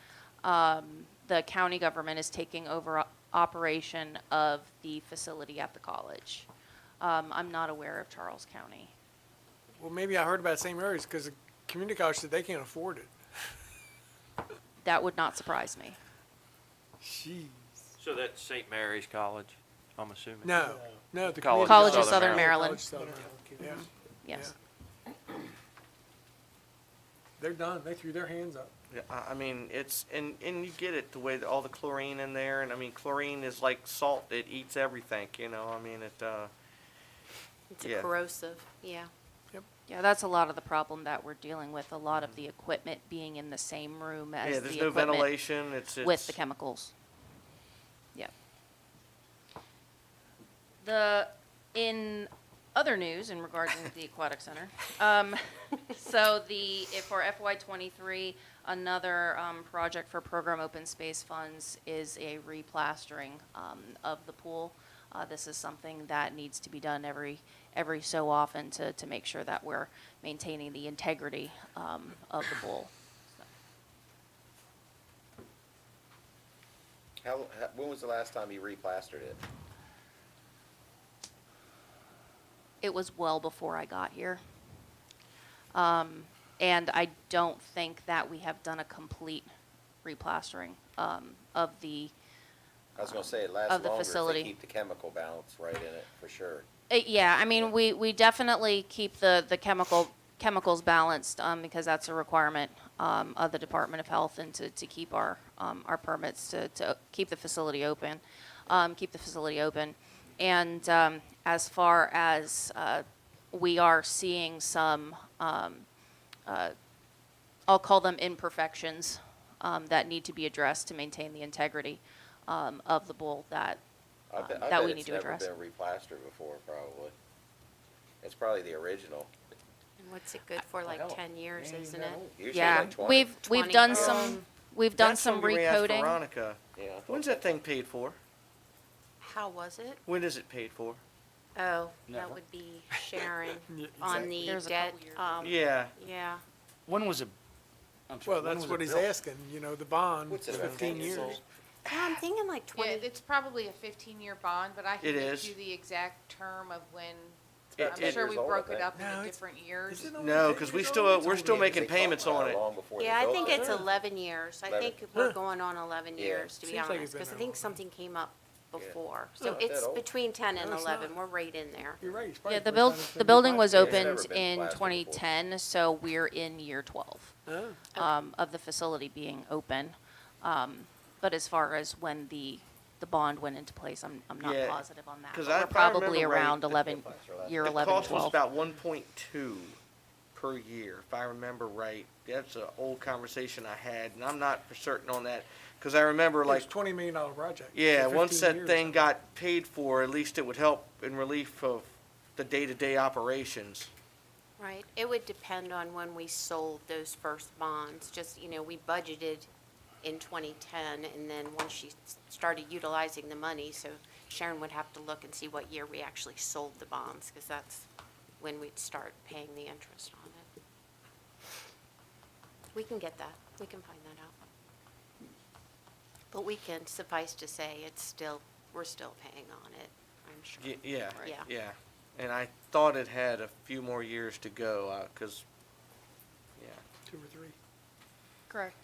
the county government is taking over operation of the facility at the college. I'm not aware of Charles County. Well, maybe I heard about St. Mary's because the community college said they can't afford it. That would not surprise me. Jeez. So that's St. Mary's College, I'm assuming? No, the College College of of Southern Southern Maryland. College of Southern Maryland. Yeah. Yes. Yeah. They're done. They threw their hands up. yeah, I mean, it's, and you get it, the way that all the chlorine in there, and I mean, chlorine is like salt, it eats everything, you know, I mean, It's yeah. corrosive, yeah. Yeah, that's a lot of the problem that we're dealing with, a lot of the equipment being in the same room as yeah, the there's no equipment ventilation, it's. with the chemicals. Yep. In other news in regards to the aquatic center, so for FY '23, another project for program open space funds is a replastering of the pool. This is something that needs to be done every so often to make sure that we're maintaining the integrity of the pool. When was the last time you replastered it? It was well before I got here. And I don't think that we have done a complete replastering of the I was gonna say it lasts of the longer if facility. they keep the chemical balance right in it, for sure. Yeah, I mean, we definitely keep the chemicals balanced, because that's a requirement, of the Department of Health, and to keep our permits to keep the facility open, And, as far as we are seeing some, I'll call them imperfections that need to be addressed to maintain the integrity of the bowl that that we need to address. I bet it's never been replastered before, probably. It's probably the original. And what's it good for, like 10 years, isn't it? Usually Yeah, like 20. we've 20. done we've done That's some something we asked recoating. Veronica, Yeah. when's that thing paid for? How was it? When is it paid for? Oh, Never. that would be Sharon Yeah, on the There's a debt. couple years. Yeah, Yeah. When was it? I'm sorry, Well, when that's was what it he's built? asking, you know, the bond, What's it, 15 about 10 years. old? I'm thinking like Yeah, 20. it's probably a 15-year bond, but I It can get is. you the exact term of when. It- I'm it- sure we years old, broke I it think. up No, into it's- different years. Is it only no, 10 because years we're old? still making They payments talked on about it. long before they Yeah, I built think it. it's 11 years. I 11. think we're going on 11 Yeah. years, to be Seems like it's honest, been because I that think long. something came up before. It's So not that it's old. between 10 and No, it's 11. not. We're right in there. You're right. it's Yeah, probably the first time it's the been building was replastered. It's never opened been in plastered before. 2010, so we're in year 12 Oh. of the facility being open. But as far as when the bond went into place, I'm not Yeah, positive on that. 'cause But I- we're if I remember probably right, around the- 11, year The 11, cost was 12. about 1.2 per year, if I remember right. That's an old conversation I had, and I'm not for certain on that, because I remember It's like, a $20 million project. yeah, for once 15 that years. thing got paid for, at least it would help in relief of the day-to-day operations. Right. It would depend on when we sold those first bonds. Just, you know, we budgeted in 2010, and then once she started utilizing the money, so Sharon would have to look and see what year we actually sold the bonds, because that's when we'd start paying the interest on it. We can get that. We can find that out. But we can, suffice to say, we're still paying on it, I'm sure. Yeah, Yeah. yeah. And I thought it had a few more years to go, because, yeah. 2 or 3. Correct.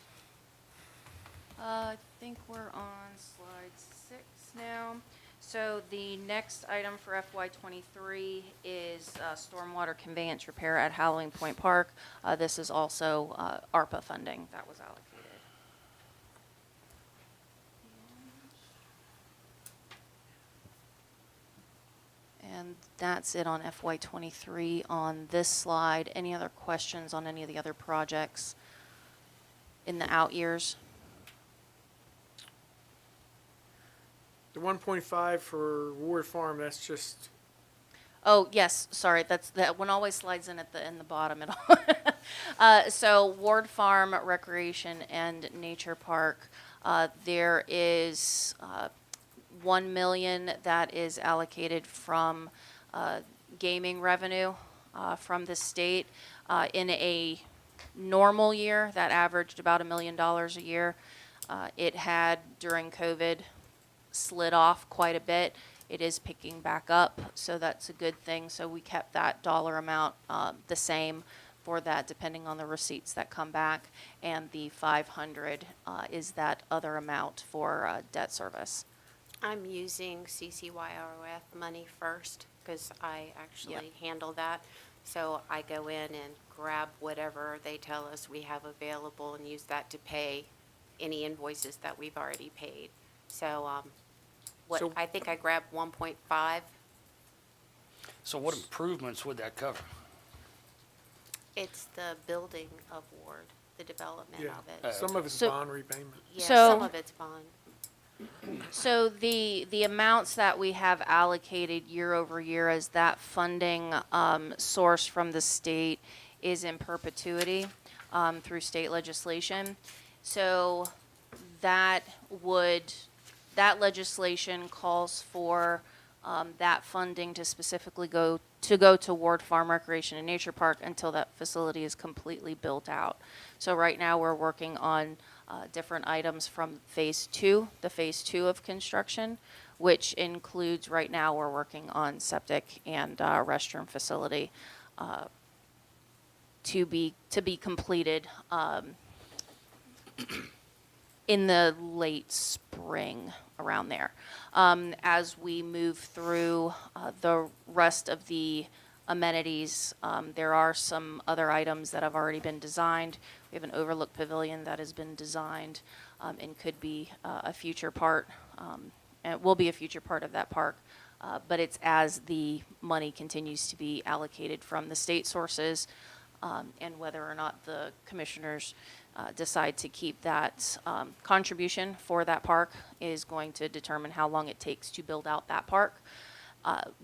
I think we're on slide 6 now. So the next item for FY '23 is stormwater conveyance repair at Halloween Point Park. This is also ARPA funding that was allocated. And that's it on FY '23 on this slide. Any other questions on any of the other projects in the out years? The 1.5 for Ward Farm, that's just, Oh, yes, sorry, that one always slides in at in the bottom at all. So Ward Farm Recreation and Nature Park, there is 1 million that is allocated from gaming revenue from the state. In a normal year, that averaged about $1 million a year. It had, during COVID, slid off quite a bit. It is picking back up, so that's a good thing. So we kept that dollar amount the same for that, depending on the receipts that come back. And the 500 is that other amount for debt service. I'm using CCYROF money first, because I actually handle that. So I go in and grab whatever they tell us we have available and use that to pay any invoices that we've already paid. So, So- I think I grabbed 1.5. So what improvements would that cover? It's the building of Ward, the development yeah, of it. some of it's So- bond repayment. Yeah, So- some of it's bond. So the amounts that we have allocated year over year as that funding source from the state is in perpetuity through state legislation. So that legislation calls for that funding to specifically go to Ward Farm Recreation and Nature Park until that facility is completely built out. So right now, we're working on different items from phase 2, the phase 2 of construction, which includes, right now, we're working on septic and restroom facility to be completed in the late spring, around there. As we move through the rest of the amenities, there are some other items that have already been designed. We have an overlook pavilion that has been designed and could be a future part, and will be a future part of that park but it's as the money continues to be allocated from the state sources, and whether or not the commissioners decide to keep that contribution for that park is going to determine how long it takes to build out that park.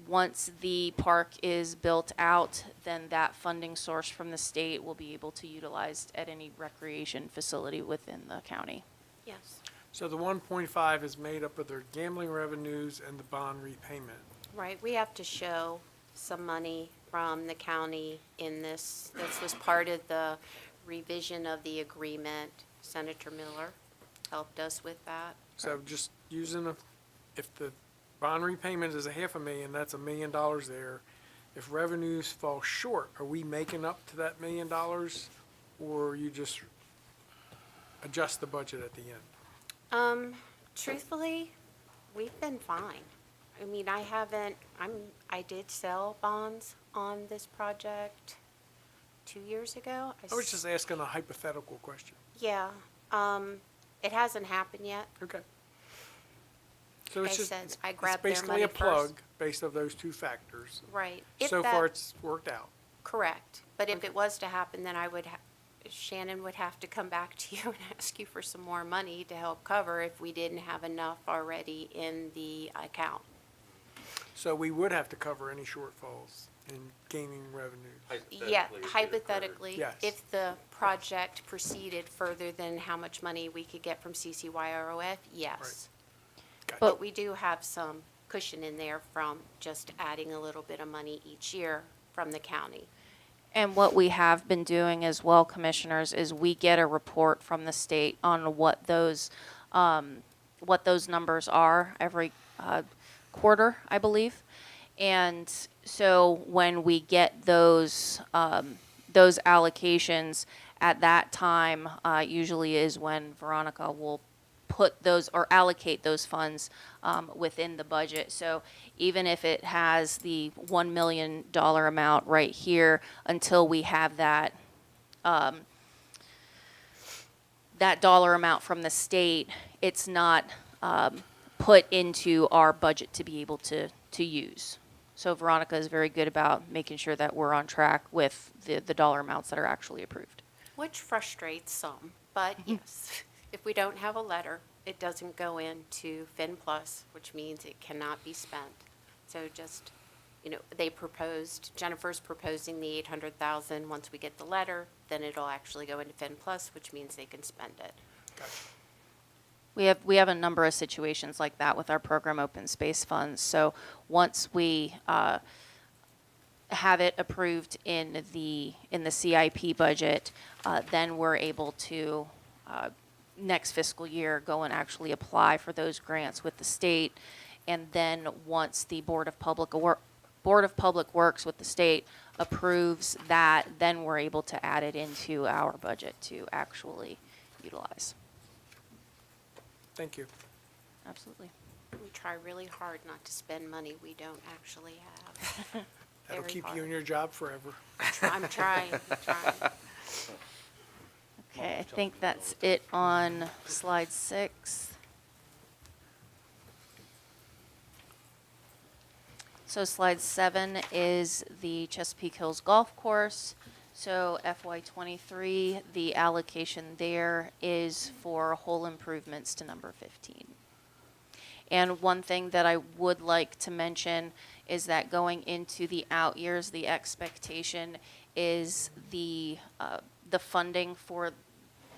Once the park is built out, then that funding source from the state will be able to utilize at any recreation facility within the county. Yes. So the 1.5 is made up of their gambling revenues and the bond repayment. Right, we have to show some money from the county in this. This was part of the revision of the agreement. Senator Miller helped us with that. So just using if the bond repayment is $500,000, that's $1 million there. If revenues fall short, are we making up to that $1 million, or you just adjust the budget at the end? Truthfully, we've been fine. I mean, I did sell bonds on this project 2 years ago. I was just asking a hypothetical question. Yeah, it hasn't happened yet. Okay. So it's I just, said it's I grabbed their basically money a plug first. based on those two factors. Right. So far, it's worked out. Correct. But if it was to happen, then Shannon would have to come back to you and ask you for some more money to help cover if we didn't have enough already in the account. So we would have to cover any shortfalls in gaining revenue. Yeah, hypothetically, Yes. if the project proceeded further than how much money we could get from CCYROF, yes. But we do have some cushion in there from just adding a little bit of money each year from the county. And what we have been doing as well, commissioners, is we get a report from the state on what those numbers are every quarter, I believe. And so when we get those allocations at that time, usually is when Veronica will put those or allocate those funds within the budget. So even if it has the $1 million amount right here, until we have that that dollar amount from the state, it's not put into our budget to be able to use. So Veronica is very good about making sure that we're on track with the dollar amounts that are actually approved. Which frustrates some, but yes, if we don't have a letter, it doesn't go into FinPlus, which means it cannot be spent. So just, Jennifer's proposing the 800,000. Once we get the letter, then it'll actually go into FinPlus, which means they can spend it. We have a number of situations like that with our program open space funds. So once we have it approved in the CIP budget, then we're able to next fiscal year go and actually apply for those grants with the state. And then once the Board of Public Works with the state approves that, then we're able to add it into our budget to actually utilize. Thank you. Absolutely. We try really hard not to spend money we don't actually have. That'll Very keep hard. you in your job forever. I'm trying. Okay, I think that's it on slide 6. So slide 7 is the Chesapeake Hills Golf Course. So FY23, the allocation there is for hole improvements to number 15. And one thing that I would like to mention is that going into the out years, the expectation is the funding for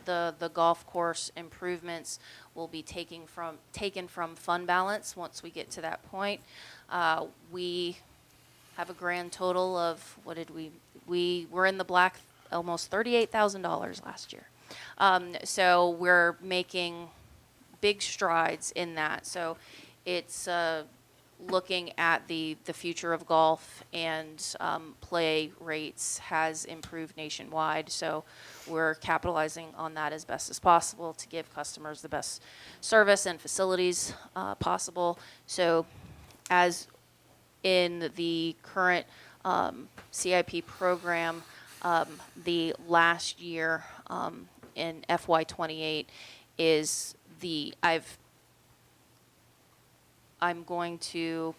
the golf course improvements will be taken from fund balance once we get to that point. We have a grand total of, we were in the black almost $38,000 last year. So we're making big strides in that. So it's looking at the future of golf, and play rates has improved nationwide. So we're capitalizing on that as best as possible to give customers the best service and facilities possible. So as in the current CIP program, the last year in FY28 is I'm going to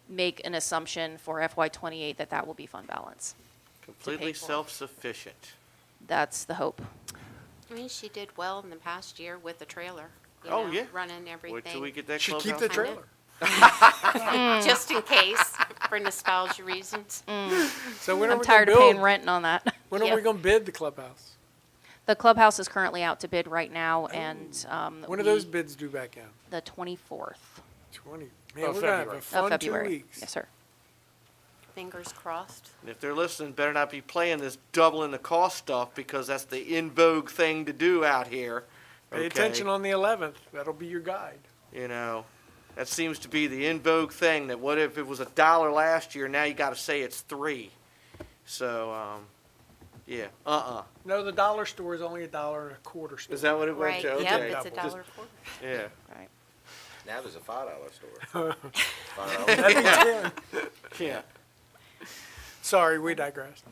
make an assumption for FY28 that that will be fund balance. Completely for. self-sufficient. That's the hope. I mean, she did well in the past year with the trailer. you Oh, know, yeah. Running everything. Wait till we get that Should clubhouse. keep the I know. trailer. Just in case, for nostalgia reasons. So when are I'm we tired gonna of paying build? rent on that. When are Yeah. we gonna bid the clubhouse? The clubhouse is currently out to bid right now, and When are those bids due back out? the 24th 20. Man, Of we're gonna have February. a of fun 2 February. weeks. Yes, sir. Fingers crossed. And if they're listening, better not be playing this doubling the cost stuff because that's the in vogue thing to do out here. Pay Okay? attention on the 11th. That'll be your guide. You know, that seems to be the in vogue thing. That what if it was $1 last year? Now you got to say it's $3. So, yeah, No, the dollar store is only $1.25 store. Is that what it went Right, to? Okay. yep, it's a Just- dollar quarter. Yeah. Right. Now there's a $5 store. That'd be 10. Yeah. Sorry, we digressed.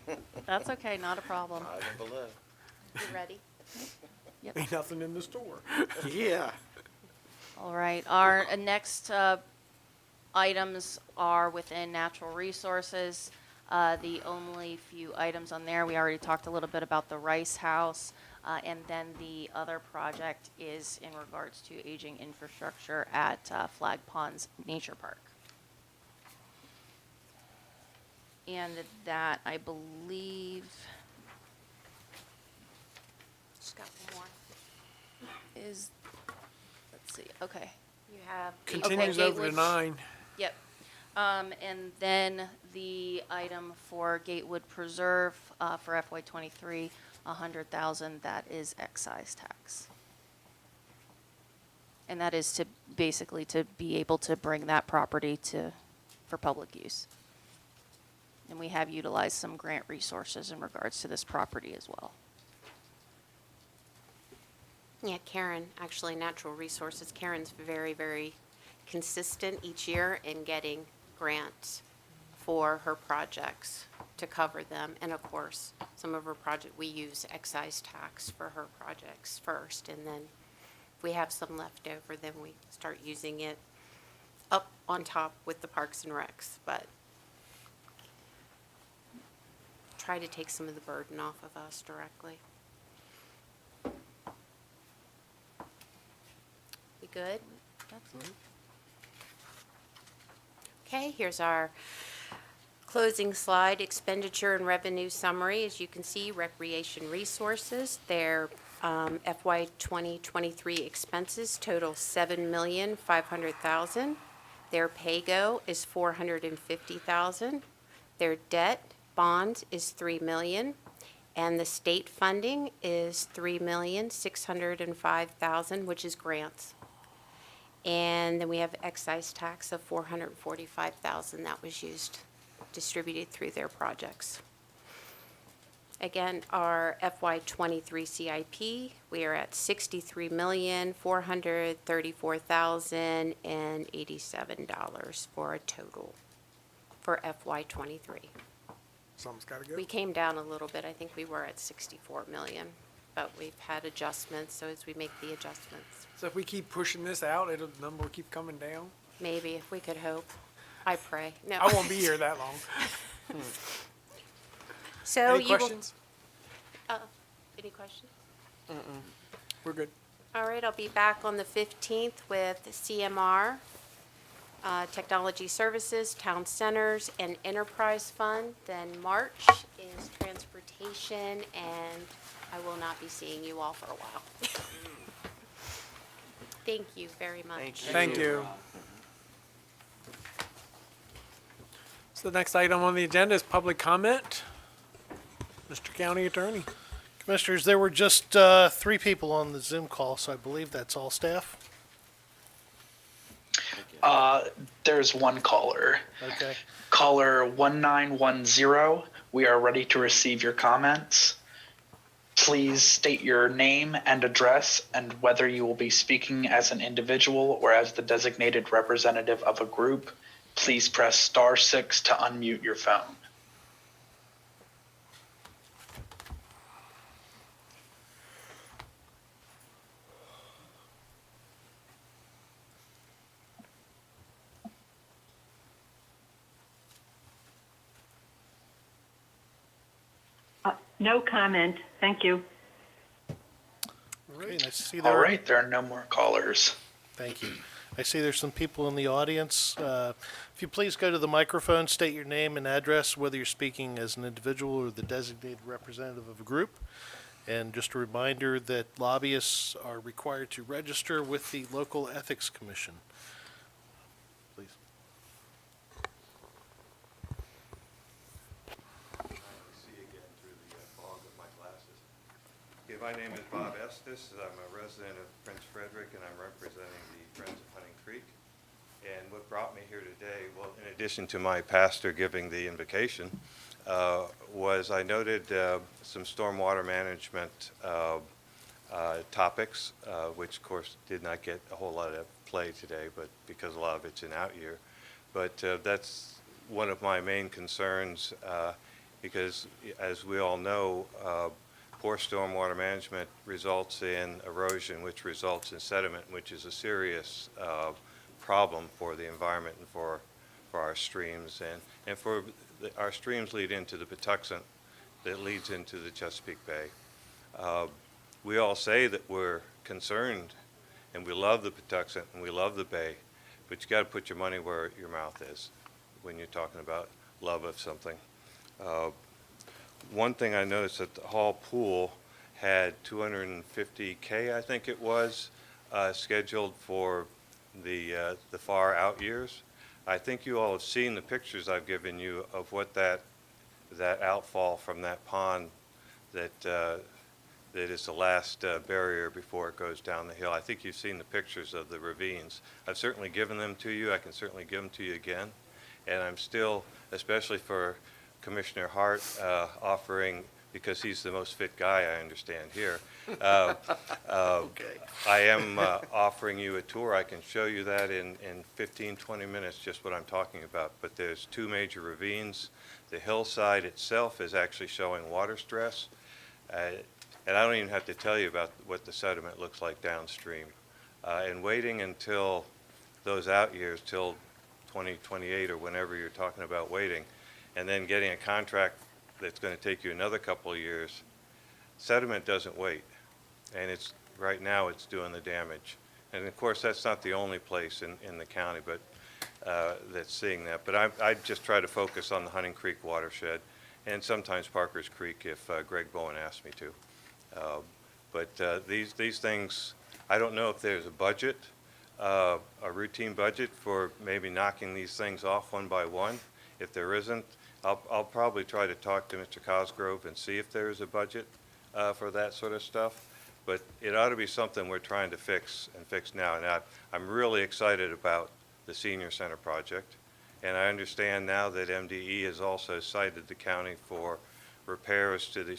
That's okay, not a problem. and below. You ready? Ain't nothing in the store. Yeah. All right, our next items are within natural resources. The only few items on there, we already talked a little bit about the Rice House, and then the other project is in regards to aging infrastructure at Flag Ponds Nature Park. And that, I believe, Just got one more. is, let's see, okay. You have. Continues Okay, over to Gatewood. 9. Yep. And then the item for Gatewood Preserve for FY23, 100,000, that is excise tax. And that is to basically to be able to bring that property for public use. And we have utilized some grant resources in regards to this property as well. Yeah, Karen, actually, Natural Resources, Karen's very, very consistent each year in getting grants for her projects to cover them. And of course, some of her project, we use excise tax for her projects first. And then if we have some left over, then we start using it up on top with the Parks and Recs. But try to take some of the burden off of us directly. We good? That's it. Okay, here's our closing slide, expenditure and revenue summary. As you can see, recreation resources, their FY 2023 expenses total $7,500,000. Their pay-go is $450,000. Their debt bond is $3 million. And the state funding is $3,605,000, which is grants. And then we have excise tax of $445,000 that was used, distributed through their projects. Again, our FY '23 CIP, we are at $63,434,087 for a total for FY '23. Something's got to go. We came down a little bit. I think we were at 64 million, but we've had adjustments, so as we make the adjustments, So if we keep pushing this out, the number will keep coming down. maybe if we could hope. I pray. No. I won't be here that long. So Any you will- questions? Any questions? We're good. All right, I'll be back on the 15th with CMR, Technology Services, Town Centers, and Enterprise Fund. Then March is Transportation, and I will not be seeing you all for a while. Thank you very much. Thank you. So the next item on the agenda is public comment. Mr. County Attorney. Commissioners, there were just 3 people on the Zoom call, so I believe that's all staff. There's one caller. Okay. Caller 1910, we are ready to receive your comments. Please state your name and address and whether you will be speaking as an individual or as the designated representative of a group. Please press *6 to unmute your phone. No comment. Thank you. Okay, and I see All there. right, there are no more callers. Thank you. I see there's some people in the audience. If you please go to the microphone, state your name and address, whether you're speaking as an individual or the designated representative of a group. And just a reminder that lobbyists are required to register with the local ethics commission. Please. See again through the fog of my glasses. Okay, my name is Bob Estes. I'm a resident of Prince Frederick, and I'm representing the Friends of Hunting Creek. And what brought me here today, well, in addition to my pastor giving the invocation, was I noted some stormwater management topics, which of course did not get a whole lot of play today, but because a lot of it's in out year. But that's one of my main concerns because, as we all know, poor stormwater management results in erosion, which results in sediment, which is a serious problem for the environment and for our streams. And for our streams lead into the Patuxent that leads into the Chesapeake Bay. We all say that we're concerned and we love the Patuxent and we love the Bay, but you got to put your money where your mouth is when you're talking about love of something. One thing I noticed that the Hall Pool had 250K, I think it was, scheduled for the far out years. I think you all have seen the pictures I've given you of what that outfall from that pond that is the last barrier before it goes down the hill. I think you've seen the pictures of the ravines. I've certainly given them to you. I can certainly give them to you again. And I'm still, especially for Commissioner Hart, offering, because he's the most fit guy I understand here, I am offering you a tour. I can show you that in 15, 20 minutes, just what I'm talking about. But there's two major ravines. The hillside itself is actually showing water stress. And I don't even have to tell you about what the sediment looks like downstream. And waiting until those out years, till 2028 or whenever you're talking about waiting, and then getting a contract that's going to take you another couple of years, sediment doesn't wait. And it's right now it's doing the damage. And of course, that's not the only place in the county but that's seeing that. But I just try to focus on the Hunting Creek watershed and sometimes Parker's Creek if Greg Bowen asks me to. But these things, I don't know if there's a budget, a routine budget for maybe knocking these things off one by one. If there isn't, I'll probably try to talk to Mr. Cosgrove and see if there's a budget for that sort of stuff. But it ought to be something we're trying to fix now. And I'm really excited about the Senior Center project. And I understand now that MDE has also cited the county for repairs to the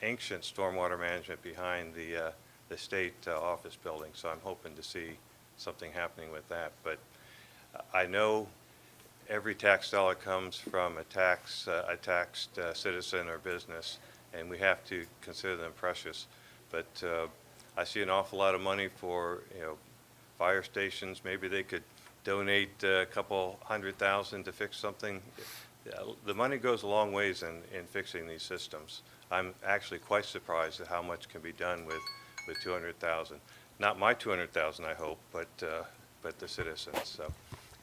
ancient stormwater management behind the state office building. So I'm hoping to see something happening with that. But I know every tax dollar comes from a taxed citizen or business, and we have to consider them precious. But I see an awful lot of money for fire stations. Maybe they could donate a couple $100,000 to fix something. The money goes a long ways in fixing these systems. I'm actually quite surprised at how much can be done with $200,000. Not my $200,000, I hope, but the citizens. So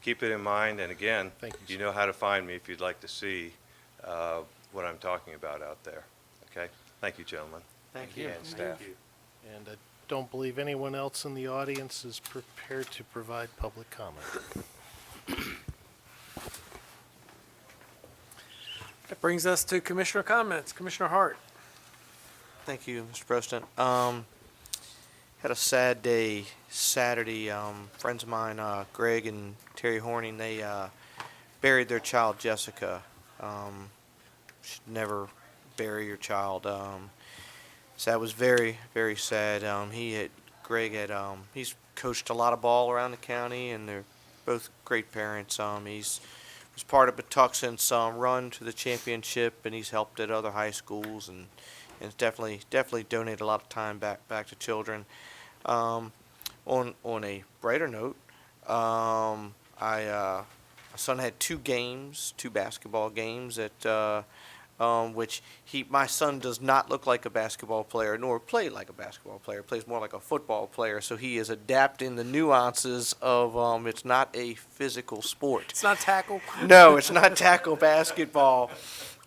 keep it in mind. And again, you know how to find me if you'd like to see what I'm talking about out there. Okay. Thank you, gentlemen. Thank you. And staff. And I don't believe anyone else in the audience is prepared to provide public comment. That brings us to commissioner comments. Commissioner Hart. Thank you, Mr. President. Had a sad day Saturday. Friends of mine, Greg and Terry Horning, they buried their child, Jessica. Should never bury your child. So that was very, very sad. He's coached a lot of ball around the county, and they're both great parents. He's was part of Patuxent's run to the championship, and he's helped at other high schools, and definitely donated a lot of time back to children. On a brighter note, my son had two basketball games at which my son does not look like a basketball player nor play like a basketball player. Plays more like a football player. So he is adapting the nuances of it's not a physical sport. It's not tackle. No, it's not tackle basketball.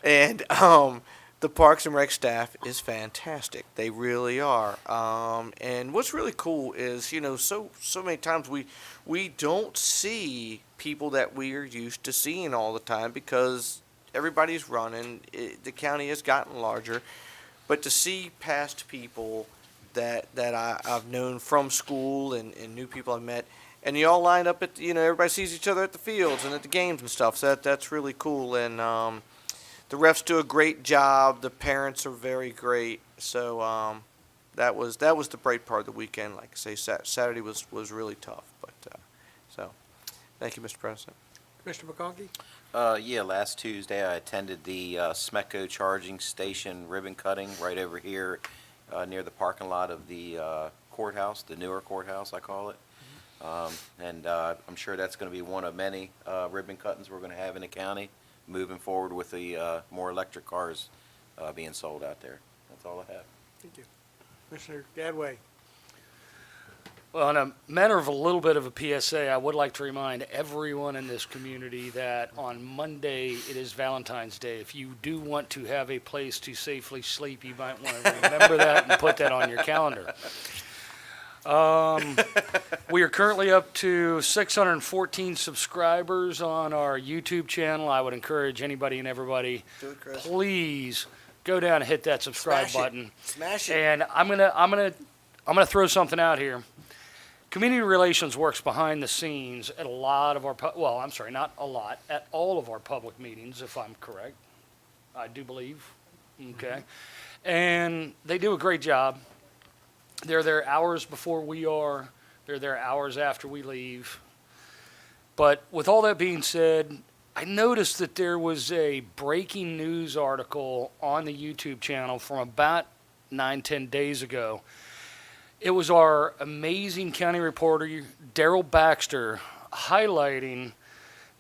And the Parks and Rec staff is fantastic. They really are. And what's really cool is, so many times we don't see people that we are used to seeing all the time because everybody's running. The county has gotten larger. But to see past people that I've known from school and new people I've met, and you all line up at, everybody sees each other at the fields and at the games and stuff. So that's really cool. And the refs do a great job. The parents are very great. So that was the bright part of the weekend. Like I say, Saturday was really tough. But so, thank you, Mr. President. Commissioner McConkey? Yeah, last Tuesday I attended the Smecco charging station ribbon cutting right over here near the parking lot of the courthouse, the newer courthouse, I call it. And I'm sure that's going to be one of many ribbon cuttings we're going to have in the county moving forward with the more electric cars being sold out there. That's all I have. Thank you. Commissioner Gadway? Well, in a manner of a little bit of a PSA, I would like to remind everyone in this community that on Monday it is Valentine's Day. If you do want to have a place to safely sleep, you might want to remember that and put that on your calendar. We are currently up to 614 subscribers on our YouTube channel. I would encourage anybody and everybody, Do it, Chris. please go down and hit that subscribe Smash it. button. Smash it. And I'm gonna throw something out here. Community relations works behind the scenes at a lot of our, not a lot, at all of our public meetings, if I'm correct. I do believe. Okay. And they do a great job. They're there hours before we are. They're there hours after we leave. But with all that being said, I noticed that there was a breaking news article on the YouTube channel from about 9-10 days ago. It was our amazing county reporter, Daryl Baxter, highlighting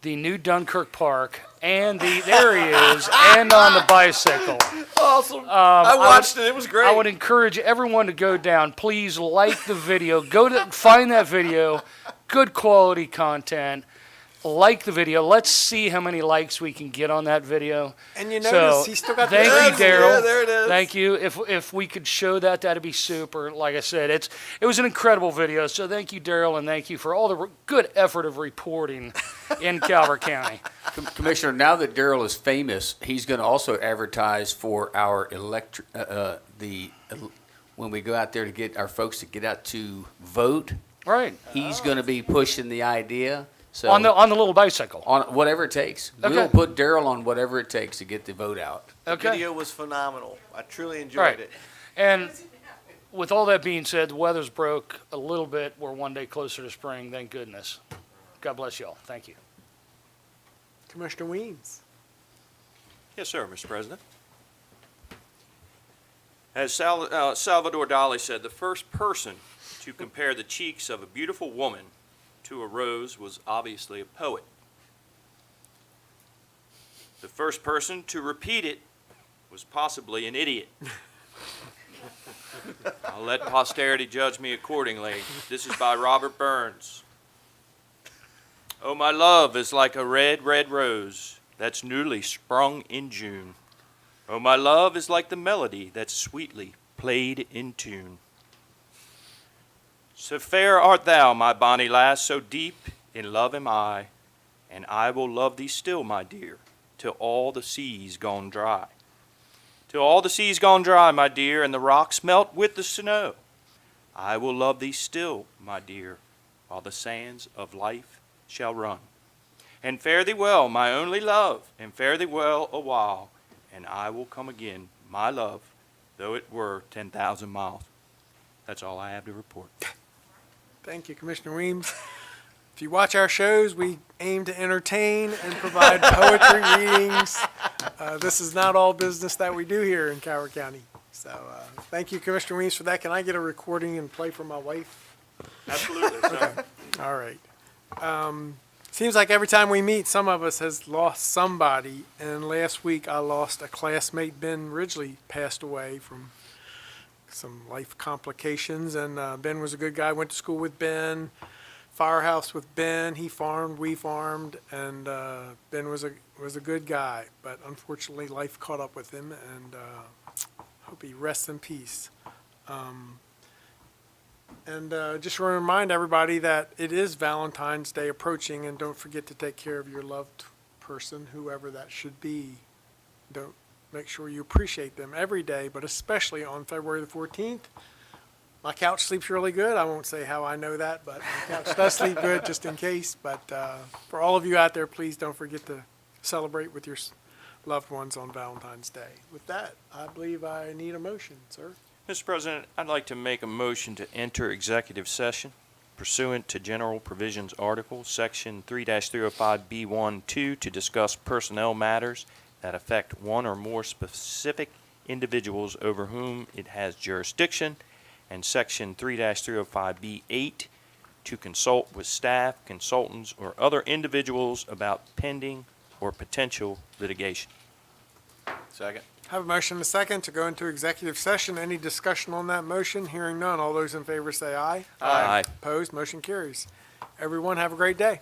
the new Dunkirk Park and there he is, and on the bicycle. Awesome. I watched it. It was great. I would encourage everyone to go down. Please like the video. Find that video. Good quality content. Like the video. Let's see how many likes we can get on that video. And you notice he still got the thank you, Daryl. Yeah, there it is. Thank you. If we could show that, that'd be super. Like I said, it was an incredible video. So thank you, Daryl, and thank you for all the good effort of reporting in Calvert County. Commissioner, now that Daryl is famous, he's going to also advertise for our when we go out there to get our folks to get out to vote. Right. He's going to be pushing the idea. So On the little bicycle. on whatever it takes. Okay. We'll put Daryl on whatever it takes to get the vote out. The Okay. video was phenomenal. I truly enjoyed Right. it. And with all that being said, the weather's broke a little bit. We're one day closer to spring, thank goodness. God bless y'all. Thank you. Commissioner Weems? Yes, sir, Mr. President. As Salvador Dali said, the first person to compare the cheeks of a beautiful woman to a rose was obviously a poet. The first person to repeat it was possibly an idiot. I'll let posterity judge me accordingly. This is by Robert Burns. Oh, my love is like a red, red rose that's newly sprung in June. Oh, my love is like the melody that's sweetly played in tune. So fair art thou, my bonny lass, so deep in love am I, and I will love thee still, my dear, till all the seas gone dry. Till all the seas gone dry, my dear, and the rocks melt with the snow. I will love thee still, my dear, while the sands of life shall run. And fare thee well, my only love, and fare thee well a while, and I will come again, my love, though it were 10,000 miles. That's all I have to report. Thank you, Commissioner Weems. If you watch our shows, we aim to entertain and provide poetry readings. This is not all business that we do here in Calvert County. So thank you, Commissioner Weems, for that. Can I get a recording and play for my wife? Absolutely. Okay. All right. Seems like every time we meet, some of us has lost somebody. And last week, I lost a classmate. Ben Ridgely passed away from some life complications. And Ben was a good guy. Went to school with Ben, firehouse with Ben. He farmed, we farmed, and Ben was a good guy. But unfortunately, life caught up with him, and hope he rests in peace. And just want to remind everybody that it is Valentine's Day approaching, and don't forget to take care of your loved person, whoever that should be. Don't make sure you appreciate them every day, but especially on February the 14th. My couch sleeps really good. I won't say how I know that, but my couch does sleep good just in case. But for all of you out there, please don't forget to celebrate with your loved ones on Valentine's Day. With that, I believe I need a motion, sir. Mr. President, I'd like to make a motion to enter executive session pursuant to General Provisions Article, Section 3-305B12, to discuss personnel matters that affect one or more specific individuals over whom it has jurisdiction, and Section 3-305B8, to consult with staff, consultants, or other individuals about pending or potential litigation. Second. Have a motion and a second to go into executive session. Any discussion on that motion? Hearing none. All those in favor say aye. Aye. Opposed? Motion carries. Everyone have a great day.